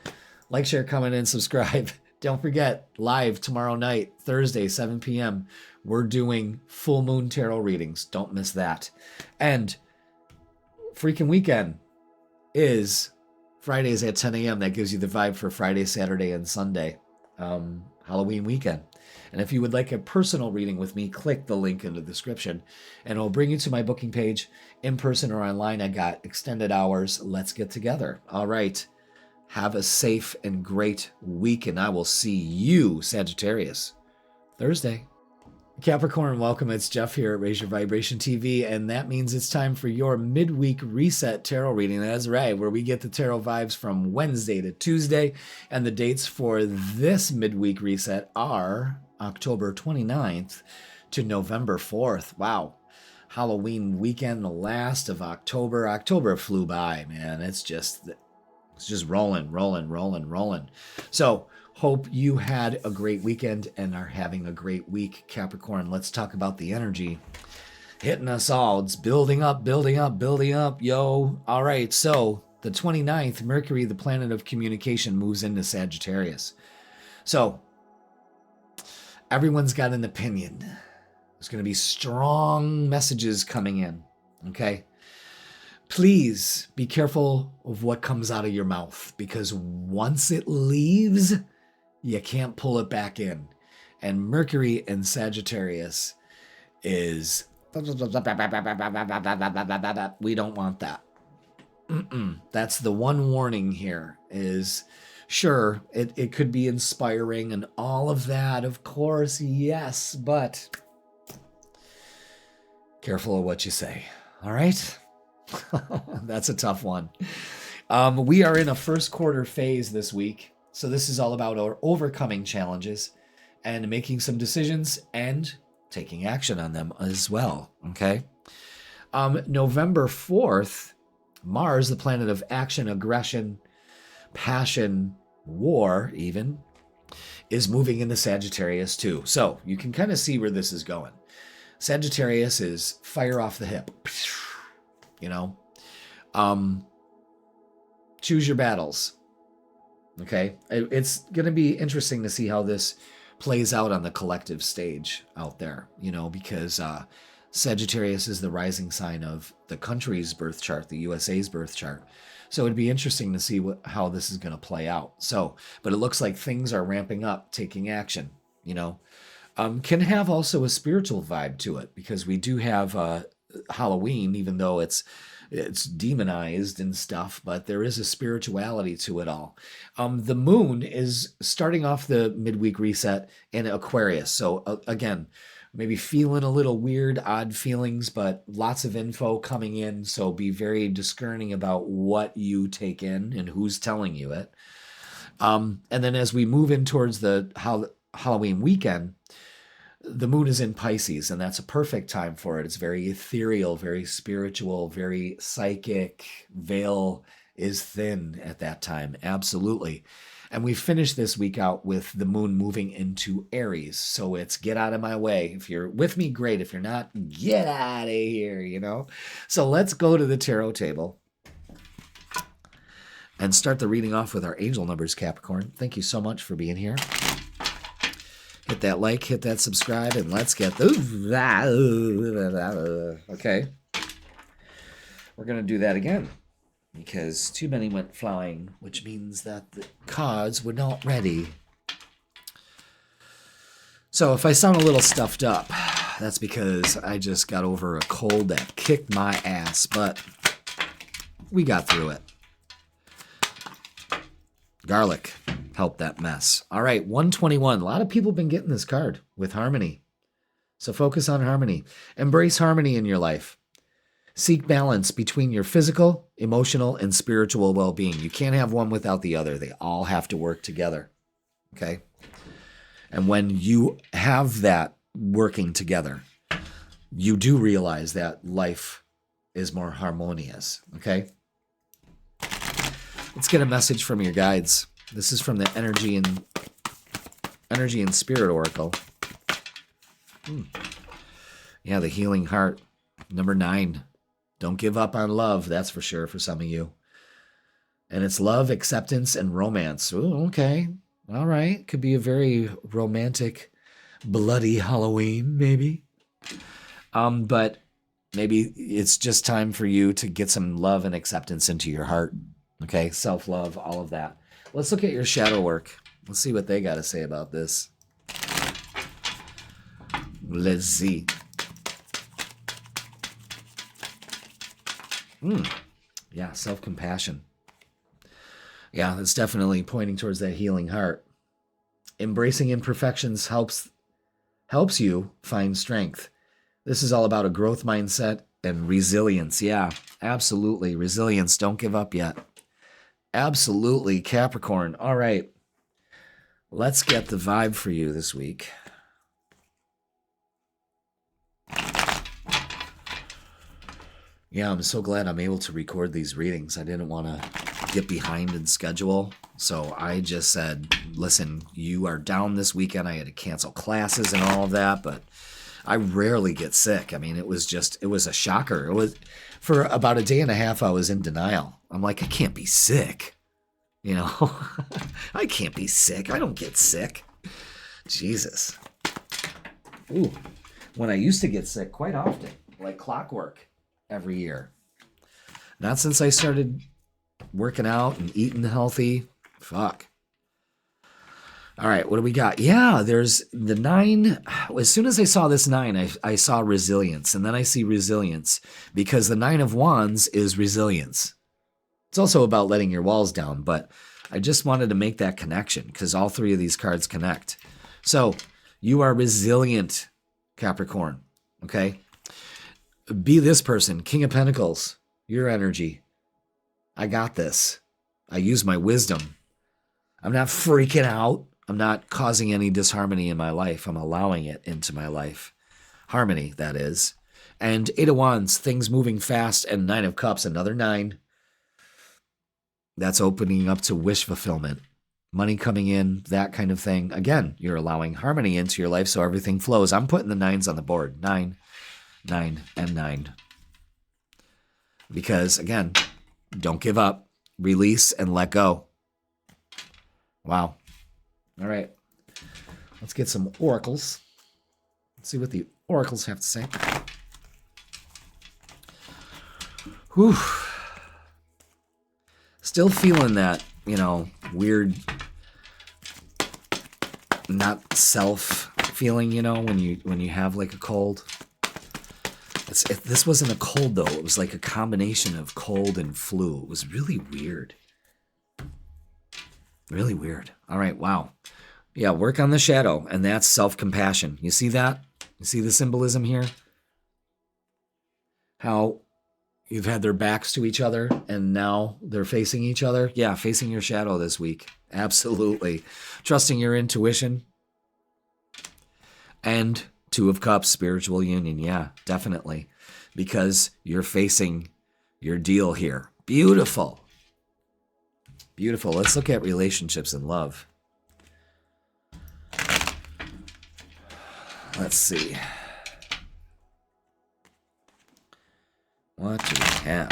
Like, share, comment, and subscribe. Don't forget, live tomorrow night, Thursday, 7 p.m., we're doing full moon tarot readings. Don't miss that. And freaking weekend is Fridays at 10 a.m. That gives you the vibe for Friday, Saturday, and Sunday, Halloween weekend. And if you would like a personal reading with me, click the link in the description and it'll bring you to my booking page, in person or online. I got extended hours. Let's get together. All right. Have a safe and great week, and I will see you, Sagittarius, Thursday. Capricorn, welcome. It's Jeff here at Raise Your Vibration TV, and that means it's time for your midweek reset tarot reading. That's right, where we get the tarot vibes from Wednesday to Tuesday, and the dates for this midweek reset are October 29th to November 4th. Wow. Halloween weekend, the last of October. October flew by, man. It's just rolling. So, hope you had a great weekend and are having a great week, Capricorn. Let's talk about the energy hitting us all. It's building up, yo. All right, so the 29th, Mercury, the planet of communication, moves into Sagittarius. So, everyone's got an opinion. There's going to be strong messages coming in, okay? Please be careful of what comes out of your mouth, because once it leaves, you can't pull it back in. And Mercury in Sagittarius is, we don't want that. That's the one warning here is, sure, it could be inspiring and all of that, of course, yes, but careful of what you say, all right? That's a tough one. We are in a first quarter phase this week, So this is all about overcoming challenges and making some decisions and taking action on them as well, okay? November 4th, Mars, the planet of action, aggression, passion, war even, is moving into Sagittarius too. So you can kind of see where this is going. Sagittarius is fire off the hip, you know? Choose your battles, okay? It's going to be interesting to see how this plays out on the collective stage out there, you know, because Sagittarius is the rising sign of the country's birth chart, the USA's birth chart. So it'd be interesting to see how this is going to play out. So, but it looks like things are ramping up, taking action, you know. Can have also a spiritual vibe to it, because we do have Halloween, even though it's demonized and stuff, but there is a spirituality to it all. The moon is starting off the midweek reset in Aquarius. So again, maybe feeling a little weird, odd feelings, but lots of info coming in. So be very discerning about what you take in and who's telling you it. And then as we move in towards the Halloween weekend, the moon is in Pisces, and that's a perfect time for it. It's very ethereal, very spiritual, very psychic. Veil is thin at that time. Absolutely. And we finished this week out with the moon moving into Aries. So it's get out of my way. If you're with me, great. If you're not, get out of here, you know? So let's go to the tarot table and start the reading off with our angel numbers, Capricorn. Thank you so much for being here. Hit that like, hit that subscribe, and let's get that. Okay. We're going to do that again because too many went flying, which means that the cards were not ready. So if I sound a little stuffed up, that's because I just got over a cold that kicked my ass, but we got through it. Garlic helped that mess. All right, 121. A lot of people have been getting this card with harmony. So focus on harmony. Embrace harmony in your life. Seek balance between your physical, emotional, and spiritual well-being. You can't have one without the other. They all have to work together. Okay? And when you have that working together, you do realize that life is more harmonious. Okay? Let's get a message from your guides. This is from the Energy and Spirit Oracle. Yeah, the Healing Heart. Number 9. Don't give up on love, that's for sure for some of you. And it's love, acceptance, and romance. Ooh, okay. All right. Could be a very romantic, bloody Halloween, maybe. But maybe it's just time for you to get some love and acceptance into your heart. Okay, self-love, all of that. Let's look at your shadow work. Let's see what they got to say about this. Let's see. Yeah, self-compassion. Yeah, that's definitely pointing towards that healing heart. Embracing imperfections helps you find strength. This is all about a growth mindset and resilience. Yeah, absolutely. Resilience. Don't give up yet. Absolutely, Capricorn. All right. Let's get the vibe for you this week. Yeah, I'm so glad I'm able to record these readings. I didn't want to get behind in schedule. So I just said, listen, you are down this weekend. I had to cancel classes and all of that, but I rarely get sick. I mean, it was a shocker. It was for about a day and a half, I was in denial. I'm like, I can't be sick. You know, I can't be sick. I don't get sick. Jesus. Ooh, when I used to get sick quite often, like clockwork every year. Not since I started working out and eating healthy. Fuck. All right, what do we got? Yeah, there's the 9. As soon as I saw this 9, I saw resilience. And then I see resilience because the 9 of Wands is resilience. It's also about letting your walls down, but I just wanted to make that connection because all 3 of these cards connect. So you are resilient, Capricorn, okay? Be this person, King of Pentacles, your energy. I got this. I use my wisdom. I'm not freaking out. I'm not causing any disharmony in my life. I'm allowing it into my life. Harmony, that is. And 8 of Wands, things moving fast, and 9 of Cups, another 9. That's opening up to wish fulfillment. Money coming in, that kind of thing. Again, you're allowing harmony into your life so everything flows. I'm putting the 9s on the board. 9, 9, and 9. Because, again, don't give up. Release and let go. Wow. All right. Let's get some oracles. Let's see what the oracles have to say. Whew. Still feeling that, weird, not self feeling, when you have like a cold. This wasn't a cold though. It was like a combination of cold and flu. It was really weird. Really weird. All right. Wow. Yeah. Work on the shadow, and that's self-compassion. You see that? You see the symbolism here? How you've had their backs to each other and now they're facing each other. Yeah, facing your shadow this week. Absolutely. Trusting your intuition. And 2 of Cups, spiritual union. Yeah, definitely. Because you're facing your deal here. Beautiful. Beautiful. Let's look at relationships and love. Let's see. What do we have?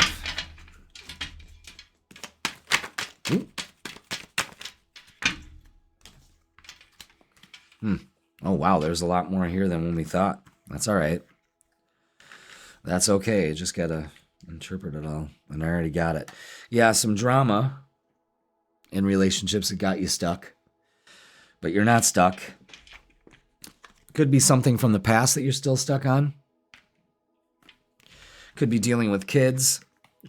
Oh, wow. There's a lot more here than when we thought. That's all right. That's okay. Just got to interpret it all. And I already got it. Yeah, some drama in relationships that got you stuck. But you're not stuck. Could be something from the past that you're still stuck on. Could be dealing with kids.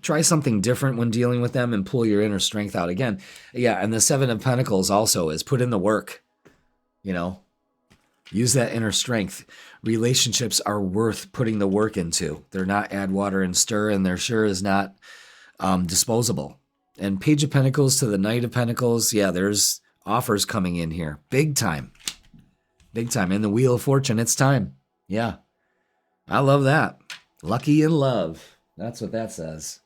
Try something different when dealing with them and pull your inner strength out. Again, yeah, and the 7 of Pentacles also is put in the work. Use that inner strength. Relationships are worth putting the work into. They're not add water and stir, and they're sure is not disposable. And Page of Pentacles to the Knight of Pentacles, yeah, there's offers coming in here. Big time. Big time. And the Wheel of Fortune, it's time. Yeah. I love that. Lucky in love. That's what that says.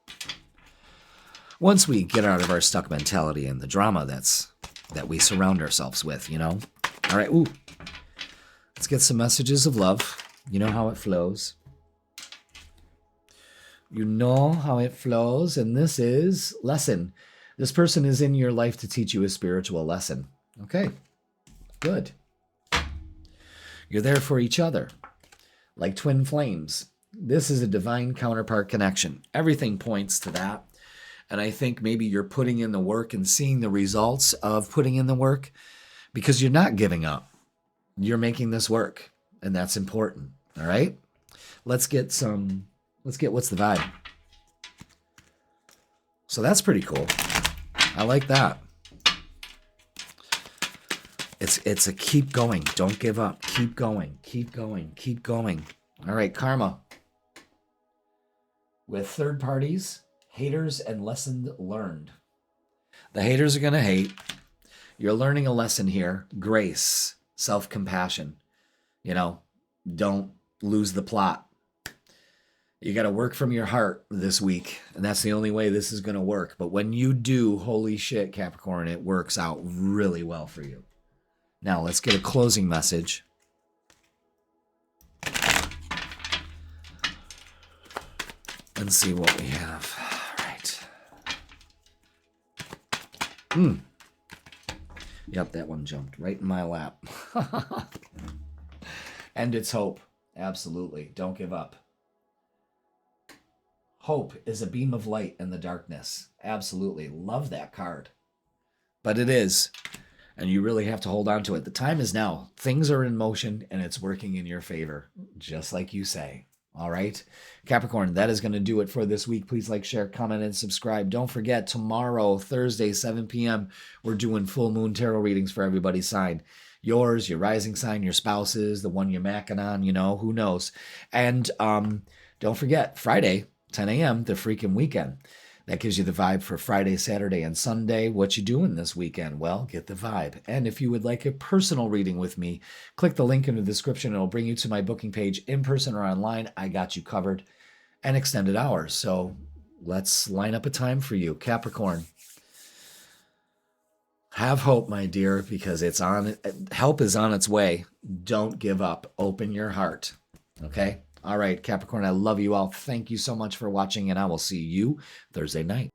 Once we get out of our stuck mentality and the drama that we surround ourselves with, All right. Ooh. Let's get some messages of love. You know how it flows. You know how it flows. And this is lesson. This person is in your life to teach you a spiritual lesson. Okay. Good. You're there for each other. Like twin flames. This is a divine counterpart connection. Everything points to that. And I think maybe you're putting in the work and seeing the results of putting in the work because you're not giving up. You're making this work. And that's important. All right. Let's get what's the vibe? So that's pretty cool. I like that. It's a keep going. Don't give up. Keep going. Keep going. Keep going. All right. Karma. With third parties, haters, and lesson learned. The haters are going to hate. You're learning a lesson here. Grace, self-compassion. Don't lose the plot. You got to work from your heart this week, and that's the only way this is going to work. But when you do, holy shit, Capricorn, it works out really well for you. Now, let's get a closing message. And see what we have. All right. Yep, that one jumped right in my lap. And it's hope. Absolutely. Don't give up. Hope is a beam of light in the darkness. Absolutely. Love that card. But it is. And you really have to hold on to it. The time is now. Things are in motion and it's working in your favor. Just like you say. All right. Capricorn, that is going to do it for this week. Please like, share, comment, and subscribe. Don't forget, tomorrow, Thursday, 7 p.m., we're doing full moon tarot readings for everybody's sign. Yours, your rising sign, your spouse's, the one you're macking on, who knows. And don't forget, Friday, 10 a.m., the freaking weekend. That gives you the vibe for Friday, Saturday, and Sunday. What you doing this weekend? Well, get the vibe. And if you would like a personal reading with me, click the link in the description. It'll bring you to my booking page in person or online. I got you covered. And extended hours. So let's line up a time for you. Capricorn. Have hope, my dear, because help is on its way. Don't give up. Open your heart. Okay? All right, Capricorn, I love you all. Thank you so much for watching, and I will see you Thursday night.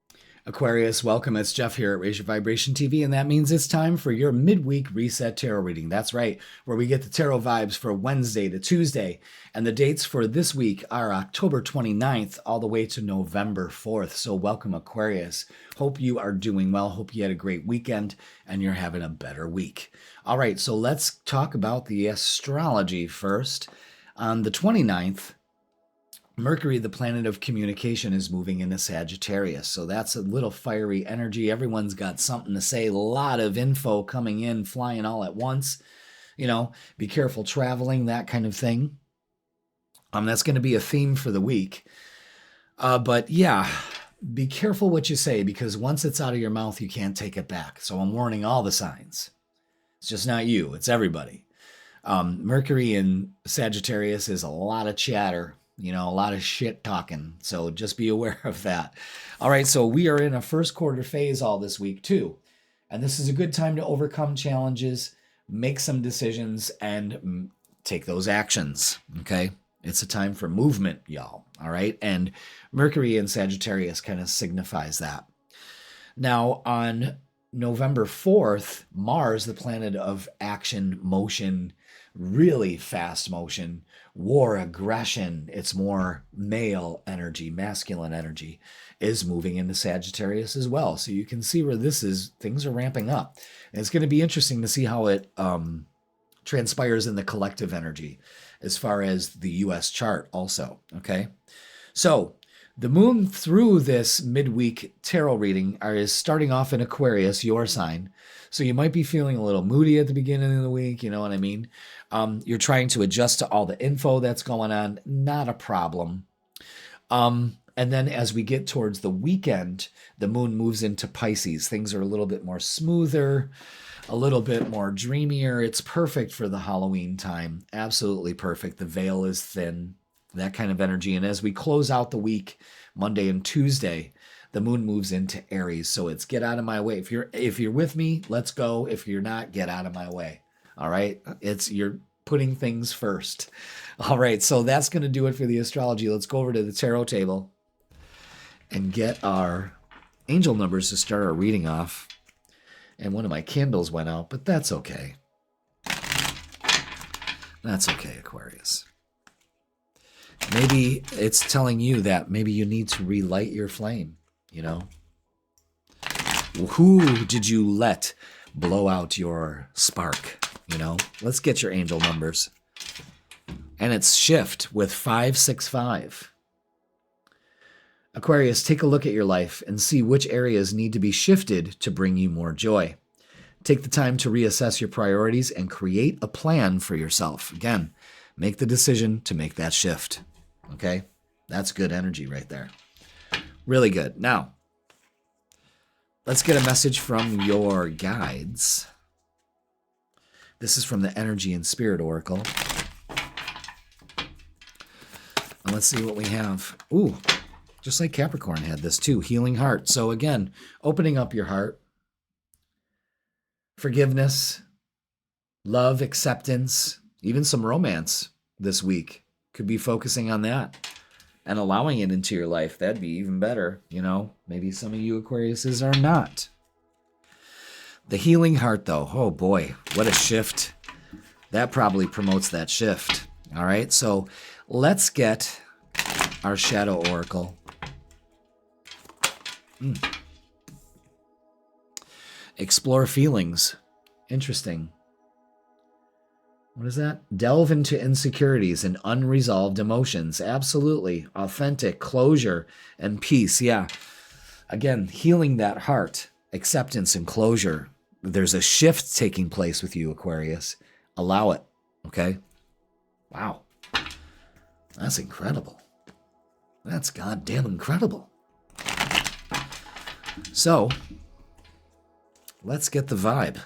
Aquarius, welcome. It's Jeff here at Raise Your Vibration TV, and that means it's time for your midweek reset tarot reading. That's right, where we get the tarot vibes for Wednesday to Tuesday. And the dates for this week are October 29th all the way to November 4th. So welcome, Aquarius. Hope you are doing well. Hope you had a great weekend and you're having a better week. All right, so let's talk about the astrology first. On the 29th, Mercury, the planet of communication, is moving into Sagittarius. So that's a little fiery energy. Everyone's got something to say. A lot of info coming in, flying all at once. You know, be careful traveling, that kind of thing. That's going to be a theme for the week. But yeah, be careful what you say, because once it's out of your mouth, you can't take it back. So I'm warning all the signs. It's just not you. It's everybody. Mercury in Sagittarius is a lot of chatter, you know, a lot of shit talking. So just be aware of that. All right, so we are in a first quarter phase all this week too. And this is a good time to overcome challenges, make some decisions, and take those actions, okay? It's a time for movement, y'all, all right? And Mercury in Sagittarius kind of signifies that. Now, on November 4th, Mars, the planet of action, motion, really fast motion, war, aggression, it's more male energy, masculine energy, is moving into Sagittarius as well. So you can see where things are ramping up. And it's going to be interesting to see how it transpires in the collective energy as far as the U.S. chart also, okay? So the moon through this midweek tarot reading is starting off in Aquarius, your sign. So you might be feeling a little moody at the beginning of the week, you know what I mean? You're trying to adjust to all the info that's going on. Not a problem. And then as we get towards the weekend, the moon moves into Pisces. Things are a little bit more smoother, a little bit more dreamier. It's perfect for the Halloween time. Absolutely perfect. The veil is thin, that kind of energy. And as we close out the week, Monday and Tuesday, the moon moves into Aries. So it's get out of my way. If you're with me, let's go. If you're not, get out of my way. All right. You're putting things first. All right. So that's going to do it for the astrology. Let's go over to the tarot table and get our angel numbers to start our reading off. And one of my candles went out, but that's okay. That's okay, Aquarius. Maybe it's telling you that maybe you need to relight your flame, you know? Who did you let blow out your spark? You know, let's get your angel numbers. And it's shift with 565. Aquarius, take a look at your life and see which areas need to be shifted to bring you more joy. Take the time to reassess your priorities and create a plan for yourself. Again, make the decision to make that shift. Okay? That's good energy right there. Really good. Now, let's get a message from your guides. This is from the Energy and Spirit Oracle. And let's see what we have. Ooh, just like Capricorn had this too, healing heart. So again, opening up your heart, forgiveness, love, acceptance, even some romance this week. Could be focusing on that and allowing it into your life. That'd be even better. You know, maybe some of you Aquariuses are not. The healing heart, though, oh boy, what a shift. That probably promotes that shift. All right, so let's get our Shadow Oracle. Explore feelings. Interesting. What is that? Delve into insecurities and unresolved emotions. Absolutely. Authentic closure and peace. Yeah. Again, healing that heart, acceptance and closure. There's a shift taking place with you, Aquarius. Allow it. Okay? Wow. That's incredible. That's goddamn incredible. So, let's get the vibe.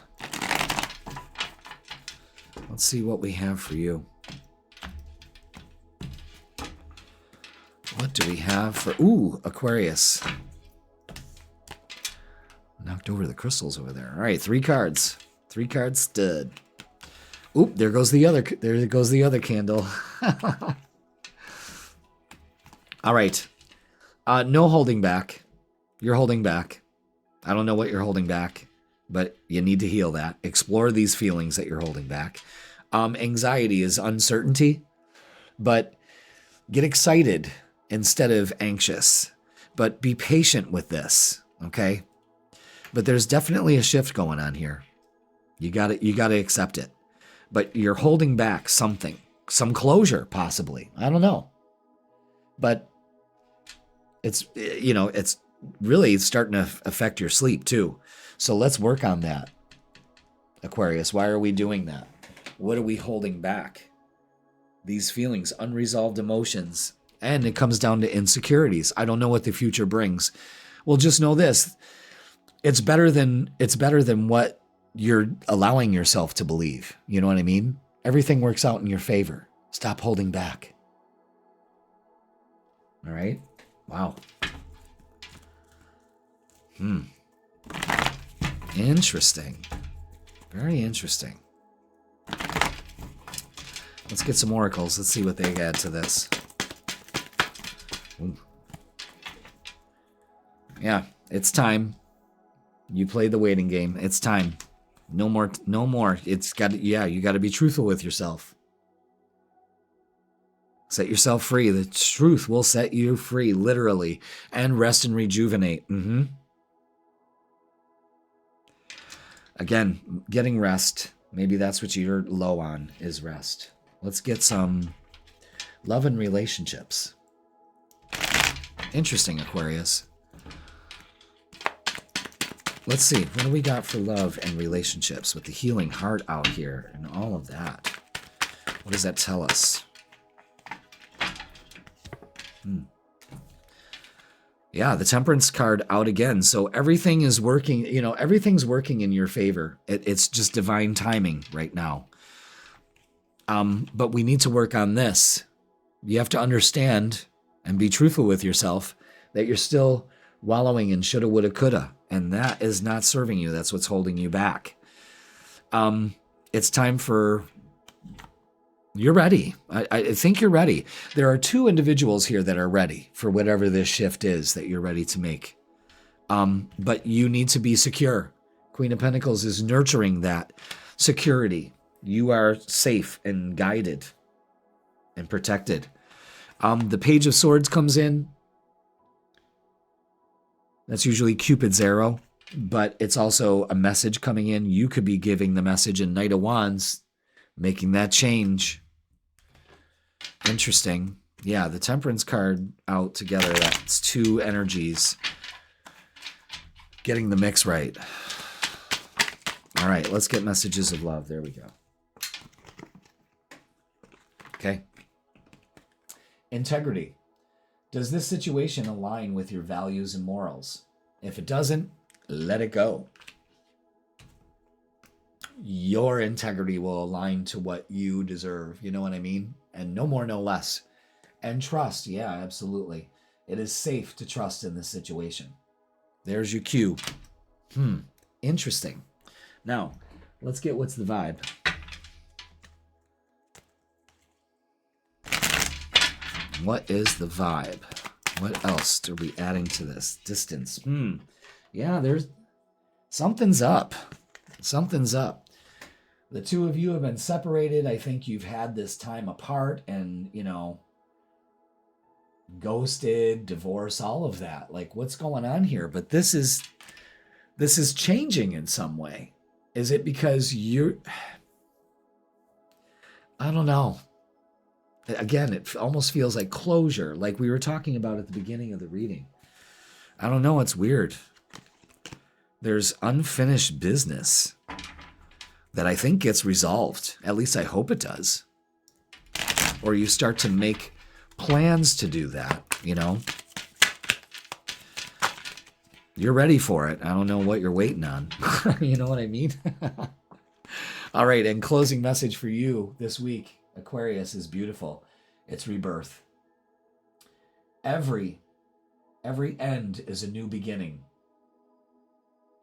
Let's see what we have for you. What do we have for... Ooh, Aquarius. Knocked over the crystals over there. All right, 3 cards. 3 cards stud. Oop, there goes the other candle. All right. No holding back. You're holding back. I don't know what you're holding back, but you need to heal that. Explore these feelings that you're holding back. Anxiety is uncertainty, but get excited instead of anxious. But be patient with this, okay? But there's definitely a shift going on here. You got to accept it. But you're holding back something, some closure possibly. I don't know. But it's really starting to affect your sleep too. So let's work on that. Aquarius, why are we doing that? What are we holding back? These feelings, unresolved emotions, and it comes down to insecurities. I don't know what the future brings. Well, just know this. It's better than what you're allowing yourself to believe. You know what I mean? Everything works out in your favor. Stop holding back. All right? Wow. Interesting. Very interesting. Let's get some oracles. Let's see what they add to this. Ooh. Yeah, it's time. You played the waiting game. It's time. No more. You got to be truthful with yourself. Set yourself free. The truth will set you free, literally, and rest and rejuvenate. Again, getting rest. Maybe that's what you're low on, is rest. Let's get some love and relationships. Interesting, Aquarius. Let's see, what do we got for love and relationships with the healing heart out here and all of that? What does that tell us? Yeah, the Temperance card out again. So everything is working, everything's working in your favor. It's just divine timing right now. But we need to work on this. You have to understand and be truthful with yourself that you're still wallowing in shoulda, woulda, coulda. And that is not serving you. That's what's holding you back. It's time for... You're ready. I think you're ready. There are 2 individuals here that are ready for whatever this shift is that you're ready to make. But you need to be secure. Queen of Pentacles is nurturing that security. You are safe and guided and protected. The Page of Swords comes in. That's usually Cupid's arrow, but it's also a message coming in. You could be giving the message, and Knight of Wands, making that change. Interesting. Yeah, the Temperance card out together. That's 2 energies. Getting the mix right. All right, let's get messages of love. There we go. Okay. Integrity. Does this situation align with your values and morals? If it doesn't, let it go. Your integrity will align to what you deserve. You know what I mean? And no more, no less. And trust. Yeah, absolutely. It is safe to trust in this situation. There's your cue. Interesting. Now, let's get what's the vibe. What is the vibe? What else are we adding to this? Distance. Yeah, there's... Something's up. Something's up. The 2 of you have been separated. I think you've had this time apart and, ghosted, divorce, all of that. Like, what's going on here? But this is changing in some way. Is it because I don't know. Again, it almost feels like closure, like we were talking about at the beginning of the reading. I don't know. It's weird. There's unfinished business that I think gets resolved. At least I hope it does. Or you start to make plans to do that, You're ready for it. I don't know what you're waiting on. You know what I mean? All right, and closing message for you this week, Aquarius, is beautiful. It's rebirth. Every end is a new beginning.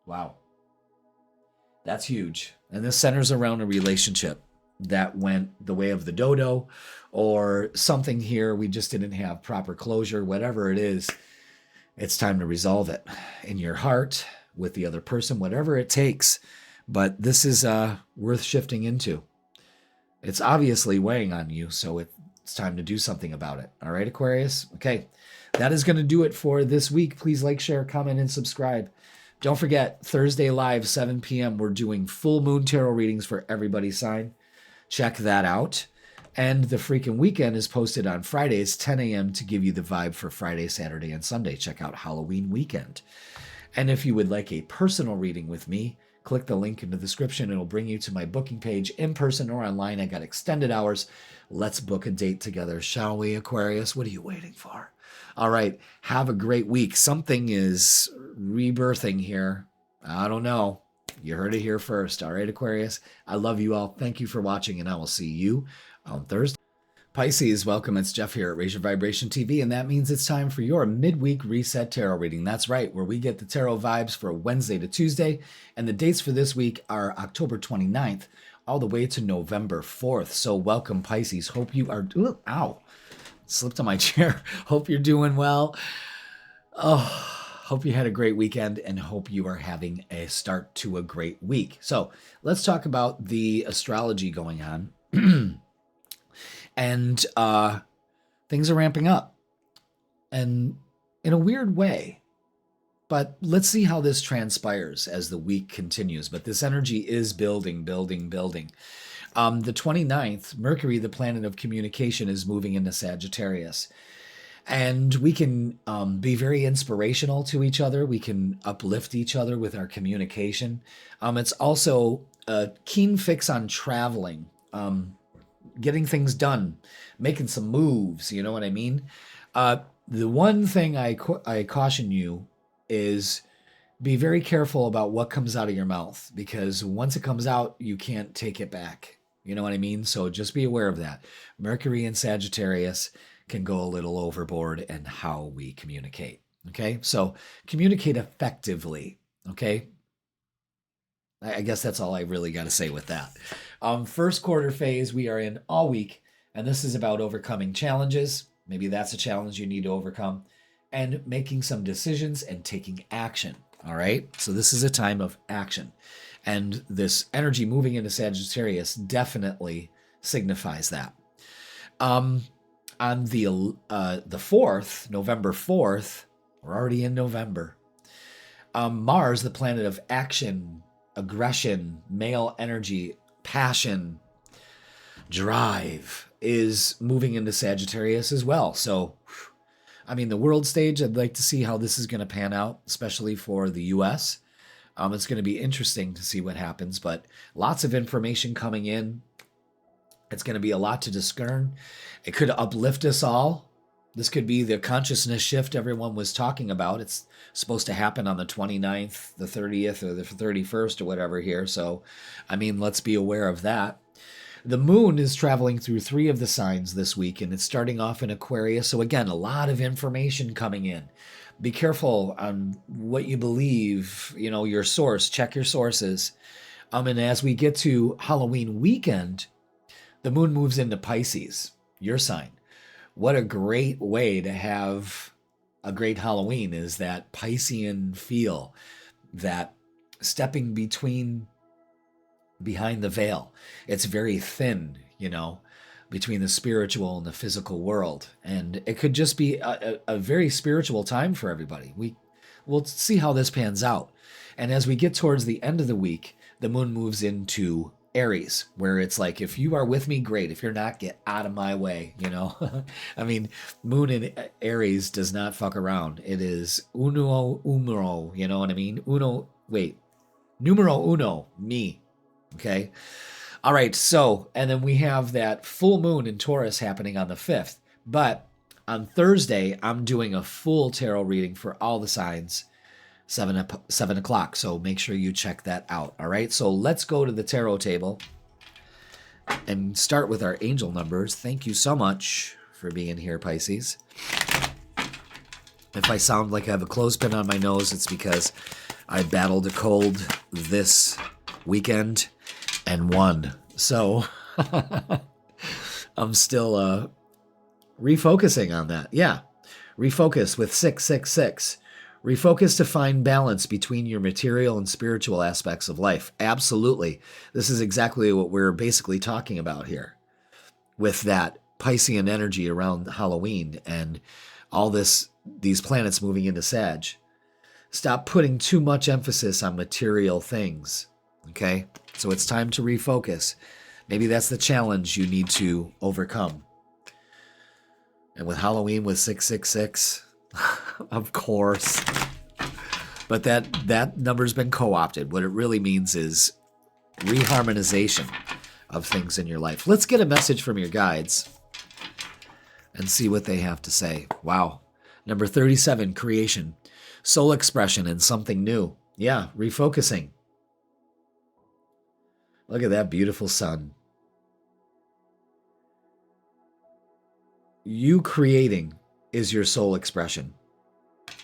Wow. That's huge. And this centers around a relationship that went the way of the dodo, or something here we just didn't have proper closure, whatever it is. It's time to resolve it in your heart, with the other person, whatever it takes. But this is worth shifting into. It's obviously weighing on you, so it's time to do something about it. All right, Aquarius? Okay, that is going to do it for this week. Please like, share, comment, and subscribe. Don't forget, Thursday live, 7 p.m., we're doing full moon tarot readings for everybody's sign. Check that out. And the freaking weekend is posted on Fridays, 10 a.m. to give you the vibe for Friday, Saturday, and Sunday. Check out Halloween weekend. And if you would like a personal reading with me, click the link in the description. It'll bring you to my booking page, in person or online. I got extended hours. Let's book a date together, shall we, Aquarius? What are you waiting for? All right, have a great week. Something is rebirthing here. I don't know. You heard it here first. All right, Aquarius? I love you all. Thank you for watching, and I will see you on Thursday. Pisces, welcome. It's Jeff here at Raise Your Vibration TV, and that means it's time for your midweek reset tarot reading. That's right, where we get the tarot vibes for Wednesday to Tuesday, and the dates for this week are October 29th all the way to November 4th. So welcome, Pisces. Hope you are... Ooh, ow. Slipped on my chair. Hope you're doing well. Oh, hope you had a great weekend, and hope you are having a start to a great week. So let's talk about the astrology going on. And things are ramping up, and in a weird way. But let's see how this transpires as the week continues. But this energy is building. The 29th, Mercury, the planet of communication, is moving into Sagittarius. And we can be very inspirational to each other. We can uplift each other with our communication. It's also a keen fix on traveling, getting things done, making some moves, you know what I mean? The one thing I caution you is be very careful about what comes out of your mouth, because once it comes out, you can't take it back. You know what I mean? So just be aware of that. Mercury and Sagittarius can go a little overboard in how we communicate. Okay? So communicate effectively. Okay? I guess that's all I really got to say with that. First quarter phase we are in all week, and this is about overcoming challenges. Maybe that's a challenge you need to overcome, and making some decisions and taking action. All right? So this is a time of action. And this energy moving into Sagittarius definitely signifies that. On the 4th, November 4th, we're already in November. Mars, the planet of action, aggression, male energy, passion, drive, is moving into Sagittarius as well. So, I mean, the world stage, I'd like to see how this is going to pan out, especially for the U.S. It's going to be interesting to see what happens, but lots of information coming in. It's going to be a lot to discern. It could uplift us all. This could be the consciousness shift everyone was talking about. It's supposed to happen on the 29th, the 30th, or the 31st, or whatever here. So, I mean, let's be aware of that. The moon is traveling through 3 of the signs this week, and it's starting off in Aquarius. So again, a lot of information coming in. Be careful on what you believe, you know, your source. Check your sources. And as we get to Halloween weekend, the moon moves into Pisces, your sign. What a great way to have a great Halloween is that Piscean feel, that stepping behind the veil. It's very thin, you know, between the spiritual and the physical world. And it could just be a very spiritual time for everybody. We'll see how this pans out. And as we get towards the end of the week, the moon moves into Aries, where it's like, if you are with me, great. If you're not, get out of my way, you know? I mean, moon in Aries does not fuck around. It is uno, you know what I mean? Numero uno, me. Okay. All right. So, and then we have that full moon in Taurus happening on the 5th. But on Thursday, I'm doing a full tarot reading for all the signs 7 o'clock. So make sure you check that out. All right. So let's go to the tarot table and start with our angel numbers. Thank you so much for being here, Pisces. If I sound like I have a clothespin on my nose, it's because I battled a cold this weekend and won. So I'm still refocusing on that. Yeah. Refocus with 666. Refocus to find balance between your material and spiritual aspects of life. Absolutely. This is exactly what we're basically talking about here with that Piscean energy around Halloween and all these planets moving into Sag. Stop putting too much emphasis on material things. Okay? So it's time to refocus. Maybe that's the challenge you need to overcome. And with Halloween with 666, of course. But that number's been co-opted. What it really means is reharmonization of things in your life. Let's get a message from your guides and see what they have to say. Wow. Number 37, creation. Soul expression and something new. Yeah, refocusing. Look at that beautiful sun. You creating is your soul expression.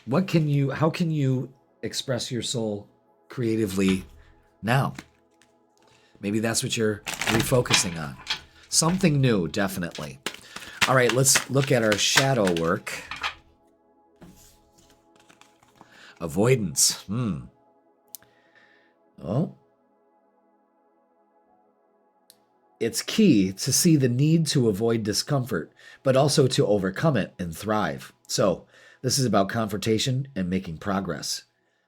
How can you express your soul creatively now? Maybe that's what you're refocusing on. Something new, definitely. All right, let's look at our shadow work. Avoidance. Oh. It's key to see the need to avoid discomfort, but also to overcome it and thrive. So this is about confrontation and making progress.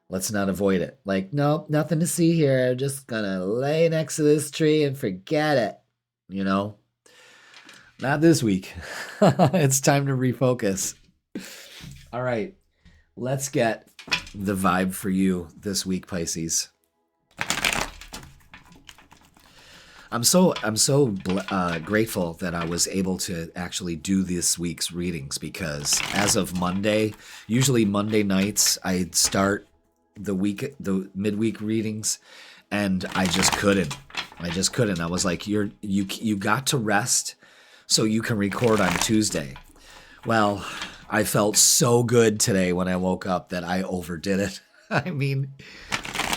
Let's not avoid it. Like, nope, nothing to see here. I'm just gonna lay next to this tree and forget it. You know? Not this week. It's time to refocus. All right. Let's get the vibe for you this week, Pisces. I'm so grateful that I was able to actually do this week's readings, because as of Monday, usually Monday nights, I start the midweek readings, and I just couldn't. I was like, you got to rest so you can record on Tuesday. Well, I felt so good today when I woke up that I overdid it. I mean,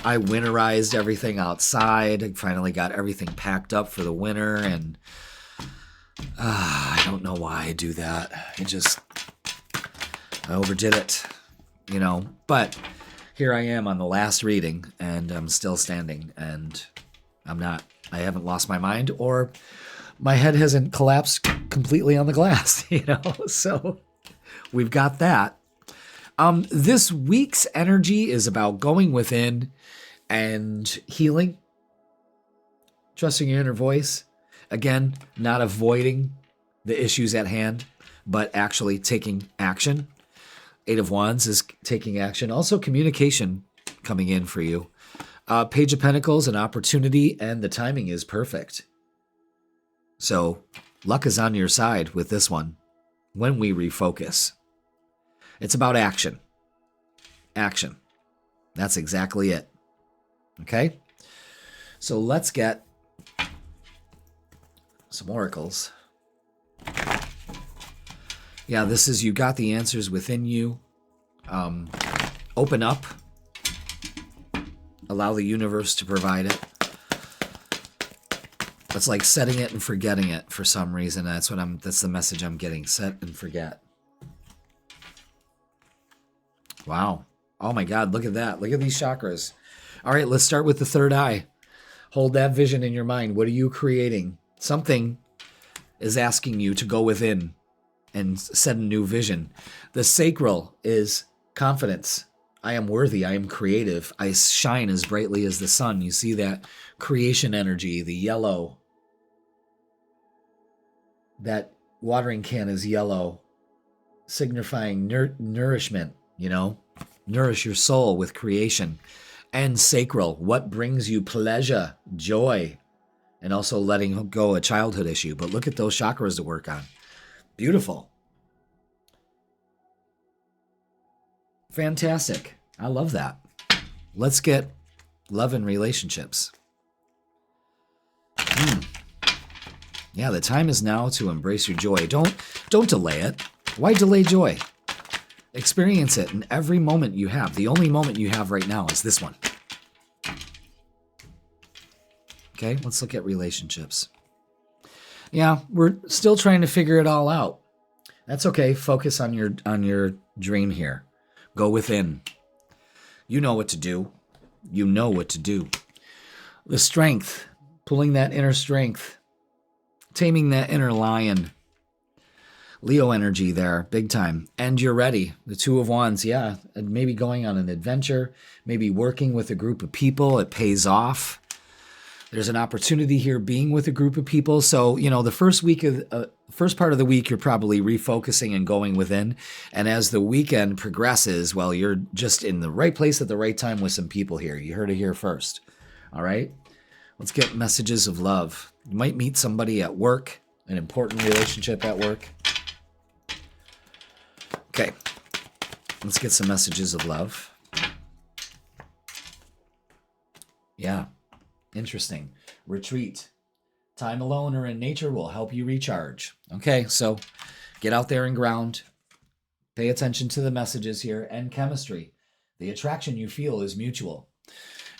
I winterized everything outside. I finally got everything packed up for the winter, and I don't know why I do that. I overdid it, you know. But here I am on the last reading, and I'm still standing, and I haven't lost my mind, or my head hasn't collapsed completely on the glass, you know. So we've got that. This week's energy is about going within and healing, trusting your inner voice. Again, not avoiding the issues at hand, but actually taking action. 8 of Wands is taking action. Also, communication coming in for you. Page of Pentacles, an opportunity, and the timing is perfect. So luck is on your side with this one when we refocus. It's about action. Action. That's exactly it. Okay? So let's get some oracles. Yeah, this is, you got the answers within you. Open up. Allow the universe to provide it. It's like setting it and forgetting it for some reason. That's the message I'm getting. Set and forget. Wow. Oh my God, look at that. Look at these chakras. All right, let's start with the third eye. Hold that vision in your mind. What are you creating? Something is asking you to go within and set a new vision. The sacral is confidence. I am worthy. I am creative. I shine as brightly as the sun. You see that creation energy, the yellow. That watering can is yellow, signifying nourishment, you know? Nourish your soul with creation. And sacral, what brings you pleasure, joy, and also letting go a childhood issue. But look at those chakras to work on. Beautiful. Fantastic. I love that. let's get love and relationships. Yeah, the time is now to embrace your joy. Don't delay it. Why delay joy? Experience it in every moment you have. The only moment you have right now is this one. Okay, let's look at relationships. Yeah, we're still trying to figure it all out. That's okay. Focus on your dream here. Go within. You know what to do. You know what to do. The strength, pulling that inner strength, taming that inner lion. Leo energy there, big time. And you're ready. The Two of Wands, yeah. Maybe going on an adventure, maybe working with a group of people. It pays off. There's an opportunity here being with a group of people. So, the first part of the week, you're probably refocusing and going within. And as the weekend progresses, well, you're just in the right place at the right time with some people here. You heard it here first. All right. Let's get messages of love. You might meet somebody at work, an important relationship at work. Okay. Let's get some messages of love. Yeah. Interesting. Retreat. Time alone or in nature will help you recharge. Okay, so get out there and ground. Pay attention to the messages here. And chemistry. The attraction you feel is mutual.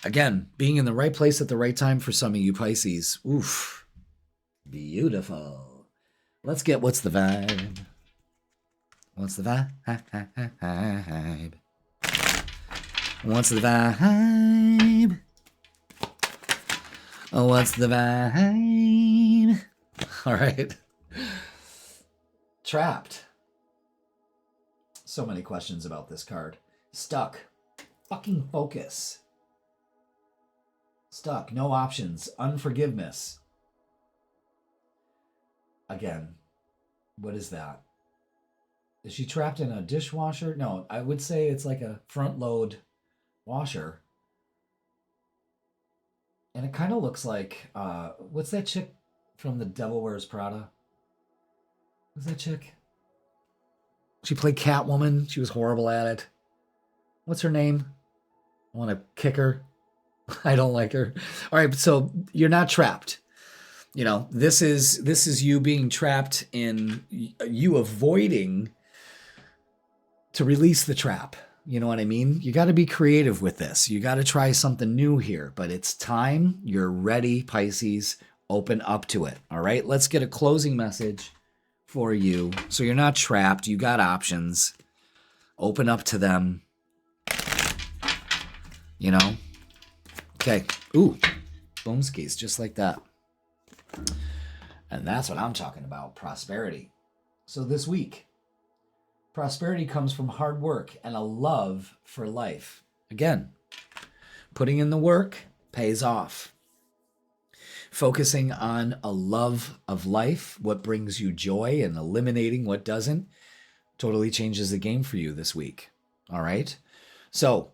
Again, being in the right place at the right time for some of you Pisces. Oof. Beautiful. Let's get what's the vibe. What's the vibe? What's the vibe? Oh, what's the vibe? All right. Trapped. So many questions about this card. Stuck. Fucking focus. Stuck. No options. Unforgiveness. Again, what is that? Is she trapped in a dishwasher? No, I would say it's like a front load washer. And it kind of looks like, what's that chick from The Devil Wears Prada? Who's that chick? She played Catwoman. She was horrible at it. What's her name? I want to kick her. I don't like her. All right, so you're not trapped. This is you being trapped in you avoiding to release the trap. You know what I mean? You got to be creative with this. You got to try something new here, but it's time. You're ready, Pisces. Open up to it. All right, let's get a closing message for you. So you're not trapped. You got options. Open up to them. Okay. Ooh, boomskis, just like that. And that's what I'm talking about, prosperity. So this week, prosperity comes from hard work and a love for life. Again, putting in the work pays off. Focusing on a love of life, what brings you joy, and eliminating what doesn't, totally changes the game for you this week. All right? So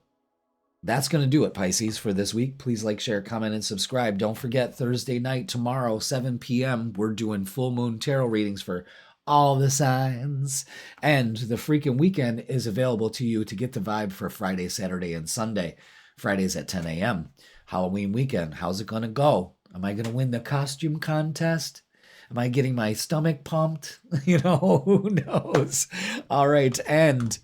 that's going to do it, Pisces, for this week. Please like, share, comment, and subscribe. Don't forget, Thursday night, tomorrow, 7 p.m., we're doing full moon tarot readings for all the signs. And the freaking weekend is available to you to get the vibe for Friday, Saturday, and Sunday. Fridays at 10 a.m. Halloween weekend. How's it going to go? Am I going to win the costume contest? Am I getting my stomach pumped? Who knows? All right. And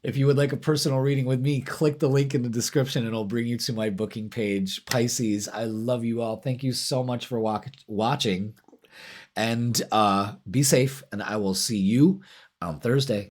if you would like a personal reading with me, click the link in the description and it'll bring you to my booking page. Pisces, I love you all. Thank you so much for watching. And be safe, and I will see you on Thursday.